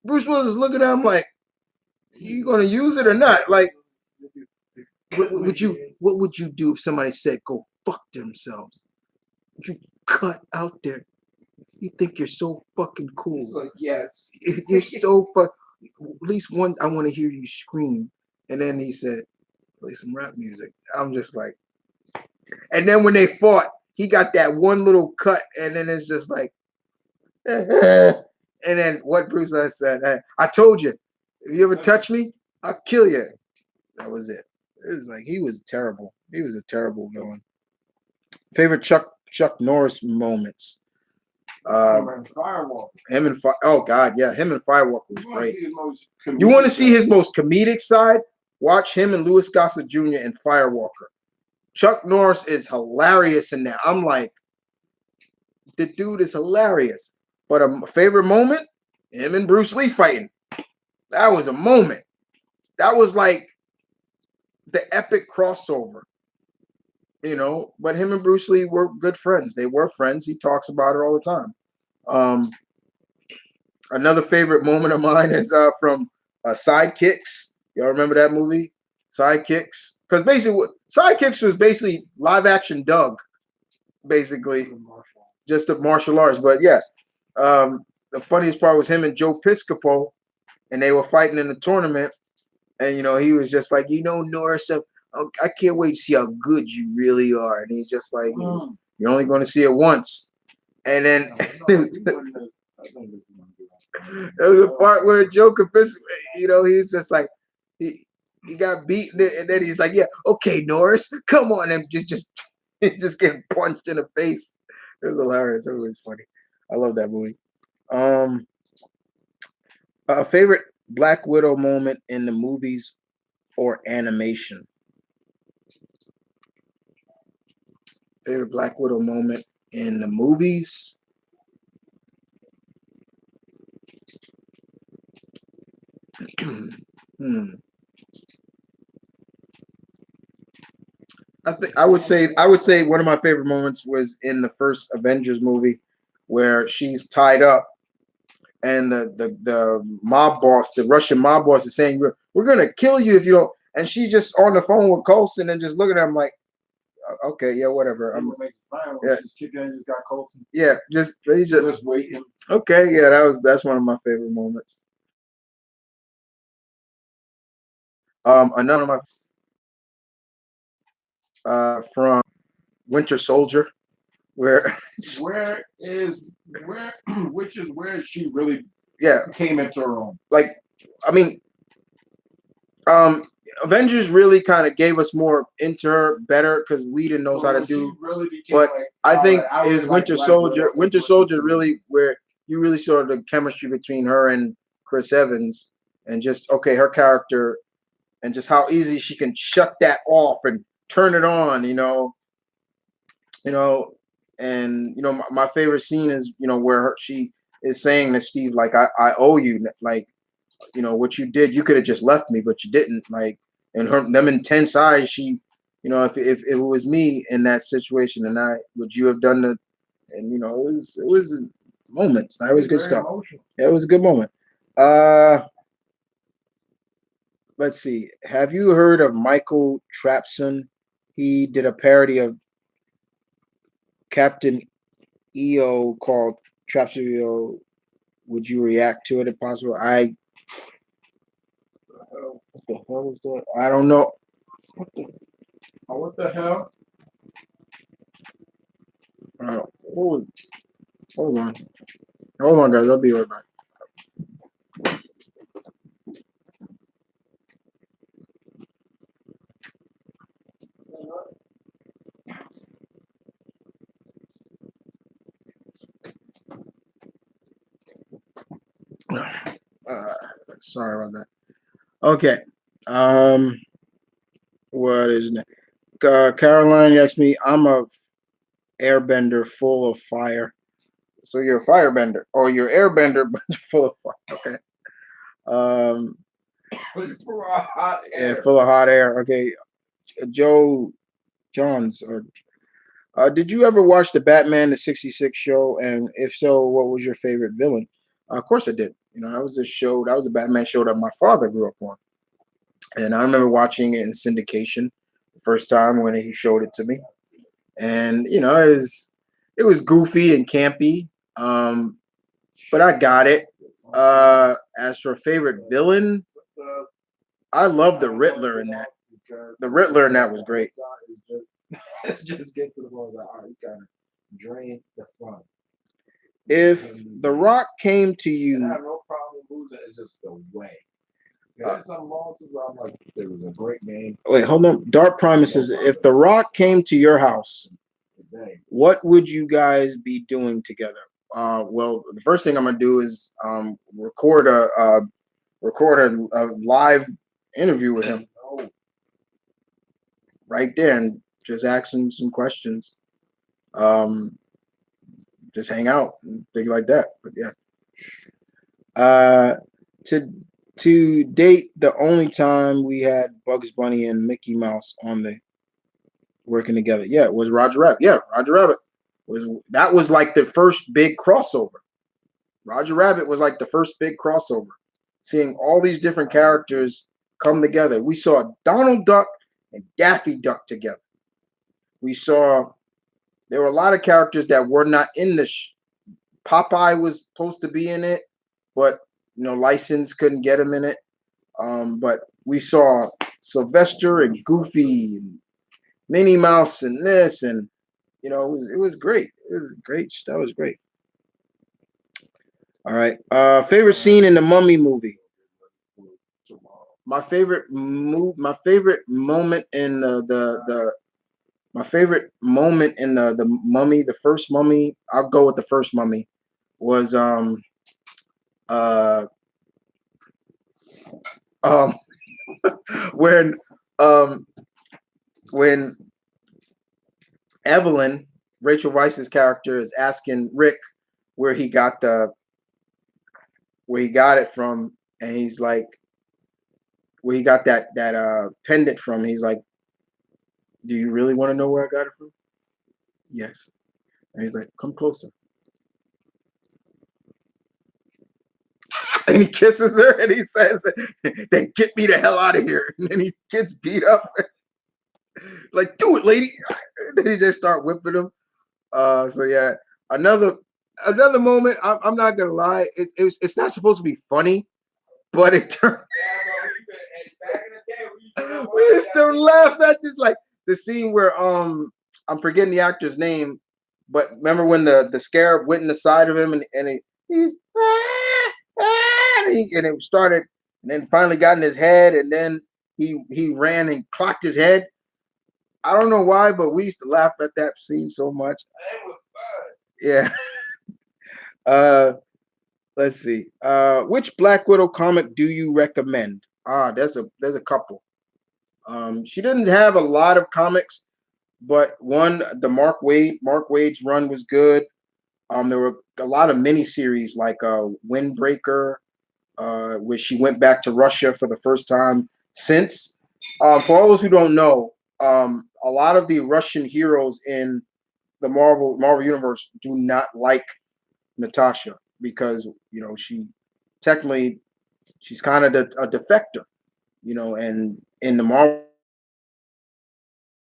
[SPEAKER 1] Bruce Willis is looking at him like, "You gonna use it or not?" Like, what would you do if somebody said, "Go fuck themselves"? Would you cut out there? You think you're so fucking cool?
[SPEAKER 2] He's like, yes.
[SPEAKER 1] You're so fuck. At least one, I want to hear you scream. And then he said, "Play some rap music." I'm just like, and then when they fought, he got that one little cut, and then it's just like, and then what Bruce Willis said, "Hey, I told you, if you ever touch me, I'll kill you." That was it. It was like he was terrible. He was a terrible villain. Favorite Chuck Norris moments.
[SPEAKER 2] Firewalk.
[SPEAKER 1] Oh God, yeah, him and Firewalk was great. You want to see his most comedic side? Watch him and Louis Gossett Jr. in Firewalker. Chuck Norris is hilarious in that. I'm like, the dude is hilarious. But a favorite moment, him and Bruce Lee fighting. That was a moment. That was like the epic crossover. But him and Bruce Lee were good friends. They were friends. He talks about it all the time. Another favorite moment of mine is from Sidekicks. Y'all remember that movie? Sidekicks? Because basically, Sidekicks was basically live action Doug. Basically, just the martial arts. But yeah, the funniest part was him and Joe Piscopo, and they were fighting in the tournament. And, he was just like, Norris, I can't wait to see how good you really are. And he's just like, you're only going to see it once. And then there was a part where Joe Piscopo, he's just like, he got beaten. And then he's like, yeah, okay, Norris, come on. And just getting punched in the face. It was hilarious. It was funny. I love that movie. Favorite Black Widow moment in the movies or animation? Favorite Black Widow moment in the movies? I would say one of my favorite moments was in the first Avengers movie where she's tied up and the mob boss, the Russian mob boss, is saying, we're gonna kill you if you don't. And she's just on the phone with Coulson and just looking at him like, okay, yeah, whatever. Yeah,
[SPEAKER 2] just got Coulson.
[SPEAKER 1] Yeah, just
[SPEAKER 2] waiting.
[SPEAKER 1] Okay, yeah, that's one of my favorite moments. Another of my from Winter Soldier, where
[SPEAKER 2] she really came into her own.
[SPEAKER 1] Like, I mean, Avengers really kind of gave us more into her better because we didn't know how to do. But I think is Winter Soldier. Winter Soldier really where you really saw the chemistry between her and Chris Evans, and just okay, her character, and just how easy she can shut that off and turn it on. You know, and my favorite scene is where she is saying to Steve like I owe you, like what you did, you could have just left me, but you didn't. Like, and them intense eyes, she, if it was me in that situation, and I would you have done the, and it was moments. That was good stuff. Yeah, it was a good moment. Uh, let's see. Have you heard of Michael Trapson? He did a parody of Captain EO called Trapson EO. Would you react to it if possible? What the hell was that? I don't know.
[SPEAKER 2] What the hell?
[SPEAKER 1] Hold on. Hold on, guys. I'll be right back. Sorry about that. Okay. What is it? Caroline asked me, I'm a airbender full of fire. So you're a firebender, or you're airbender but you're full of fire. Okay. Um, yeah, full of hot air. Okay. Joe Johns, or did you ever watch the Batman the '66 show? And if so, what was your favorite villain? Of course I did. That was a show. That was a Batman show that my father grew up on, and I remember watching it in syndication the first time when he showed it to me. And it was goofy and campy, but I got it. As for favorite villain, I love the Riddler in that. The Riddler in that was great.
[SPEAKER 2] Let's just get to the point that you kind of drain the fun.
[SPEAKER 1] If The Rock came to you,
[SPEAKER 2] I have no problem losing. It's just the way. There's some losses where I'm like, it was a great game.
[SPEAKER 1] Wait, hold on. Dark Promises. If The Rock came to your house, what would you guys be doing together? Well, the first thing I'm gonna do is record a live interview with him right there, and just ask him some questions. Just hang out and things like that. But yeah. To date, the only time we had Bugs Bunny and Mickey Mouse on the working together, yeah, it was Roger Rabbit. Yeah, Roger Rabbit was like the first big crossover. Roger Rabbit was like the first big crossover. Seeing all these different characters come together. We saw Donald Duck and Daffy Duck together. We saw there were a lot of characters that were not in the Popeye was supposed to be in it, but license couldn't get him in it. But we saw Sylvester and Goofy and Minnie Mouse and this, and it was great. It was great. That was great. All right. Favorite scene in the Mummy movie. My favorite moment in my favorite moment in the Mummy, the first Mummy. I'll go with the first Mummy. Was when when Evelyn, Rachel Weisz's character, is asking Rick where he got it from, and he's like, where he got that pendant from. He's like, do you really want to know where I got it from? Yes. And he's like, come closer. And he kisses her and he says, then get me the hell out of here. And then he gets beat up. Like, do it, lady. And then he just start whipping him. So yeah, another moment. I'm not gonna lie. It's not supposed to be funny, but it turned. We used to laugh at this, like the scene where I'm forgetting the actor's name, but remember when the scarab went in the side of him and he's and it started, and then finally got in his head, and then he ran and clocked his head. I don't know why, but we used to laugh at that scene so much. Yeah. Let's see. Which Black Widow comic do you recommend? There's a couple. She didn't have a lot of comics, but one, the Mark Wade's run was good. There were a lot of miniseries like Windbreaker, where she went back to Russia for the first time since. For all those who don't know, a lot of the Russian heroes in the Marvel universe do not like Natasha because technically she's kind of a defector, and in the Marvel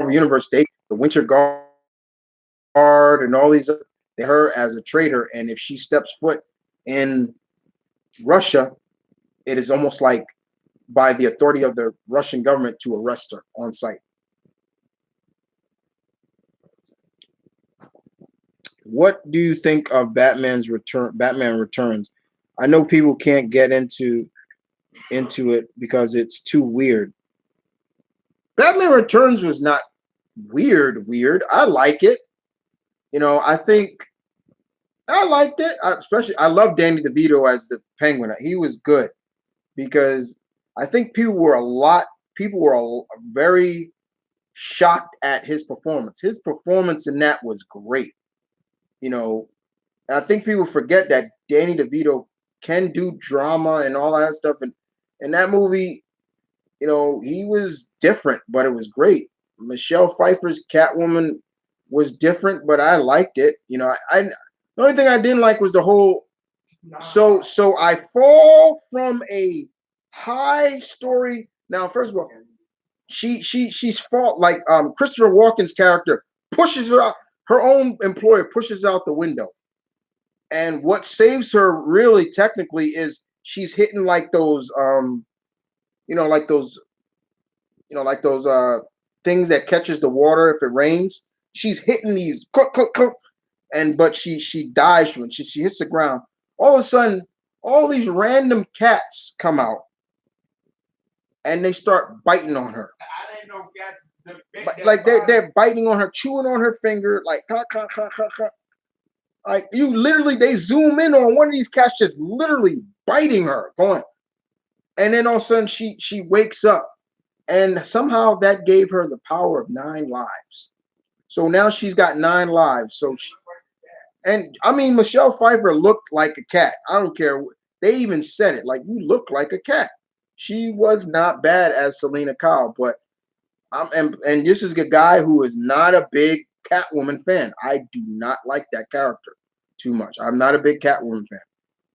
[SPEAKER 1] universe, the Winter Guard and all these they her as a traitor, and if she steps foot in Russia, it is almost like by the authority of the Russian government to arrest her on site. What do you think of Batman's return? Batman Returns. I know people can't get into it because it's too weird. Batman Returns was not weird. I like it. I think I liked it. Especially, I love Danny DeVito as the Penguin. He was good because I think people were very shocked at his performance. His performance in that was great. You know, and I think people forget that Danny DeVito can do drama and all that stuff. And in that movie, he was different, but it was great. Michelle Pfeiffer's Catwoman was different, but I liked it. The only thing I didn't like was the whole. So I fall from a high story. Now, first of all, she's fault like Christopher Walken's character pushes her out. Her own employer pushes out the window, and what saves her really technically is she's hitting like those like those like those things that catches the water if it rains. She's hitting these but she dies when she hits the ground. All of a sudden, all these random cats come out and they start biting on her.
[SPEAKER 2] I didn't know cats.
[SPEAKER 1] Like they're biting on her, chewing on her finger, like like you literally they zoom in on one of these cats just literally biting her, going, and then all of a sudden she wakes up, and somehow that gave her the power of 9 lives. So now she's got 9 lives. And I mean, Michelle Pfeiffer looked like a cat. I don't care. They even said it, like, you look like a cat. She was not bad as Selena Kyle, but and this is a guy who is not a big Catwoman fan. I do not like that character too much. I'm not a big Catwoman fan,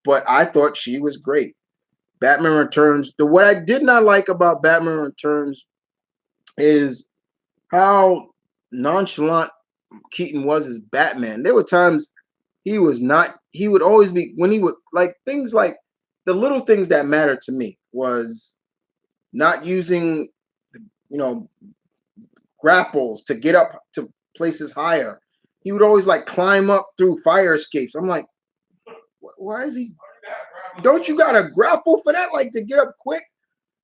[SPEAKER 1] but I thought she was great. Batman Returns. What I did not like about Batman Returns is how nonchalant Keaton was as Batman. There were times he was not. He would always be when he would like things like the little things that mattered to me was not using grapples to get up to places higher. He would always like climb up through fire escapes. I'm like, why is he? Don't you got a grapple for that? Like to get up quick?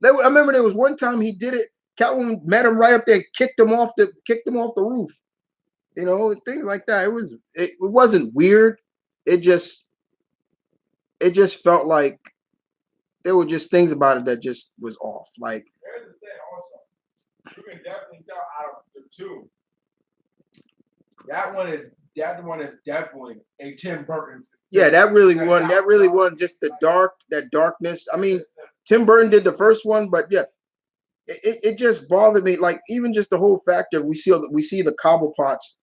[SPEAKER 1] I remember there was one time he did it. Catwoman met him right up there, kicked him off the roof. Things like that. It wasn't weird. It just felt like there were just things about it that just was off. Like
[SPEAKER 2] here's the thing also. You can definitely tell out of the two. That one is definitely a Tim Burton.
[SPEAKER 1] Yeah, that really won just that darkness. I mean, Tim Burton did the first one, but yeah, it just bothered me. Like even just the whole fact that we see the Cobblepots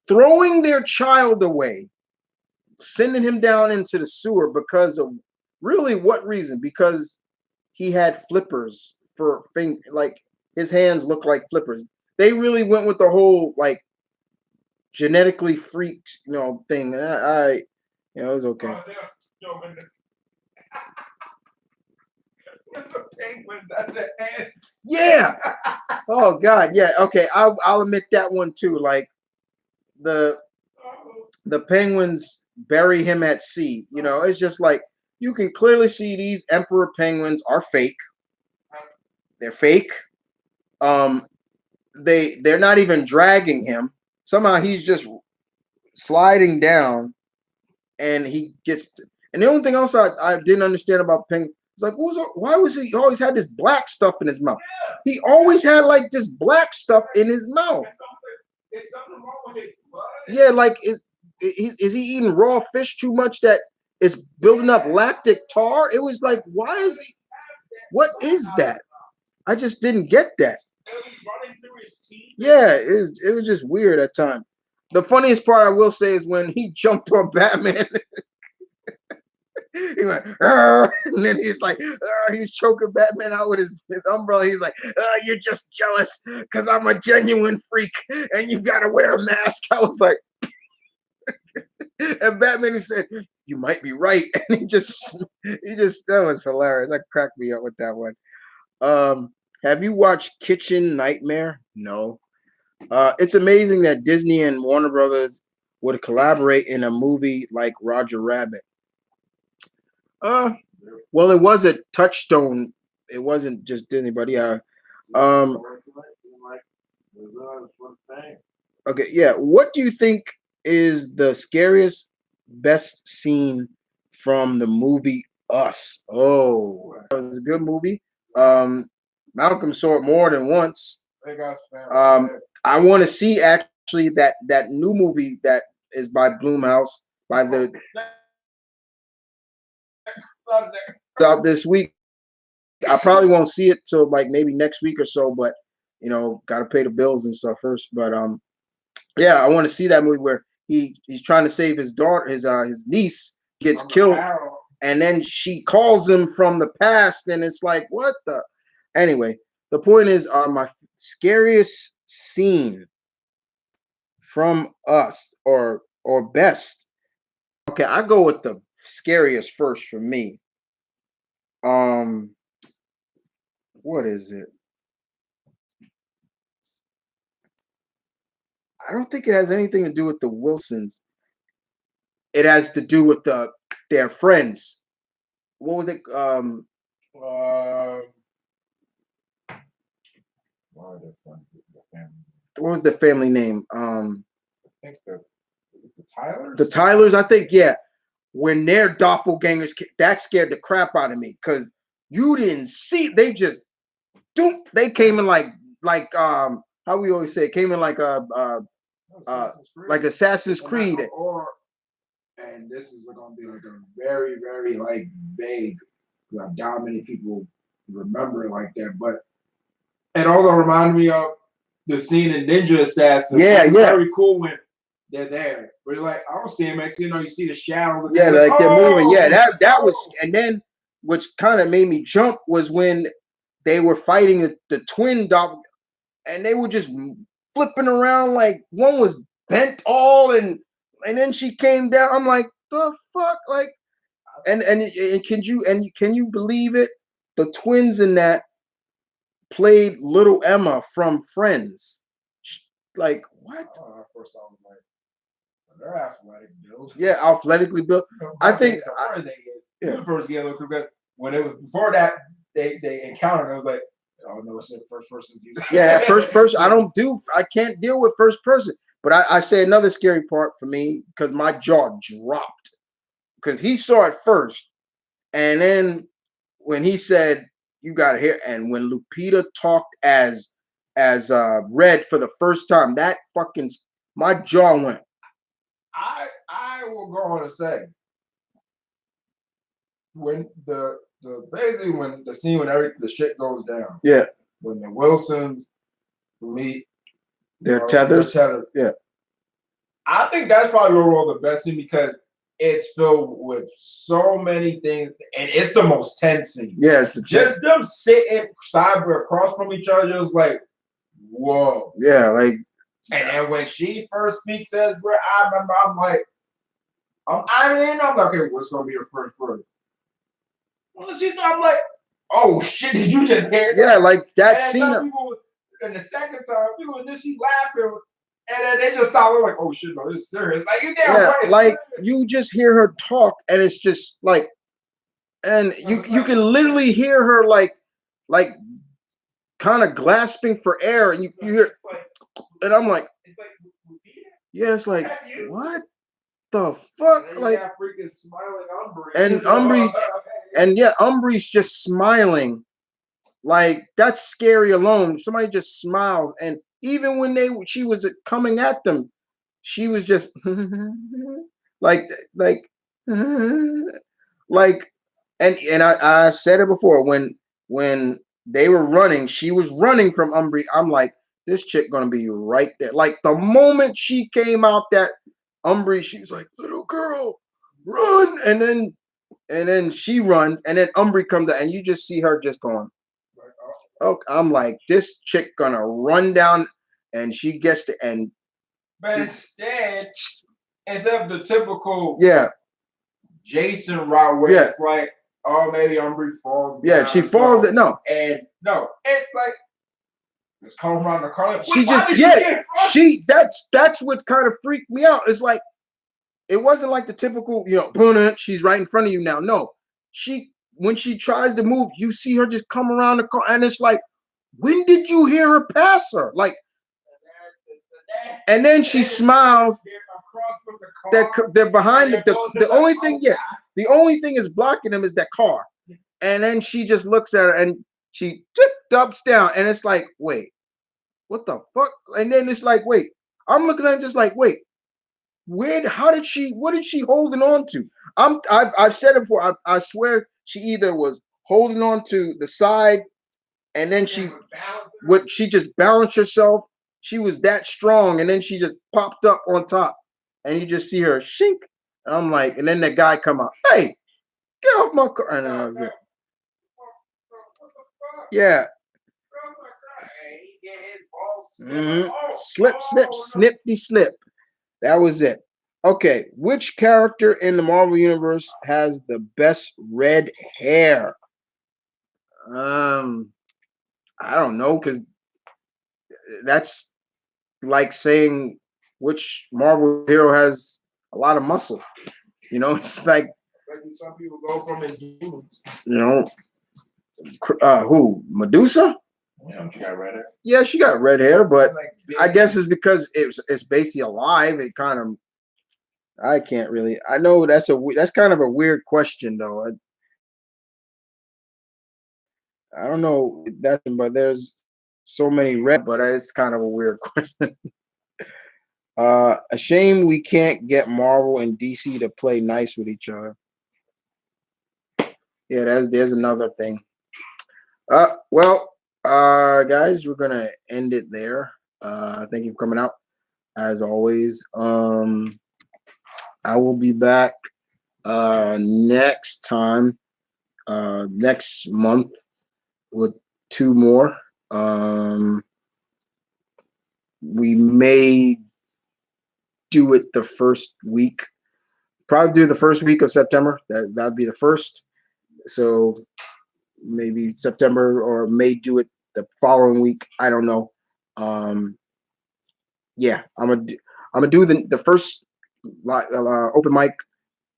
[SPEAKER 1] throwing their child away, sending him down into the sewer because of really what reason? Because he had flippers for like his hands look like flippers. They really went with the whole like genetically freaked thing. And it was okay.
[SPEAKER 2] The penguins at the end.
[SPEAKER 1] Yeah. Oh God. Yeah. Okay. I'll admit that one too. Like the penguins bury him at sea. It's just like you can clearly see these emperor penguins are fake. They're fake. They're not even dragging him. Somehow he's just sliding down, and he gets. And the only thing else I didn't understand about Penguin is like, why was he always had this black stuff in his mouth? He always had like this black stuff in his mouth.
[SPEAKER 2] It's something wrong with his blood.
[SPEAKER 1] Yeah, like is he eating raw fish too much that is building up lactic tar? It was like, why is he? What is that? I just didn't get that. Yeah, it was just weird at times. The funniest part I will say is when he jumped on Batman. He went, and then he's like, he's choking Batman out with his umbrella. He's like, you're just jealous because I'm a genuine freak and you gotta wear a mask. I was like, and Batman he said, you might be right. And he just that was hilarious. That cracked me up with that one. Have you watched Kitchen Nightmare? No. It's amazing that Disney and Warner Brothers would collaborate in a movie like Roger Rabbit. Well, it was a touchstone. It wasn't just Disney, but yeah. Okay, yeah. What do you think is the scariest, best scene from the movie Us? Oh, it was a good movie. Malcolm saw it more than once. I want to see actually that new movie that is by Blumhouse by the out this week. I probably won't see it till like maybe next week or so, but got to pay the bills and stuff first. But yeah, I want to see that movie where he's trying to save his daughter, his niece gets killed, and then she calls him from the past, and it's like, what the? Anyway, the point is, my scariest scene from Us or best. Okay, I go with the scariest first for me. What is it? I don't think it has anything to do with the Wilsons. It has to do with their friends. What was it? What was the family name?
[SPEAKER 2] I think the Tylers.
[SPEAKER 1] The Tylers, I think, yeah. When their doppelgangers, that scared the crap out of me because you didn't see. They just, they came in like how we always say, came in like Assassin's Creed.
[SPEAKER 2] And this is going to be like a very, very like vague. I doubt how many people remember it like that, but it also reminded me of the scene in Ninja Assassin.
[SPEAKER 1] Yeah, yeah.
[SPEAKER 2] Very cool when they're there. Where you're like, I don't see him. Next you see the shadow.
[SPEAKER 1] Yeah, like they're moving. Yeah, that was, and then which kind of made me jump was when they were fighting the twin dog, and they were just flipping around like one was bent all, and then she came down. I'm like, the fuck, like, and can you believe it? The twins in that played little Emma from Friends. Like, what?
[SPEAKER 2] First I was like, they're athletic built.
[SPEAKER 1] Yeah, athletically built. I think
[SPEAKER 2] the first game when it was before that they encountered. I was like, oh no, it's the first person.
[SPEAKER 1] Yeah, first person. I can't deal with first person. But I say another scary part for me because my jaw dropped because he saw it first, and then when he said, "You got to hear," and when Lupita talked as Red for the first time, that fucking my jaw went.
[SPEAKER 2] I will go on to say when basically when the scene when the shit goes down.
[SPEAKER 1] Yeah.
[SPEAKER 2] When the Wilsons meet
[SPEAKER 1] their tethers. Yeah.
[SPEAKER 2] I think that's probably overall the best scene because it's filled with so many things and it's the most tense scene.
[SPEAKER 1] Yes.
[SPEAKER 2] Yeah, just them sitting side across from each other, just like, whoa.
[SPEAKER 1] Yeah, like.
[SPEAKER 2] And then when she first speaks as Red, I remember I'm like, I'm like, okay, what's gonna be her first word? Well, I'm like, oh shit, did you just hear that?
[SPEAKER 1] Yeah, like that
[SPEAKER 2] and
[SPEAKER 1] scene.
[SPEAKER 2] And the second time, people were just laughing, and then they just started like, oh shit, no, this is serious. Like you
[SPEAKER 1] right, like you just hear her talk, and it's just like, and you can literally hear her like kind of gasping for air, and you hear, and I'm like, yeah, it's like what? the fuck?
[SPEAKER 2] And
[SPEAKER 1] Like,
[SPEAKER 2] freaking smiling Umbridge.
[SPEAKER 1] and Umbridge, and yeah, Umbridge just smiling. Like, that's scary alone. Somebody just smiles, and even when she was coming at them, she was just like like, and I said it before, when they were running, she was running from Umbridge. I'm like, this chick gonna be right there. Like, the moment she came out that Umbridge, she was like, little girl, run, and then she runs, and then Umbridge comes out, and you just see her just going. Oh, I'm like, this chick gonna run down, and she gets to, and
[SPEAKER 2] but instead of the typical Jason route where it's like, oh, maybe Umbridge falls down.
[SPEAKER 1] She falls.
[SPEAKER 2] And no, it's like, let's come around the car. Like,
[SPEAKER 1] that's what kind of freaked me out. It's like, it wasn't like the typical, she's right in front of you now. No, when she tries to move, you see her just come around the car, and it's like, when did you hear her pass her? Like, and then she smiles. They're behind the only thing, the only thing is blocking them is that car. And then she just looks at her, and she dumps down, and it's like, wait, what the fuck? And then it's like, wait, I'm looking at it just like, wait, what is she holding on to? I've said it before. I swear she either was holding on to the side, and then she just balanced herself. She was that strong, and then she just popped up on top, and you just see her shink. And I'm like, and then the guy come out, hey, get off my car. And I was like, yeah. Slip, snippy slip. That was it. Okay, which character in the Marvel Universe has the best red hair? I don't know, because that's like saying which Marvel hero has a lot of muscle. It's like
[SPEAKER 2] some people go from Inhumans.
[SPEAKER 1] Who? Medusa?
[SPEAKER 2] Yeah, she got red hair.
[SPEAKER 1] Yeah, she got red hair, but I guess it's because it's basically alive. It kind of, I can't really. I know that's kind of a weird question, though. I don't know that, but there's so many red, but it's kind of a weird question. A shame we can't get Marvel and DC to play nice with each other. Yeah, there's another thing. Well, guys, we're gonna end it there. Thank you for coming out. As always, I will be back next time, next month, with 2 more. We may do it the first week. Probably do the first week of September. That'd be the first. So maybe September, or may do it the following week. I don't know. Yeah, I'm gonna do the first open mic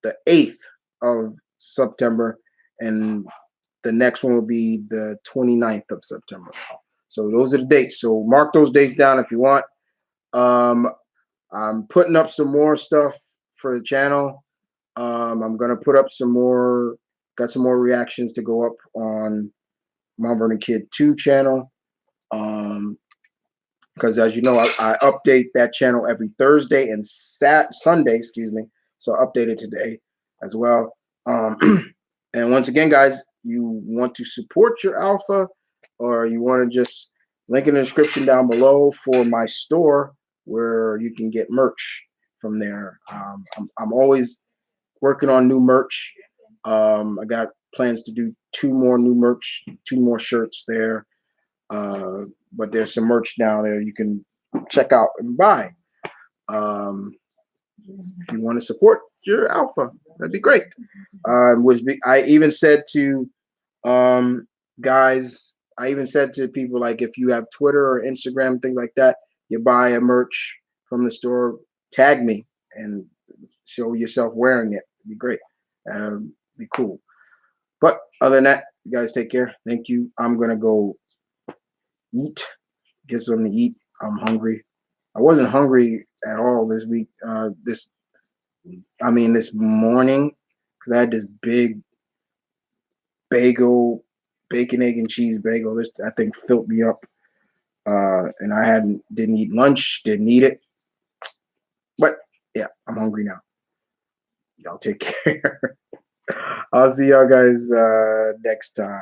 [SPEAKER 1] the 8th of September, and the next one will be the 29th of September. So those are the dates. So mark those dates down if you want. I'm putting up some more stuff for the channel. I'm gonna put up some more. Got some more reactions to go up on Mount Vernon Kid 2 channel. Because as you know, I update that channel every Thursday and Sunday, excuse me. So I updated today as well. And once again, guys, you want to support your alpha, or you want to just link in the description down below for my store where you can get merch from there. I'm always working on new merch. I got plans to do 2 more new merch, 2 more shirts there. But there's some merch down there you can check out and buy. If you want to support your alpha, that'd be great. I even said to guys, I even said to people, like, if you have Twitter or Instagram, things like that, you buy a merch from the store, tag me and show yourself wearing it. It'd be great. Be cool. But other than that, you guys take care. Thank you. I'm gonna go eat, get something to eat. I'm hungry. I wasn't hungry at all this week, this I mean, this morning, because I had this big bagel, bacon, egg, and cheese bagel. This, I think, filled me up. And I didn't eat lunch, didn't eat it. But yeah, I'm hungry now. Y'all take care. I'll see y'all guys next time.